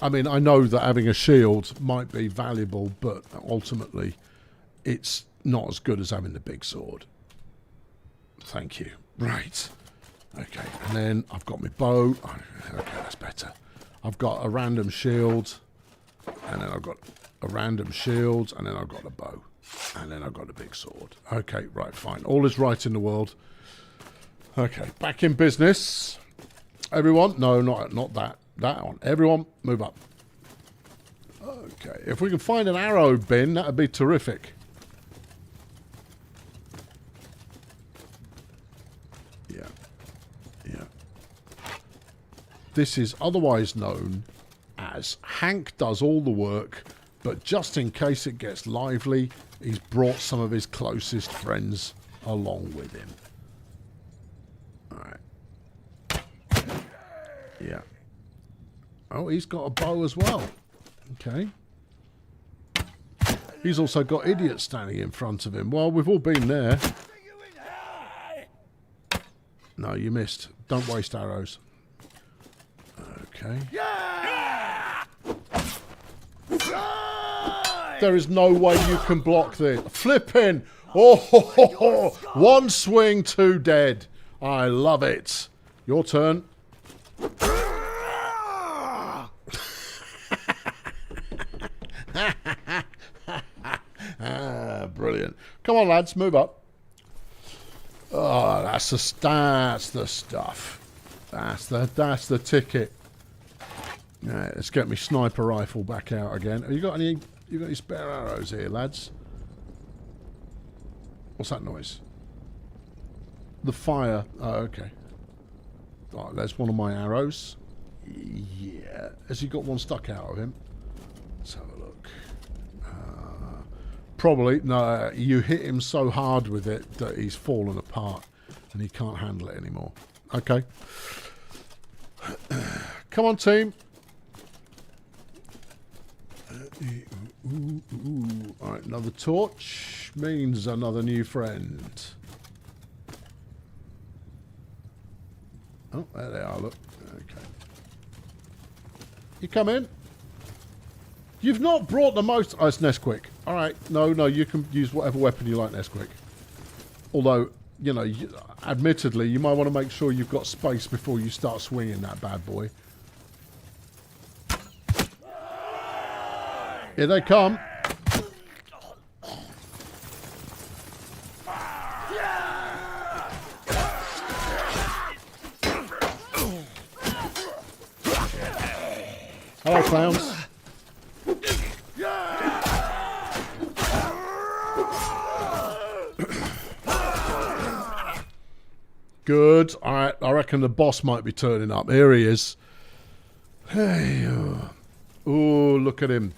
I mean, I know that having a shield might be valuable, but ultimately it's not as good as having the big sword. Thank you. Right. Okay, and then I've got my bow. Oh, okay, that's better. I've got a random shield, and then I've got a random shield, and then I've got a bow, and then I've got a big sword. Okay, right, fine. All is right in the world. Okay, back in business. Everyone, no, not that. That one. Everyone, move up. Okay, if we can find an arrow bin, that would be terrific. Yeah. Yeah. This is otherwise known as Hank does all the work, but just in case it gets lively, he's brought some of his closest friends along with him. Alright. Yeah. Oh, he's got a bow as well. Okay. He's also got idiots standing in front of him. Well, we've all been there. No, you missed. Don't waste arrows. Okay. There is no way you can block this. Flipping! Oh, ho, ho, ho. One swing, 2 dead. I love it. Your turn. Brilliant. Come on, lads, move up. Oh, that's the stuff. That's the ticket. Right, let's get my sniper rifle back out again. Have you got any spare arrows here, lads? What's that noise? The fire. Oh, okay. Right, there's one of my arrows. Yeah. Has he got one stuck out of him? Let's have a look. Probably. No, you hit him so hard with it that he's fallen apart and he can't handle it anymore. Okay. Come on, team. Alright, another torch means another new friend. Oh, there they are, look. Okay. You come in. You've not brought the most... Oh, it's Nesquik. Alright, no, you can use whatever weapon you like, Nesquik. Although, you know, admittedly, you might want to make sure you've got space before you start swinging that bad boy. Here they come. Hello, clowns. Good. All right. I reckon the boss might be turning up. Here he is. Hey. Oh, look at him.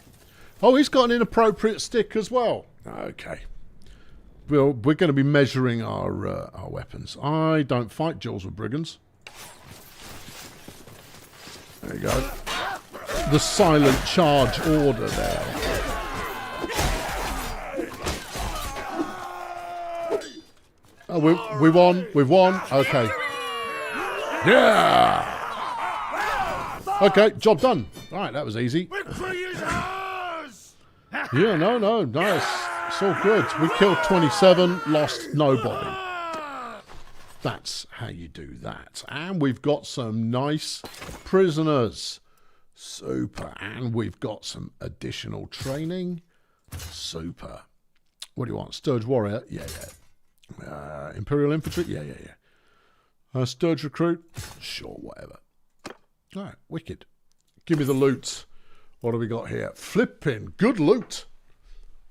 Oh, he's got an inappropriate stick as well. Okay. We're going to be measuring our weapons. I don't fight duels with brigands. There you go. The silent charge order there. Oh, we won. We've won. Okay. Yeah. Okay, job done. All right, that was easy. Victory is ours! Yeah, no, nice. It's all good. We killed 27, lost nobody. That's how you do that. And we've got some nice prisoners. Super. And we've got some additional training. Super. What do you want? Sturge Warrior? Yeah. Imperial Infantry? Yeah. Sturge Recruit? Sure, whatever. All right, wicked. Give me the loot. What have we got here? Flipping good loot.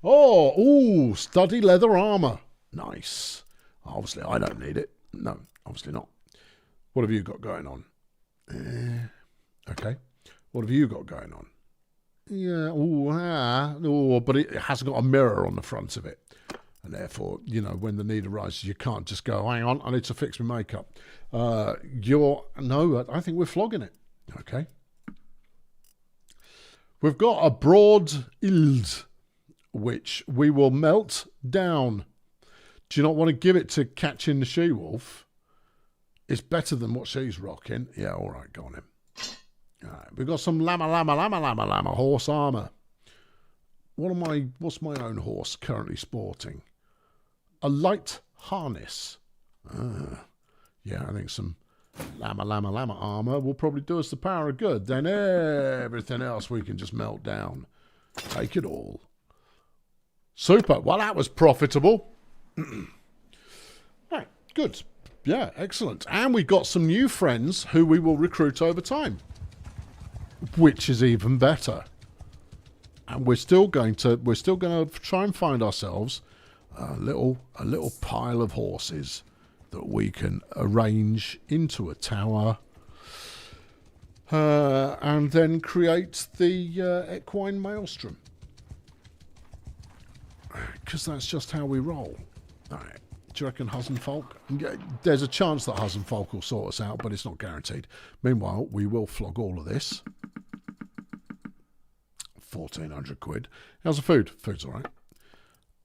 Oh, study leather armor. Nice. Obviously, I don't need it. No, obviously not. What have you got going on? Okay. What have you got going on? Yeah. But it hasn't got a mirror on the front of it. And therefore, when the need arises, you can't just go, hang on, I need to fix my makeup. I think we're flogging it. Okay. We've got a broad ild, which we will melt down. Do you not want to give it to Catching the She-Wolf? It's better than what she's rocking. Yeah, all right, go on in. All right, we've got some llama horse armor. What's my own horse currently sporting? A light harness. Yeah, I think some llama armor will probably do us the power of good. Then everything else we can just melt down. Take it all. Super. Well, that was profitable. Right, good. Yeah, excellent. And we got some new friends who we will recruit over time, which is even better. And we're still going to try and find ourselves a little pile of horses that we can arrange into a tower, and then create the equine maelstrom. Because that's just how we roll. All right. Do you reckon Hussenfolk? There's a chance that Hussenfolk will sort us out, but it's not guaranteed. Meanwhile, we will flog all of this. 1,400 quid. How's the food? Food's all right.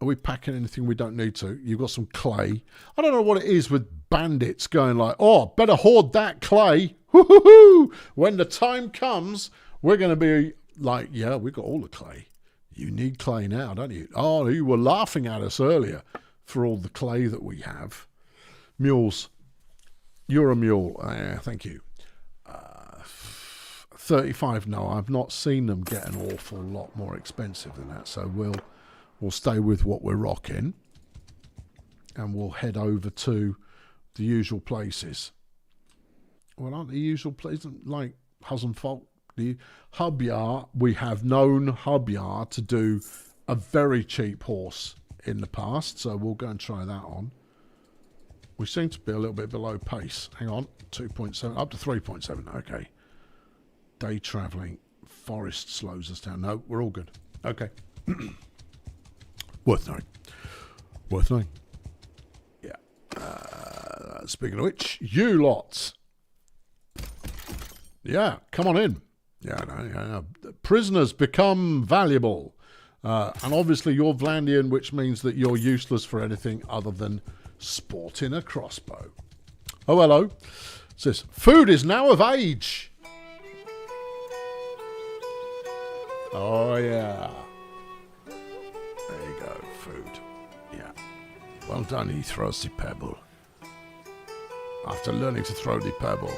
Are we packing anything we don't need to? You've got some clay. I don't know what it is with bandits going like, oh, better hoard that clay. Woo-hoo-hoo! When the time comes, we're going to be like, yeah, we've got all the clay. You need clay now, don't you? Oh, you were laughing at us earlier for all the clay that we have. Mules. You're a mule. Thank you. 35. No, I've not seen them get an awful lot more expensive than that. So we'll stay with what we're rocking, and we'll head over to the usual places. Well, aren't the usual places like Hussenfolk? The Hubyar, we have known Hubyar to do a very cheap horse in the past, so we'll go and try that on. We seem to be a little bit below pace. Hang on, 2.7, up to 3.7, okay. Day travelling, forest slows us down. No, we're all good. Okay. Worth knowing. Yeah. Speaking of which, you lots. Yeah, come on in. Yeah, no. Prisoners become valuable. And obviously you're Vlandian, which means that you're useless for anything other than sporting a crossbow. Oh, hello. It says, food is now of age. Oh, yeah. There you go, food. Yeah. Well done, he throws the pebble. After learning to throw the pebble,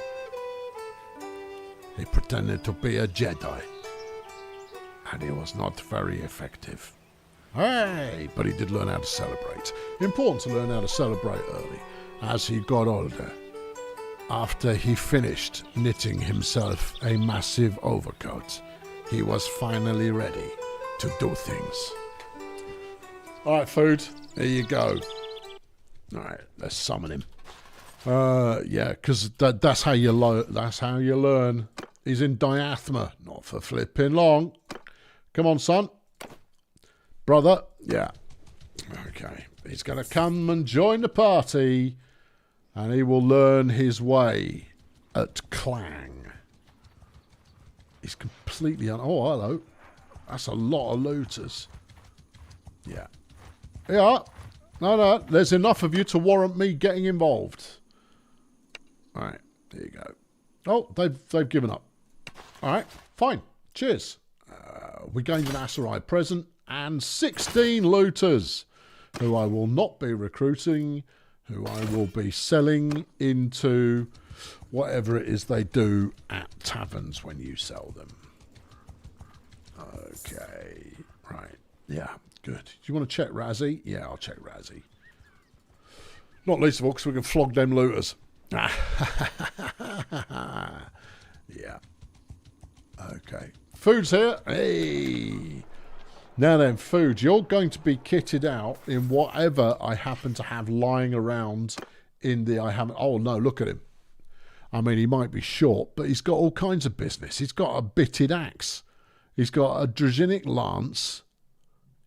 he pretended to be a Jedi. And he was not very effective. Hey! But he did learn how to celebrate. Important to learn how to celebrate early, as he got older. After he finished knitting himself a massive overcoat, he was finally ready to do things. Alright, food. There you go. Alright, let's summon him. Yeah, because that's how you learn. He's in diathma, not for flipping long. Come on, son. Brother? Yeah. Okay. He's going to come and join the party, and he will learn his way at clang. He's completely oh, hello. That's a lot of looters. Yeah. Yeah. No. There's enough of you to warrant me getting involved. All right. There you go. Oh, they've given up. All right. Fine. Cheers. We gained an Aserai present and 16 looters who I will not be recruiting, who I will be selling into whatever it is they do at taverns when you sell them. Okay. Right. Yeah. Good. Do you want to check Razzie? Yeah, I'll check Razzie. Not least of all because we can flog them looters. Yeah. Okay. Food's here. Hey. Now then, food. You're going to be kitted out in whatever I happen to have lying around in the... Oh, no, look at him. I mean, he might be short, but he's got all kinds of business. He's got a bitted axe. He's got a Draginic lance.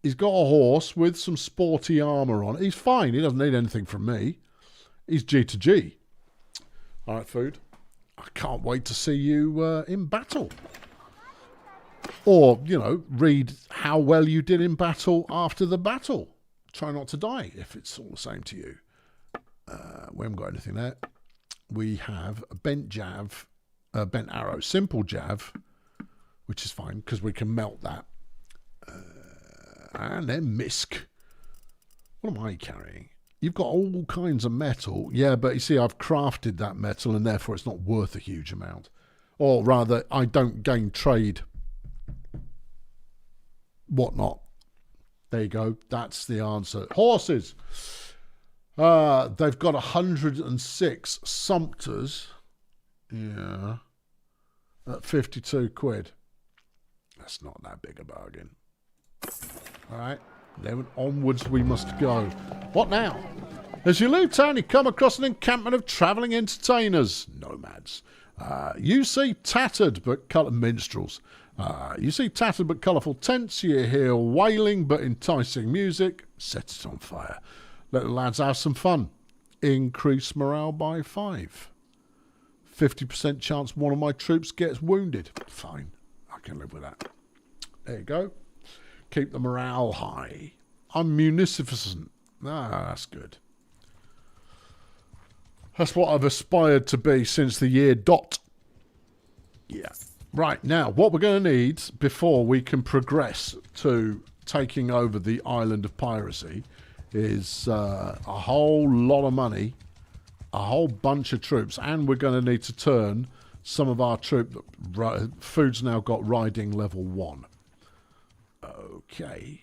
He's got a horse with some sporty armour on. He's fine. He doesn't need anything from me. He's G to G. All right, food. I can't wait to see you in battle. Or, you know, read how well you did in battle after the battle. Try not to die if it's all the same to you. We haven't got anything there. We have a bent arrow, simple jav, which is fine because we can melt that. And then misc. What am I carrying? You've got all kinds of metal. Yeah, but you see, I've crafted that metal and therefore it's not worth a huge amount. Or rather, I don't gain trade whatnot. There you go. That's the answer. Horses. They've got 106 sumpters. Yeah. At 52 quid. That's not that big a bargain. All right. Then onwards we must go. What now? As you leave town, you come across an encampment of travelling entertainers, nomads. You see tattered but coloured minstrels. You see tattered but colourful tents. You hear wailing but enticing music. Set it on fire. Let the lads have some fun. Increase morale by 5. 50% chance one of my troops gets wounded. Fine. I can live with that. There you go. Keep the morale high. I'm munificent. That's good. That's what I've aspired to be since the year dot. Yeah. Right, now, what we're going to need before we can progress to taking over the island of piracy is a whole lot of money, a whole bunch of troops, and we're going to need to turn some of our troop... Food's now got riding level 1. Okay.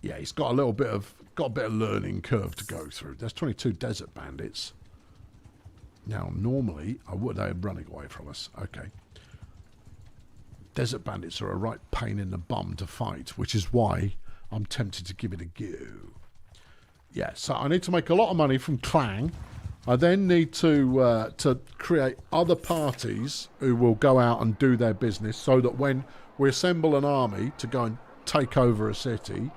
Yeah, he's got a bit of learning curve to go through. There's 22 desert bandits. Now, normally, they're running away from us. Okay. Desert bandits are a right pain in the bum to fight, which is why I'm tempted to give it a go. Yeah, so I need to make a lot of money from clang. I then need to create other parties who will go out and do their business so that when we assemble an army to go and take over a city,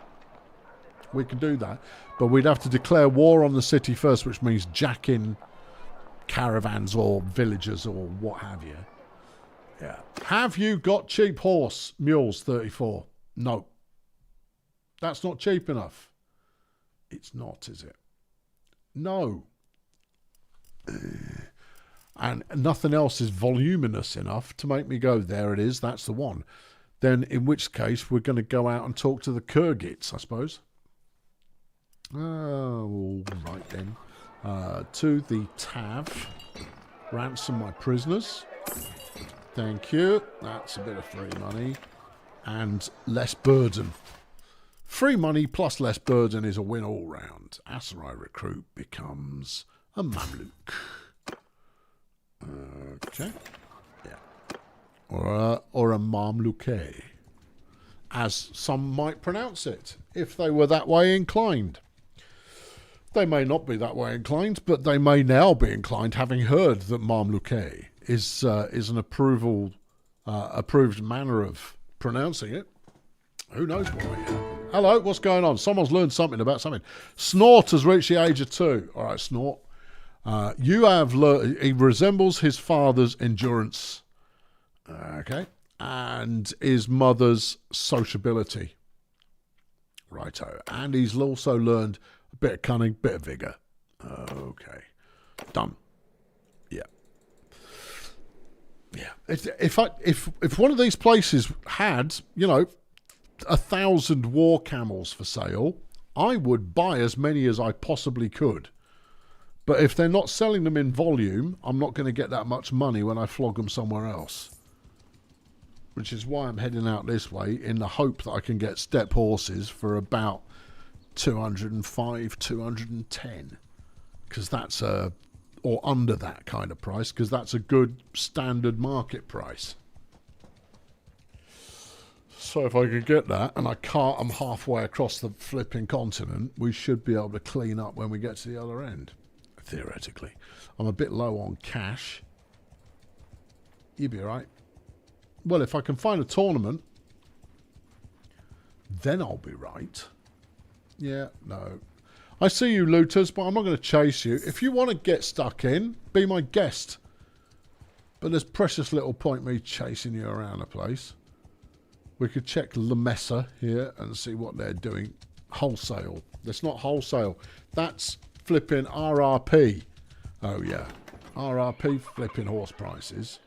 we can do that. But we'd have to declare war on the city first, which means jack in caravans or villagers or what have you. Yeah. Have you got cheap horse mules, 34? No. That's not cheap enough. It's not, is it? No. And nothing else is voluminous enough to make me go, there it is, that's the one. Then in which case we're going to go out and talk to the Kurgits, I suppose. Oh, right then. To the Tav. Ransom my prisoners. Thank you. That's a bit of free money. And less burden. Free money plus less burden is a win all round. Aserai recruit becomes a Mamluk. Okay. Yeah. Or a Mamluke, as some might pronounce it, if they were that way inclined. They may not be that way inclined, but they may now be inclined, having heard that Mamluke is an approved manner of pronouncing it. Who knows why? Hello, what's going on? Someone's learned something about something. Snort has reached the age of 2. All right, Snort. You have learned... He resembles his father's endurance. Okay. And his mother's sociability. Righto. And he's also learned a bit of cunning, bit of vigour. Okay. Done. Yeah. Yeah. If one of these places had, 1,000 war camels for sale, I would buy as many as I possibly could. But if they're not selling them in volume, I'm not going to get that much money when I flog them somewhere else. Which is why I'm heading out this way in the hope that I can get steppe horses for about 205, 210. Because that's or under that kind of price, because that's a good standard market price. So if I could get that and I cart them halfway across the flipping continent, we should be able to clean up when we get to the other end. Theoretically. I'm a bit low on cash. You'll be alright. Well, if I can find a tournament, then I'll be right. Yeah, no. I see you looters, but I'm not going to chase you. If you want to get stuck in, be my guest. But there's precious little point me chasing you around the place. We could check La Mesa here and see what they're doing. Wholesale. That's not wholesale. That's flipping RRP. Oh, yeah. RRP flipping horse prices.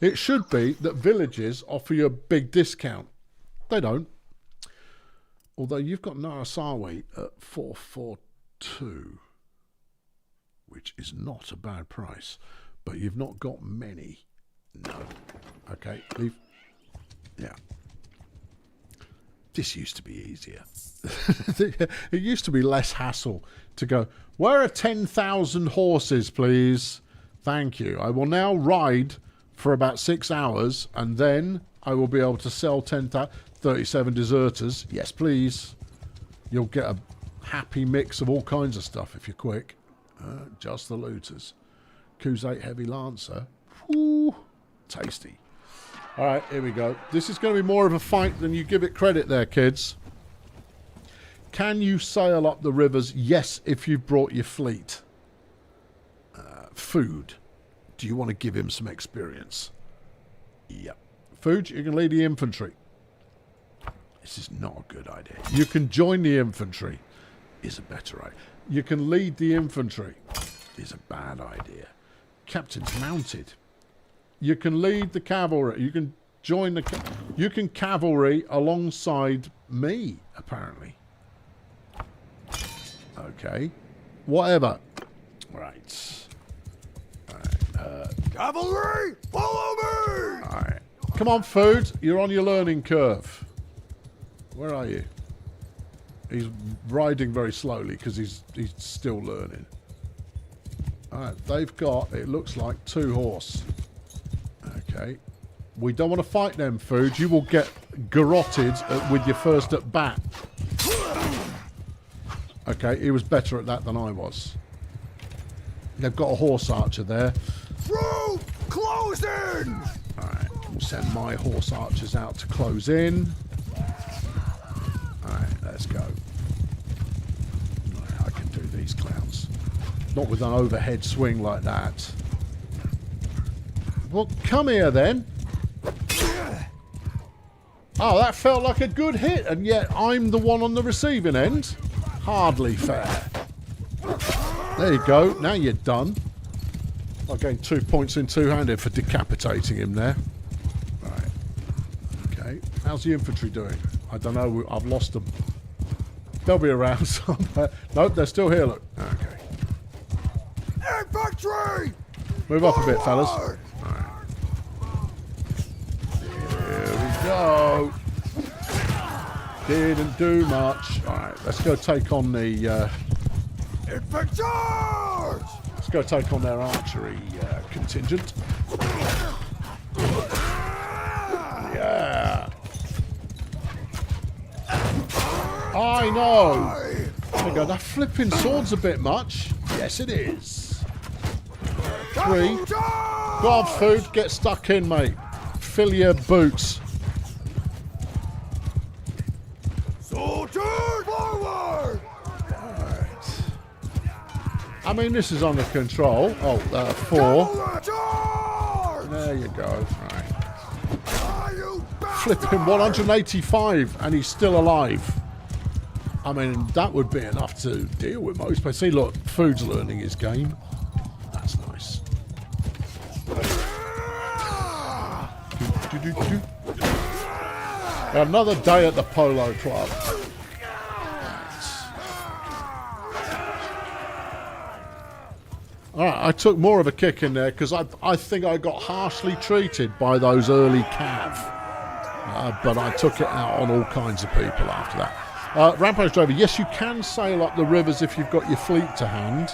It should be that villages offer you a big discount. They don't. Although you've got Narasawi at 442, which is not a bad price, but you've not got many. No. Okay, leave. Yeah. This used to be easier. It used to be less hassle to go, where are 10,000 horses, please? Thank you. I will now ride for about 6 hours, and then I will be able to sell 37 deserters. Yes, please. You'll get a happy mix of all kinds of stuff if you're quick. Just the looters. Kuzate Heavy Lancer. Whew. Tasty. All right, here we go. This is going to be more of a fight than you give it credit there, kids. Can you sail up the rivers? Yes, if you've brought your fleet. Food. Do you want to give him some experience? Yep. Food, you can lead the infantry. This is not a good idea. You can join the infantry. Is a better idea. You can lead the infantry. Is a bad idea. Captain's mounted. You can lead the cavalry. You can join the... You can cavalry alongside me, apparently. Okay. Whatever. Right. Cavalry, follow me! Alright. Come on, Food. You're on your learning curve. Where are you? He's riding very slowly because he's still learning. Alright, they've got, it looks like, 2 horse. Okay. We don't want to fight them, Food. You will get garroted with your first at bat. Okay, he was better at that than I was. They've got a horse archer there. Through! Close in! Alright, we'll send my horse archers out to close in. Alright, let's go. Right, I can do these clowns. Not with an overhead swing like that. Well, come here then. Oh, that felt like a good hit, and yet I'm the one on the receiving end. Hardly fair. There you go. Now you're done. I gained 2 points in two-handed for decapitating him there. Right. Okay. How's the infantry doing? I don't know. I've lost them. They'll be around somewhere. Nope, they're still here, look. Okay. Infantry! Move up a bit, fellas. Right. Here we go. Didn't do much. Alright, let's go take on the... Infantry! Let's go take on their archery contingent. Yeah. I know. There you go. That flipping sword's a bit much. Yes, it is. 3. Go on, Food. Get stuck in, mate. Fill your boots. I mean, this is under control. Oh, 4. Cavalry, charge! There you go. Right. Ah, you Flipping 185 and he's still alive. I mean, that would be enough to deal with most. But see, look, Food's learning his game. That's nice. Another day at the Polo Club. Alright, I took more of a kick in there because I think I got harshly treated by those early cav. But I took it out on all kinds of people after that. Rampage Driver, yes, you can sail up the rivers if you've got your fleet to hand.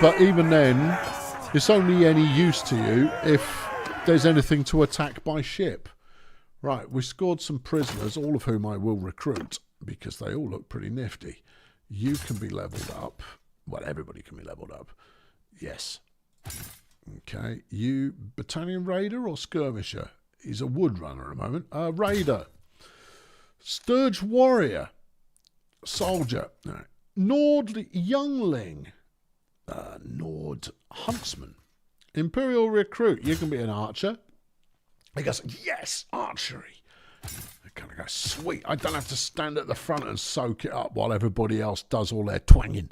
But even then, it's only any use to you if there's anything to attack by ship. Right, we scored some prisoners, all of whom I will recruit, because they all look pretty nifty. You can be levelled up. Well, everybody can be levelled up. Yes. Okay, you battalion raider or skirmisher? He's a wood runner at the moment. Raider. Sturge warrior. Soldier. Right. Nord youngling. Nord huntsman. Imperial recruit. You can be an archer. He goes, yes, archery. I kind of go, sweet. I don't have to stand at the front and soak it up while everybody else does all their twanging.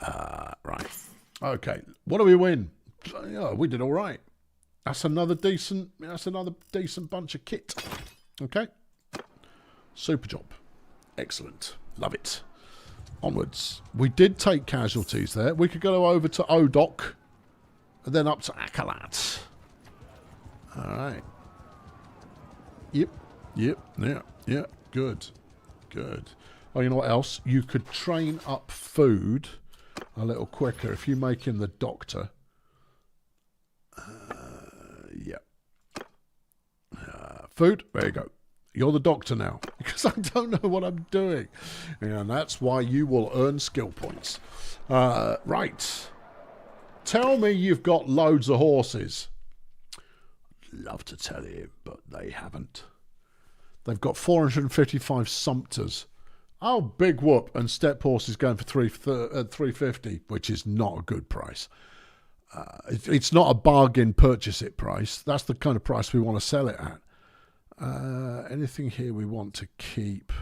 Right. Okay. What do we win? Yeah, we did all right. That's another decent bunch of kit. Okay. Super job. Excellent. Love it. Onwards. We did take casualties there. We could go over to Odok and then up to Akalat. All right. Yep. Yeah. Good. Oh, you know what else? You could train up Food a little quicker if you make him the doctor. Yeah. Food, there you go. You're the doctor now. Because I don't know what I'm doing. And that's why you will earn skill points. Right. Tell me you've got loads of horses. Love to tell you, but they haven't. They've got 455 sumpters. Oh, big whoop. And step horse is going for 350, which is not a good price. It's not a bargain purchase it price. That's the kind of price we want to sell it at. Anything here we want to keep?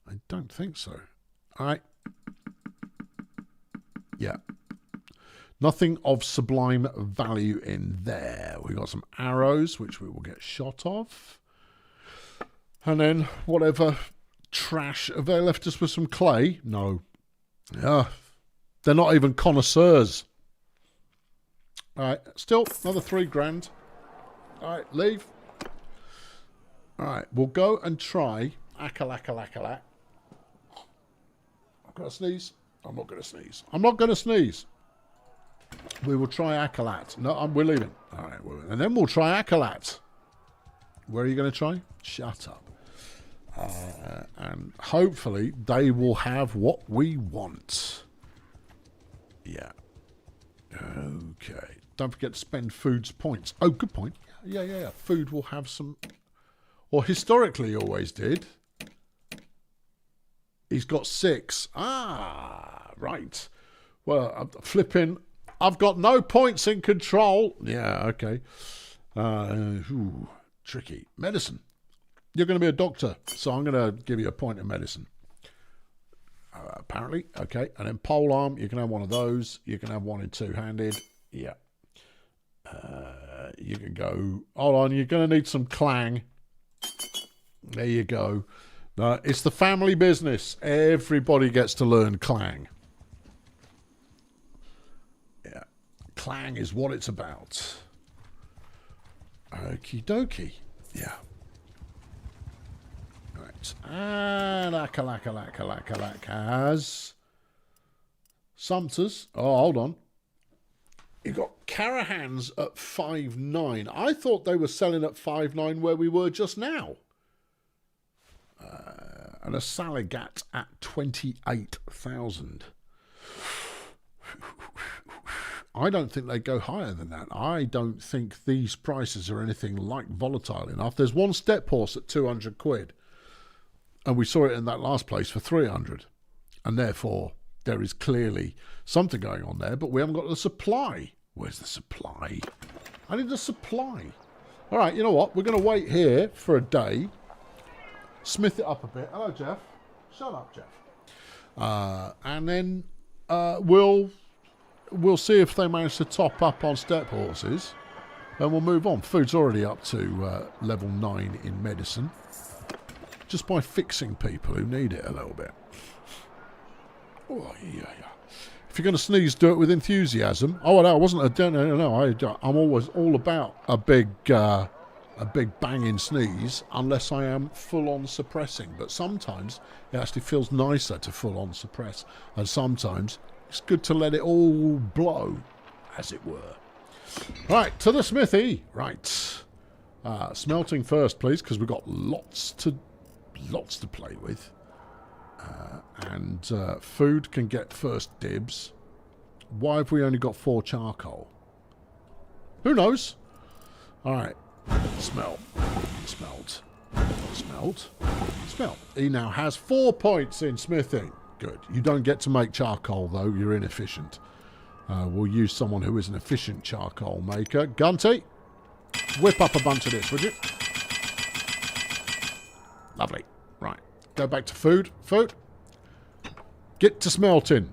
I don't think so. All right. Yeah. Nothing of sublime value in there. We've got some arrows, which we will get shot of. And then whatever trash. Have they left us with some clay? No. Yeah. They're not even connoisseurs. All right. Still, another $3,000. All right. Leave. All right. We'll go and try. Akalak. I'm going to sneeze. I'm not going to sneeze. I'm not going to sneeze. We will try Akalat. No, we're leaving. All right, and then we'll try Akalat. Where are you going to try? Shut up. And hopefully they will have what we want. Yeah. Okay. Don't forget to spend Food's points. Oh, good point. Yeah. Food will have some... Or historically always did. He's got 6. Ah, right. Well, I'm flipping... I've got no points in control. Yeah, okay. Tricky. Medicine. You're going to be a doctor, so I'm going to give you a point in medicine. Apparently. Okay. And then polearm, you can have one of those. You can have one in two-handed. Yeah. You can go... Hold on, you're going to need some clang. There you go. No, it's the family business. Everybody gets to learn clang. Clang is what it's about. Okie dokie. Yeah. Right. And Akalak has Sumpters. Oh, hold on. You've got Carahans at 5.9. I thought they were selling at 5.9 where we were just now. And a Salagat at 28,000. I don't think they go higher than that. I don't think these prices are anything like volatile enough. There's one step horse at 200 quid. And we saw it in that last place for 300. And therefore, there is clearly something going on there, but we haven't got the supply. Where's the supply? I need the supply. All right, you know what? We're going to wait here for a day. Smith it up a bit. Hello, Jeff. Shut up, Jeff. And then we'll see if they manage to top up on step horses. And we'll move on. Food's already up to level 9 in medicine. Just by fixing people who need it a little bit. Oh, yeah. If you're going to sneeze, do it with enthusiasm. Oh, no, I wasn't. No. I'm always all about a big banging sneeze, unless I am full-on suppressing. But sometimes it actually feels nicer to full-on suppress, and sometimes it's good to let it all blow, as it were. Right, to the smithy. Right, smelting first, please, because we've got lots to play with. And food can get first dibs. Why have we only got 4 charcoal? Who knows? Alright. Smelt. He now has 4 points in smithing. Good. You don't get to make charcoal, though. You're inefficient. We'll use someone who is an efficient charcoal maker. Gunty, whip up a bunch of this, would you? Lovely. Right. Go back to food. Get to smelting.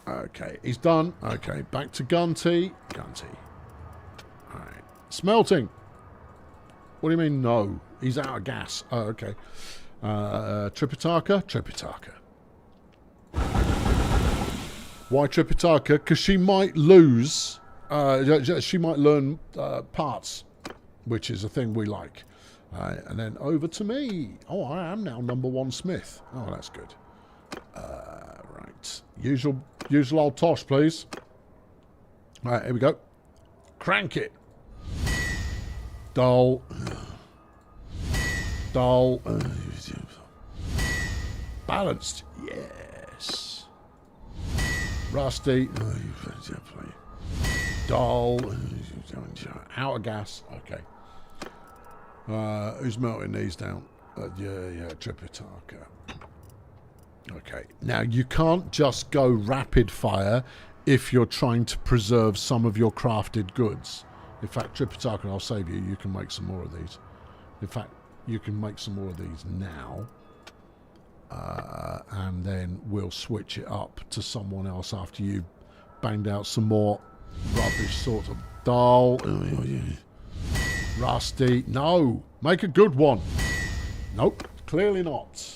Okay, he's done. Okay, back to Gunty. Alright. Smelting. What do you mean no? He's out of gas. Oh, okay. Tripitaka. Why Tripitaka? Because she might lose. She might learn parts, which is a thing we like. And then over to me. Oh, I am now number 1 smith. Oh, that's good. Right. Usual old tosh, please. All right, here we go. Crank it. Dull. Balanced. Yes. Rusty. Dull. Out of gas. Okay. Who's melting these down? Yeah, Tripitaka. Okay. Now, you can't just go rapid fire if you're trying to preserve some of your crafted goods. In fact, Tripitaka, I'll save you. You can make some more of these. In fact, you can make some more of these now. And then we'll switch it up to someone else after you banged out some more rubbish sort of dull. Rusty. No. Make a good one. Nope. Clearly not.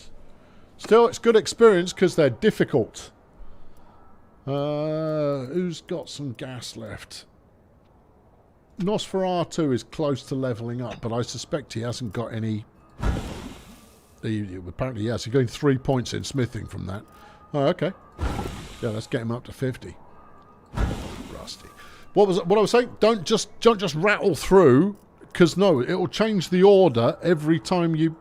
Still, it's good experience because they're difficult. Who's got some gas left? Nosferatu is close to levelling up, but I suspect he hasn't got any... Apparently, yes. He's getting 3 points in smithing from that. Oh, okay. Yeah, let's get him up to 50. Rusty. What I was saying? Don't just rattle through, because no, it will change the order every time you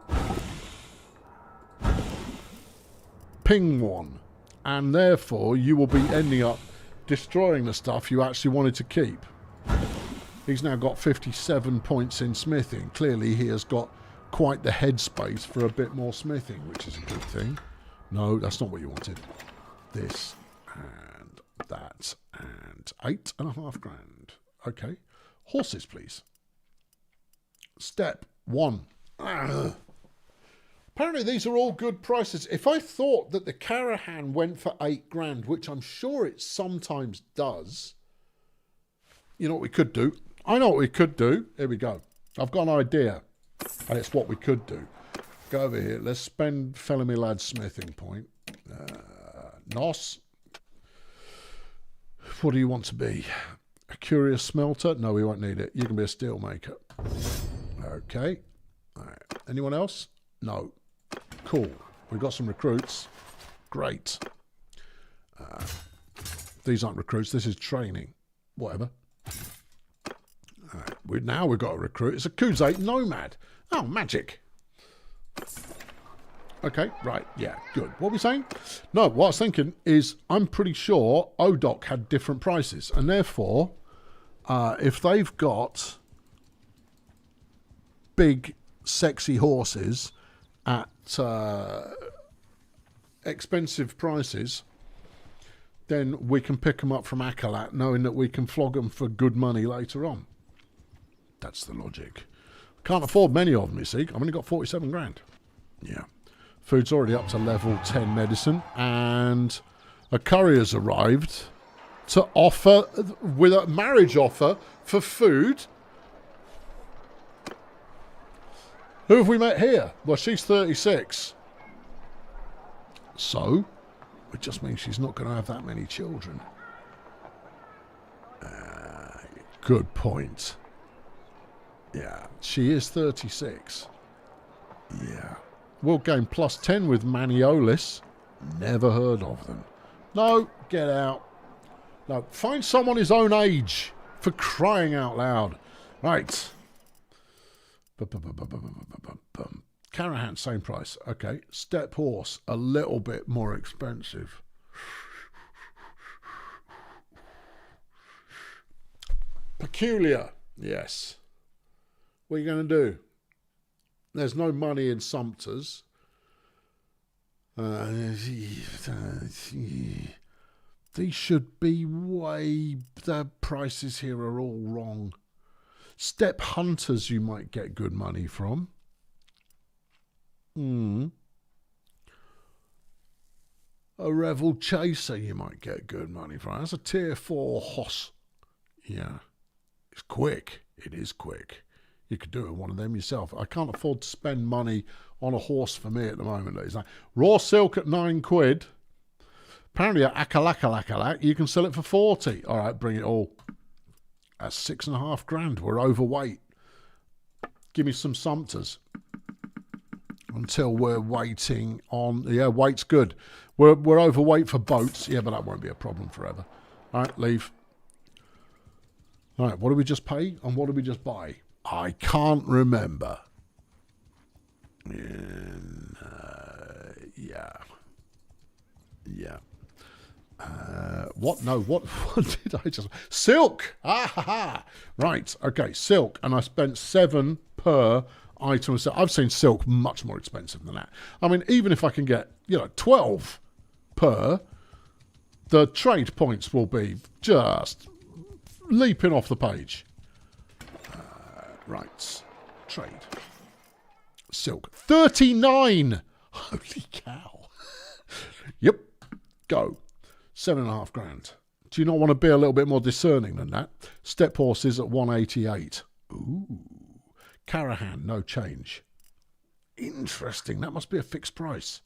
ping one, and therefore you will be ending up destroying the stuff you actually wanted to keep. He's now got 57 points in smithing. Clearly, he has got quite the headspace for a bit more smithing, which is a good thing. No, that's not what you wanted. This and that and 8.5 grand. Okay. Horses, please. Step 1. Apparently these are all good prices. If I thought that the Carahan went for 8 grand, which I'm sure it sometimes does, you know what we could do? I know what we could do. Here we go. I've got an idea. And it's what we could do. Go over here. Let's spend Felony Lad's smithing point. Nos. What do you want to be? A curious smelter? No, we won't need it. You can be a steel maker. Okay. All right. Anyone else? No. Cool. We've got some recruits. Great. These aren't recruits. This is training. Whatever. All right. Now we've got a recruit. It's a Kuzate Nomad. Oh, magic. Okay, right, yeah, good. What were we saying? No, what I was thinking is I'm pretty sure ODOC had different prices, and therefore, if they've got big, sexy horses at expensive prices, then we can pick them up from Akalat, knowing that we can flog them for good money later on. That's the logic. Can't afford many of them, you see. I've only got 47 grand. Yeah. Food's already up to level 10 medicine, and a courier's arrived to offer, with a marriage offer for food. Who have we met here? Well, she's 36. So, it just means she's not going to have that many children. Good point. Yeah, she is 36. Yeah. We'll gain plus 10 with Maniolis. Never heard of them. No, get out. No, find someone his own age, for crying out loud. Right. Carahan, same price. Okay. Step horse, a little bit more expensive. Peculiar. Yes. What are you going to do? There's no money in Sumpters. These should be way... The prices here are all wrong. Step hunters you might get good money from. A revel chaser you might get good money from. That's a tier 4 horse. Yeah. It's quick. It is quick. You could do it with one of them yourself. I can't afford to spend money on a horse for me at the moment. It's like raw silk at 9 quid. Apparently at Akalak, you can sell it for 40. All right, bring it all. That's 6.5 grand. We're overweight. Give me some Sumpters. Until we're waiting on... Yeah, weight's good. We're overweight for boats. Yeah, but that won't be a problem forever. All right, leave. All right, what did we just pay and what did we just buy? I can't remember. Yeah. What? No, what did I just... Silk! Ah, ha, ha. Right, okay, silk. And I spent 7 per item. So I've seen silk much more expensive than that. I mean, even if I can get, 12 per, the trade points will be just leaping off the page. Right. Trade. Silk. 39! Holy cow. Yep. Go. 7.5 grand. Do you not want to be a little bit more discerning than that? Step horses at 188. Ooh. Carahan, no change. Interesting. That must be a fixed price.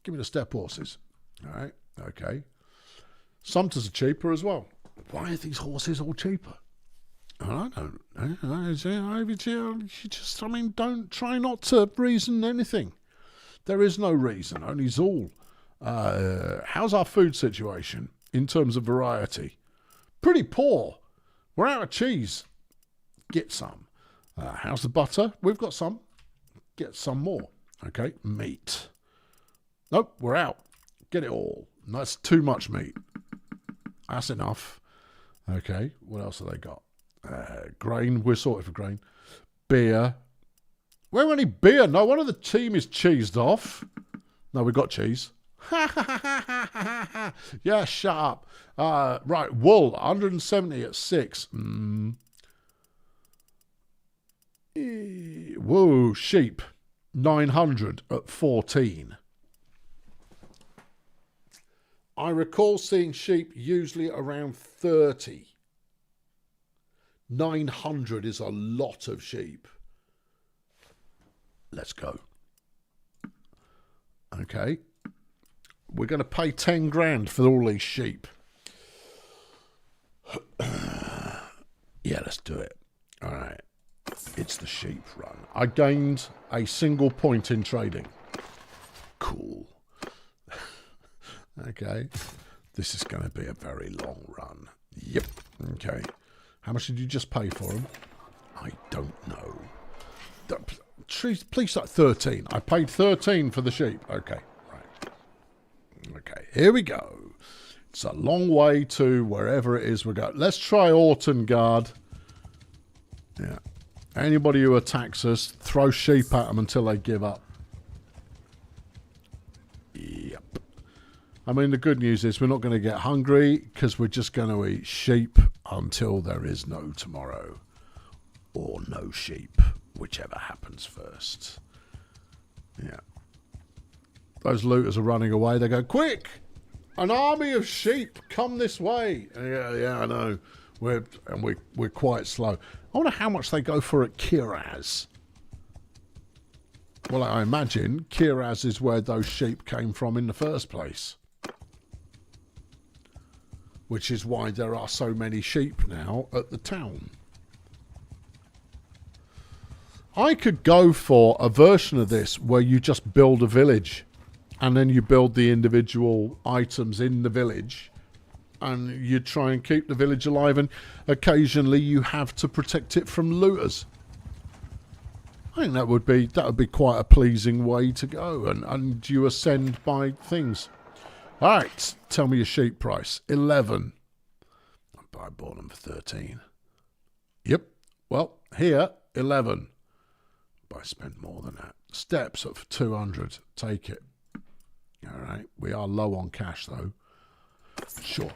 Give me the step horses. All right. Okay. Sumpters are cheaper as well. Why are these horses all cheaper? I don't know. Don't try not to reason anything. There is no reason, only Zool. How's our food situation in terms of variety? Pretty poor. We're out of cheese. Get some. How's the butter? We've got some. Get some more. Okay, meat. Nope, we're out. Get it all. That's too much meat. That's enough. Okay, what else have they got? Grain, we're sorted for grain. Beer. Where any beer? No, one of the team is cheesed off. No, we've got cheese. Yeah, shut up. Right, wool, 170 at 6. Whoa, sheep, 900 at 14. I recall seeing sheep usually around 30. 900 is a lot of sheep. Let's go. Okay. We're going to pay 10 grand for all these sheep. Yeah, let's do it. All right. It's the sheep run. I gained a single point in trading. Cool. Okay. This is going to be a very long run. Yep. Okay. How much did you just pay for them? I don't know. Please start 13. I paid 13 for the sheep. Okay. Right. Okay. Here we go. It's a long way to wherever it is we go. Let's try Ortengard. Yeah. Anybody who attacks us, throw sheep at them until they give up. I mean, the good news is we're not going to get hungry because we're just going to eat sheep until there is no tomorrow. Or no sheep, whichever happens first. Yeah. Those looters are running away. They go, quick! An army of sheep, come this way. Yeah, I know. We're quite slow. I wonder how much they go for at Kiraz. Well, I imagine Kiraz is where those sheep came from in the first place. Which is why there are so many sheep now at the town. I could go for a version of this where you just build a village and then you build the individual items in the village and you try and keep the village alive, and occasionally you have to protect it from looters. I think that would be quite a pleasing way to go, and you ascend by things. Alright, tell me your sheep price. 11. I bought them for 13. Yep. Well, here, 11. But I spent more than that. Steps up for 200. Take it. Alright. We are low on cash, though. Sure.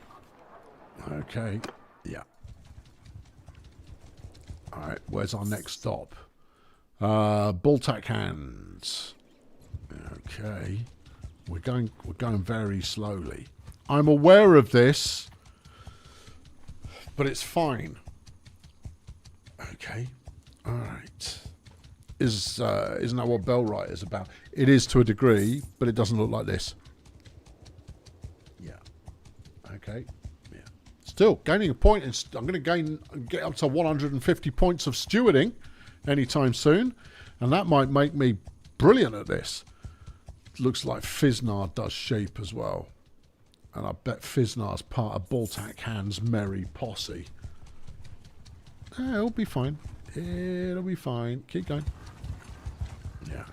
Okay. Yeah. Alright. Where's our next stop? Bulltack hands. Okay. We're going very slowly. I'm aware of this, but it's fine. Okay. Alright. Isn't that what Bellwright is about? It is to a degree, but it doesn't look like this. Yeah. Okay. Yeah. Still gaining a point. I'm going to get up to 150 points of stewarding anytime soon, and that might make me brilliant at this. Looks like Fiznard does sheep as well, and I bet Fiznar's part of Bulltack Hand's merry posse. It'll be fine. It'll be fine. Keep going. Yeah.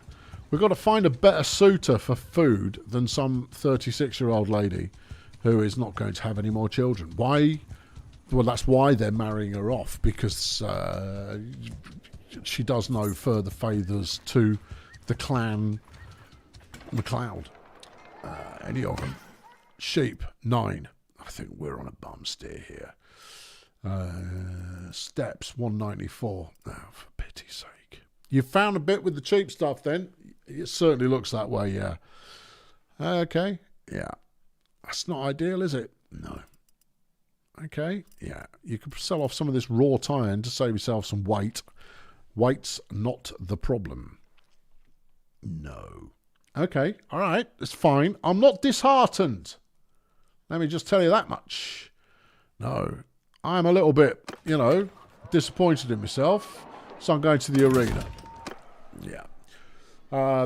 We've got to find a better suitor for food than some 36-year-old lady who is not going to have any more children. Why? Well, that's why they're marrying her off, because she does no further favours to the clan MacLeod. Any of them. Sheep, 9. I think we're on a bum steer here. Steps, 194. Oh, for pity's sake. You found a bit with the cheap stuff then? It certainly looks that way, yeah. Okay, yeah. That's not ideal, is it? No. Okay, yeah. You could sell off some of this raw iron to save yourself some weight. Weight's not the problem. No. Okay, all right, it's fine. I'm not disheartened. Let me just tell you that much. No, I'm a little bit, disappointed in myself, so I'm going to the arena. Yeah.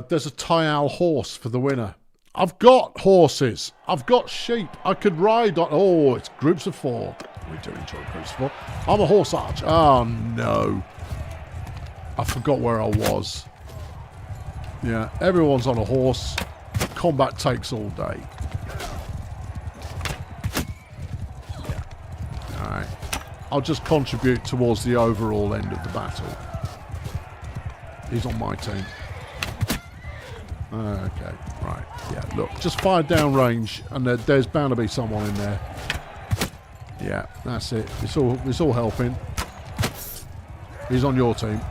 There's a Tyal horse for the winner. I've got horses. I've got sheep. I could ride on... Oh, it's groups of 4. We do enjoy groups of 4. I'm a horse archer. Oh, no. I forgot where I was. Yeah, everyone's on a horse. Combat takes all day. Yeah. Alright. I'll just contribute towards the overall end of the battle. He's on my team. Okay, right. Yeah, look, just fire down range, and there's bound to be someone in there. Yeah, that's it. It's all helping. He's on your team.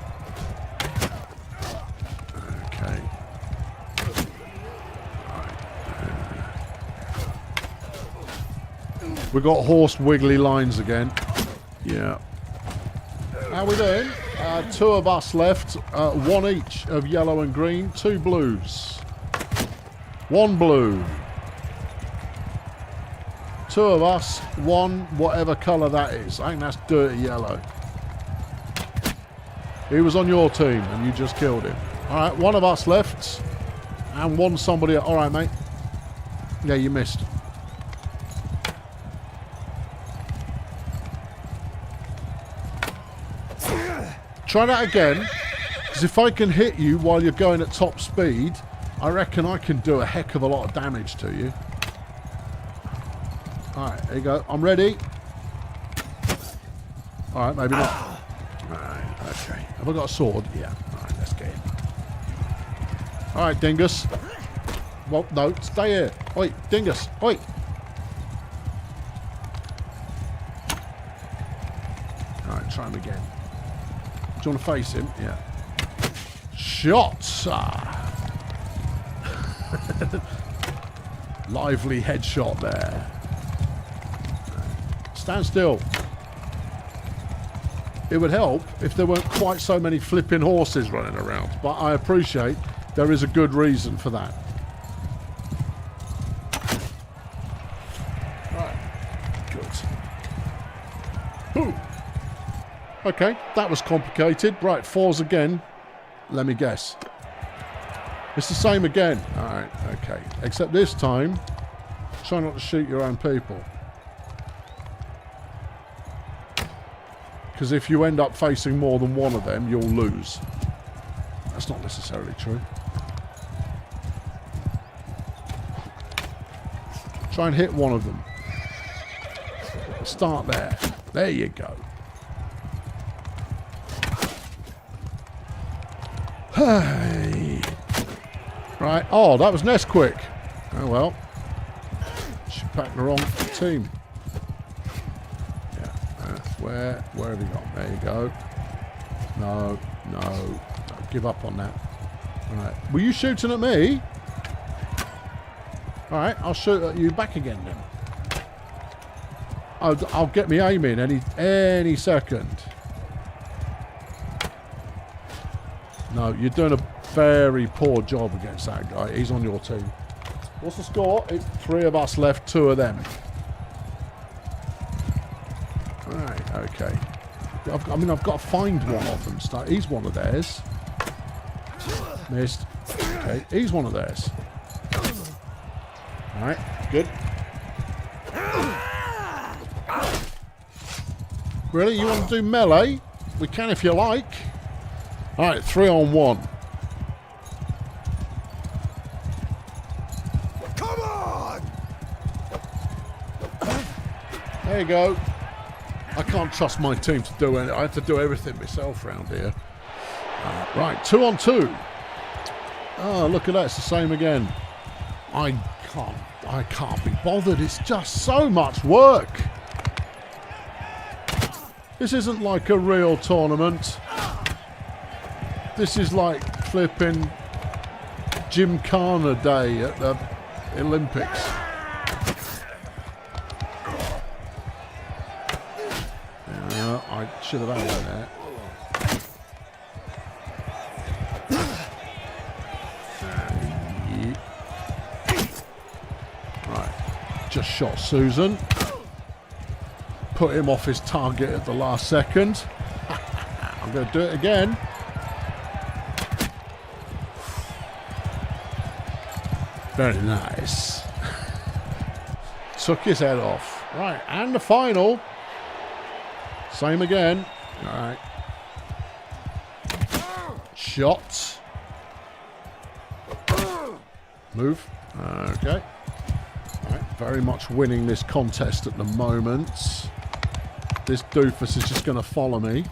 Okay. Right. We got horse wiggly lines again. Yeah. How we doing? 2 of us left. 1 each of yellow and green. 2 blues. 1 blue. 2 of us. 1 whatever colour that is. I think that's dirty yellow. He was on your team and you just killed him. Alright, 1 of us left. And 1 somebody... Alright, mate. Yeah, you missed. Try that again, because if I can hit you while you're going at top speed, I reckon I can do a heck of a lot of damage to you. Alright, there you go. I'm ready. Alright, maybe not. Alright, okay. Have I got a sword? Yeah. Alright, let's get in. Alright, dingus. Well, no, stay here. Oi, dingus. Oi. Alright, try him again. Do you want to face him? Yeah. Shots! Lively headshot there. Stand still. It would help if there weren't quite so many flipping horses running around, but I appreciate there is a good reason for that. Right. Good. Boom. Okay, that was complicated. Right, 4s again. Let me guess. It's the same again. Alright, okay. Except this time, try not to shoot your own people. Because if you end up facing more than one of them, you'll lose. That's not necessarily true. Try and hit one of them. Start there. There you go. Hey. Right. Oh, that was Nesquik. Oh well. She packed the wrong team. Where have you gone? There you go. No. Give up on that. Alright. Were you shooting at me? Alright, I'll shoot at you back again then. I'll get me aim in any second. No, you're doing a very poor job against that guy. He's on your team. What's the score? It's 3 of us left, 2 of them. Right, okay. I've got to find one of them. He's one of theirs. Missed. Okay, he's one of theirs. Alright, good. Really? You want to do melee? We can if you like. Alright, 3 on 1. Come on! There you go. I can't trust my team to do it. I have to do everything myself around here. Right, 2 on 2. Oh, look at that. It's the same again. I can't be bothered. It's just so much work. This isn't like a real tournament. This is like flipping Gymkhana Day at the Olympics. I should have had one there. Right, just shot Susan. Put him off his target at the last second. I'm going to do it again. Very nice. Took his head off. Right, and the final. Same again. Alright. Shots. Move. Okay. Alright, very much winning this contest at the moment. This doofus is just going to follow me.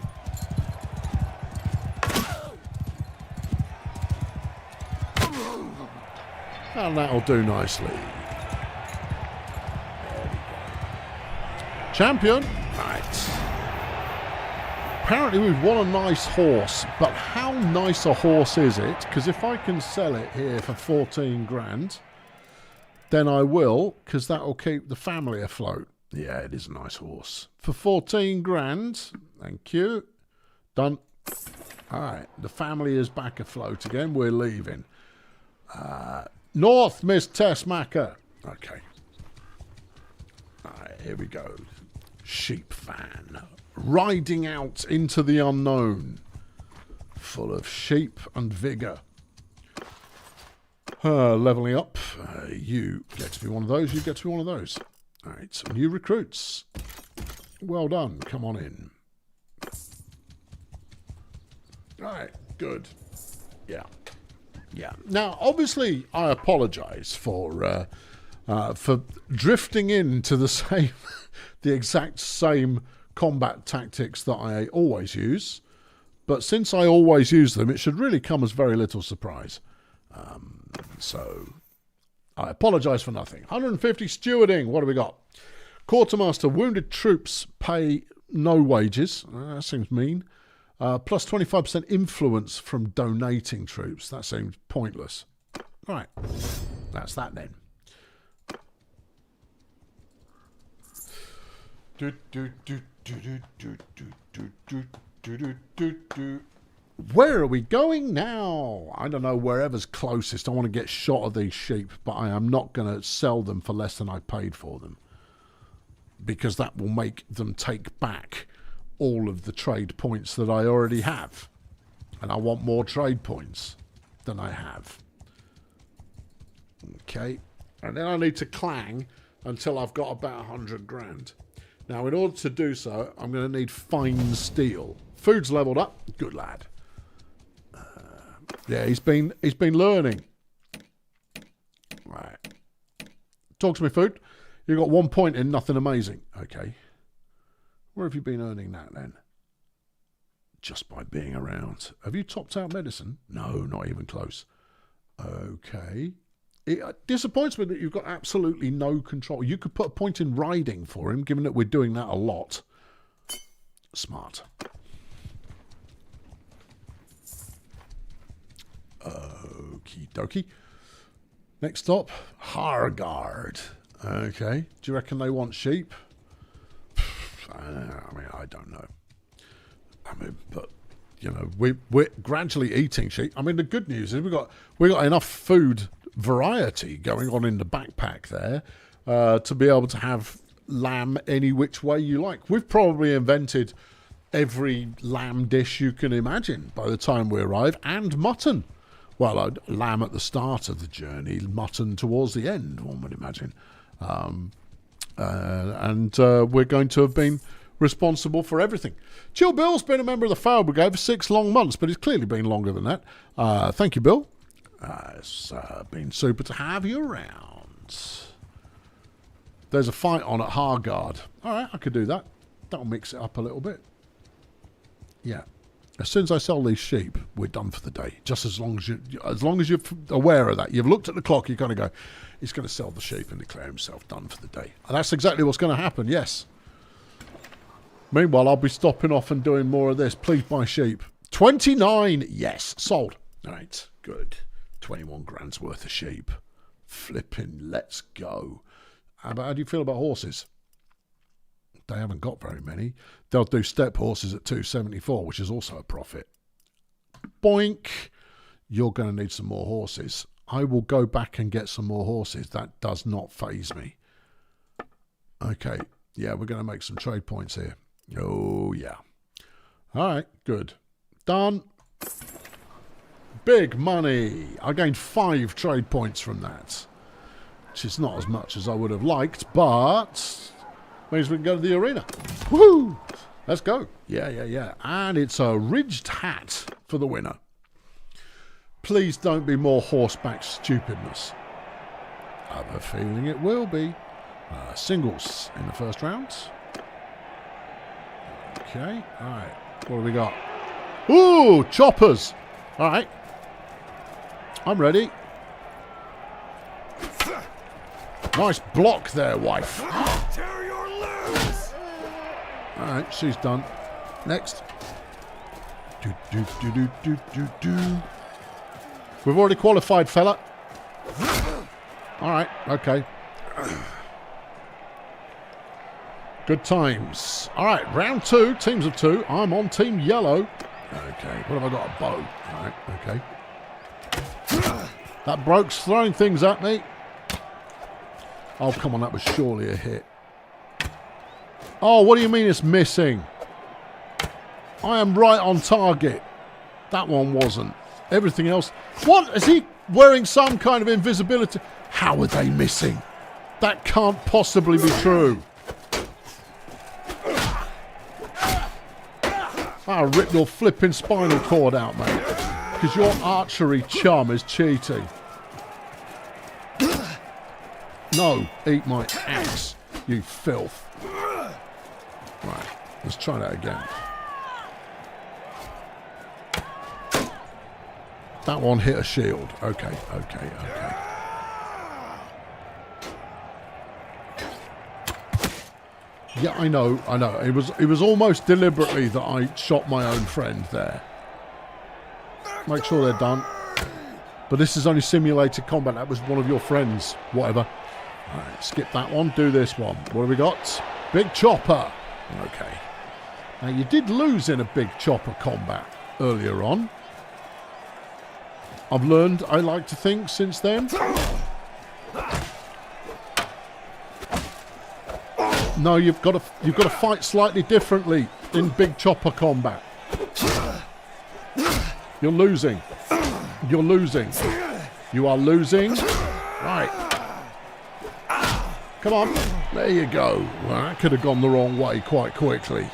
And that'll do nicely. Champion. Right. Apparently we've won a nice horse, but how nice a horse is it? Because if I can sell it here for 14 grand, then I will, because that will keep the family afloat. Yeah, it is a nice horse. For 14 grand, thank you. Done. All right, the family is back afloat again. We're leaving. North, Miss Tessmacher. Okay. All right, here we go. Sheep fan. Riding out into the unknown. Full of sheep and vigour. Levelling up. You get to be one of those. You get to be one of those. All right, so new recruits. Well done. Come on in. All right, good. Yeah. Yeah. Now, obviously, I apologise for drifting into the same, the exact same combat tactics that I always use. But since I always use them, it should really come as very little surprise. So I apologise for nothing. 150 stewarding. What do we got? Quartermaster, wounded troops pay no wages. That seems mean. Plus 25% influence from donating troops. That seems pointless. Right. That's that then. Where are we going now? I don't know, wherever's closest. I want to get shot of these sheep, but I am not going to sell them for less than I paid for them, because that will make them take back all of the trade points that I already have, and I want more trade points than I have. Okay, and then I need to clang until I've got about 100 grand. Now, in order to do so, I'm going to need fine steel. Food's leveled up. Good lad. Yeah, he's been learning. Right. Talk to me, food. You got 1 point in nothing amazing. Okay. Where have you been earning that then? Just by being around. Have you topped out medicine? No, not even close. Okay. It disappoints me that you've got absolutely no control. You could put a point in riding for him, given that we're doing that a lot. Smart. Okie dokie. Next stop, Hargard. Okay. Do you reckon they want sheep? I mean, I don't know. I mean, but you know, we're gradually eating sheep. I mean, the good news is we got enough food variety going on in the backpack there to be able to have lamb any which way you like. We've probably invented every lamb dish you can imagine by the time we arrive, and mutton. Well, lamb at the start of the journey, mutton towards the end, one would imagine. And we're going to have been responsible for everything. Chill Bill's been a member of the Fire Brigade for 6 long months, but it's clearly been longer than that. Thank you, Bill. It's been super to have you around. There's a fight on at Hargard. All right, I could do that. That'll mix it up a little bit. Yeah. As soon as I sell these sheep, we're done for the day. Just as long as you're aware of that. You've looked at the clock, you're going to go, he's going to sell the sheep and declare himself done for the day. And that's exactly what's going to happen, yes. Meanwhile, I'll be stopping off and doing more of this. Please buy sheep. 29, yes, sold. All right, good. 21 grand's worth of sheep. Flipping, let's go. How do you feel about horses? They haven't got very many. They'll do step horses at 274, which is also a profit. Boink. You're going to need some more horses. I will go back and get some more horses. That does not faze me. Okay. Yeah, we're going to make some trade points here. Oh, yeah. All right. Good. Done. Big money. I gained 5 trade points from that, which is not as much as I would have liked, but means we can go to the arena. Woohoo! Let's go. Yeah. And it's a ridged hat for the winner. Please don't be more horseback stupidness. I have a feeling it will be. Singles in the first round. Okay. All right. What do we got? Ooh, choppers. All right. I'm ready. Nice block there, wife. Tear your limbs! Alright, she's done. Next. We've already qualified, fella. Alright, okay. Good times. Alright, round 2, teams of 2. I'm on team yellow. Okay, what have I got? A bow. Alright, okay. That bloke's throwing things at me. Oh, come on, that was surely a hit. Oh, what do you mean it's missing? I am right on target. That one wasn't. Everything else. What? Is he wearing some kind of invisibility? How are they missing? That can't possibly be true. I'll rip your flipping spinal cord out, mate. Because your archery chum is cheating. No, eat my axe, you filth. Right, let's try that again. That one hit a shield. Okay. Yeah, I know. It was almost deliberately that I shot my own friend there. Make sure they're done. But this is only simulated combat. That was one of your friends. Whatever. Alright, skip that one. Do this one. What have we got? Big chopper. Okay. Now, you did lose in a big chopper combat earlier on. I've learned, I like to think, since then. No, you've got to fight slightly differently in big chopper combat. You're losing. You're losing. You are losing. Right. Come on. There you go. Well, that could have gone the wrong way quite quickly.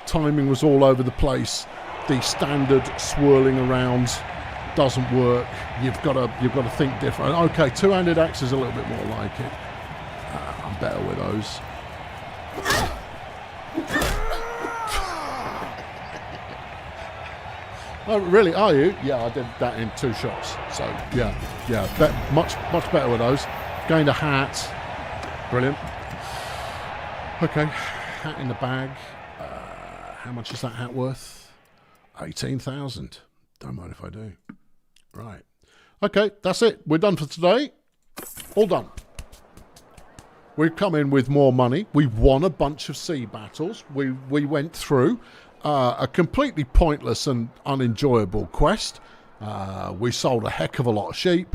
Timing was all over the place. The standard swirling around doesn't work. You've got to think different. Okay, two-handed axe is a little bit more like it. I'm better with those. Oh, really? Are you? Yeah, I did that in 2 shots. So, yeah. Much better with those. Gained a hat. Brilliant. Okay, hat in the bag. How much is that hat worth? 18,000. Don't mind if I do. Right. Okay, that's it. We're done for today. All done. We've come in with more money. We won a bunch of sea battles. We went through a completely pointless and unenjoyable quest. We sold a heck of a lot of sheep.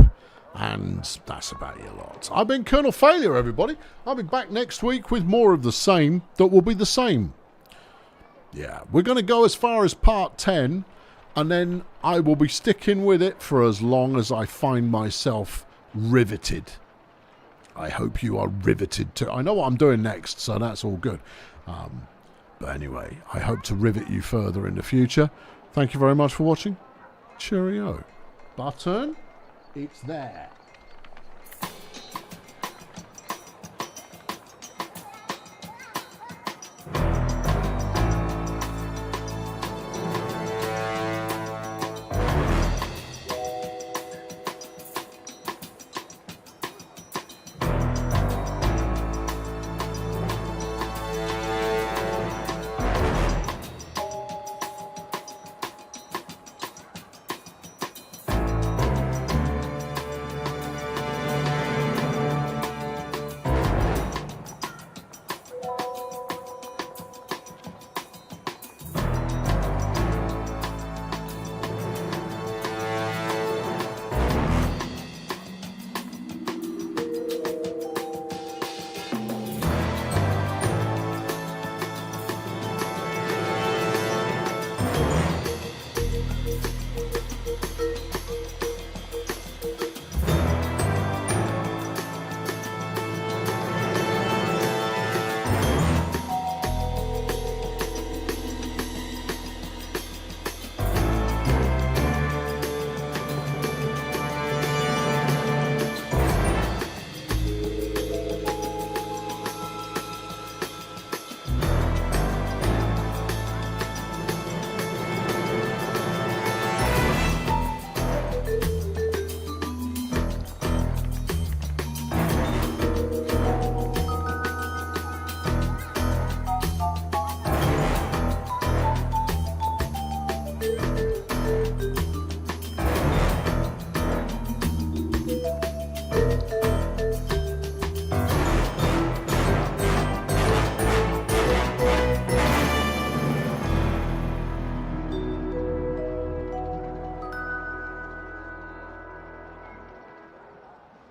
And that's about your lot. I've been Colonel Failure, everybody. I'll be back next week with more of the same that will be the same. Yeah, we're going to go as far as part 10. And then I will be sticking with it for as long as I find myself riveted. I hope you are riveted too. I know what I'm doing next, so that's all good. But anyway, I hope to rivet you further in the future. Thank you very much for watching. Cheerio. Button, it's there.